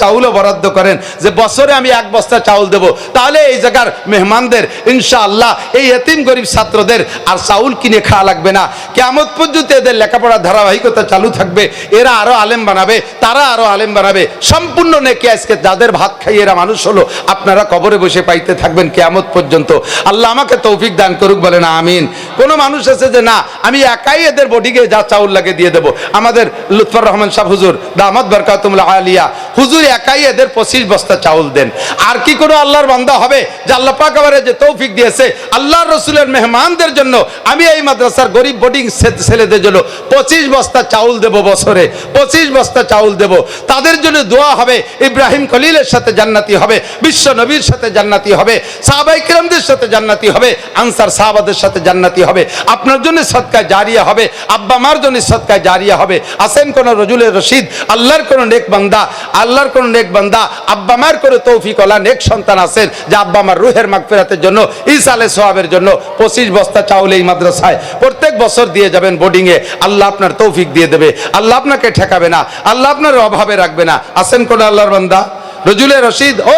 চাউলও বরাদ্দ করেন, যে বছরে আমি 1 বস্তা চাউল দেব, তাহলে এই জায়গার মেহমানদের ইনশাআল্লাহ, এই এতিম গরিব ছাত্রদের আর চাউল কিনে খাওয়া লাগবে না। কিয়ামত পর্যন্ত এদের লেখাপড়ার ধারাবাহিকতা চালু থাকবে। এরা আরো আলেম বানাবে, তারা আরো আলেম বানাবে। সম্পূর্ণ নেকি আজকে যাদের ভাত খাইয়ে এরা মানুষ হলো, আপনারা কবরে বসে পাইতে থাকবেন কিয়ামত পর্যন্ত। আল্লাহ আমাকে তৌফিক দান করুক, বলেন আমিন। কোন মানুষ আছে যে না আমি একাই এদের বডিকে যা চাউল লাগে দিয়ে দেবো? আমাদের লুৎফর রহমান সাহেব হুজুর দামাত বরকাতুল্লাহ আলিয়া হুজুর একাই এদের 25 বস্তা চাউল দেন। আর কি কোনো আল্লাহর বান্দা হবে যে আল্লাহ পাক আমারে যে তৌফিক দিয়েছে আল্লাহর রসুলের মেহমানদের জন্য আমি এই মাদ্রাসার গরিব বোর্ডিং ছেলেদের জন্য 25 বস্তা চাউল দেব, বছরে 25 বস্তা চাউল দেব। তাদের জন্য দোয়া হবে, ইব্রাহিম খলিলের সাথে জান্নাতি হবে, বিশ্ব নবীর সাথে জান্নাতি হবে, সাহাবায়ে কিরামদের সাথে জান্নাতি হবে, আনসার সাহাবাদের সাথে জান্নাতি হবে। আপনার জন্য সদকায় জারিয়া হবে, আব্বা মার জন্য সদকায় জারিয়া হবে। আসেন কোন রজুলের রশিদ, আল্লাহর কোন নেক বান্দা, আব্বা মার করে তৌফিক ওয়ালা নেক সন্তান আছেন, যে আব্বা মার রুহের মাগফিরাতের জন্য, ইসালে সওয়াবের জন্য 25 বস্তা চাউল এই মাদ্রাসায় প্রত্যেক বছর দিয়ে যাবেন বোর্ডিং এ। আল্লাহ আপনার তৌফিক দিয়ে দেবে, আল্লাহ আপনাকে ঠেকাবে না, আল্লাহ আপনার অভাবে রাখবে না। আসেন কোন আল্লাহর বান্দা রজুলের রশিদ ও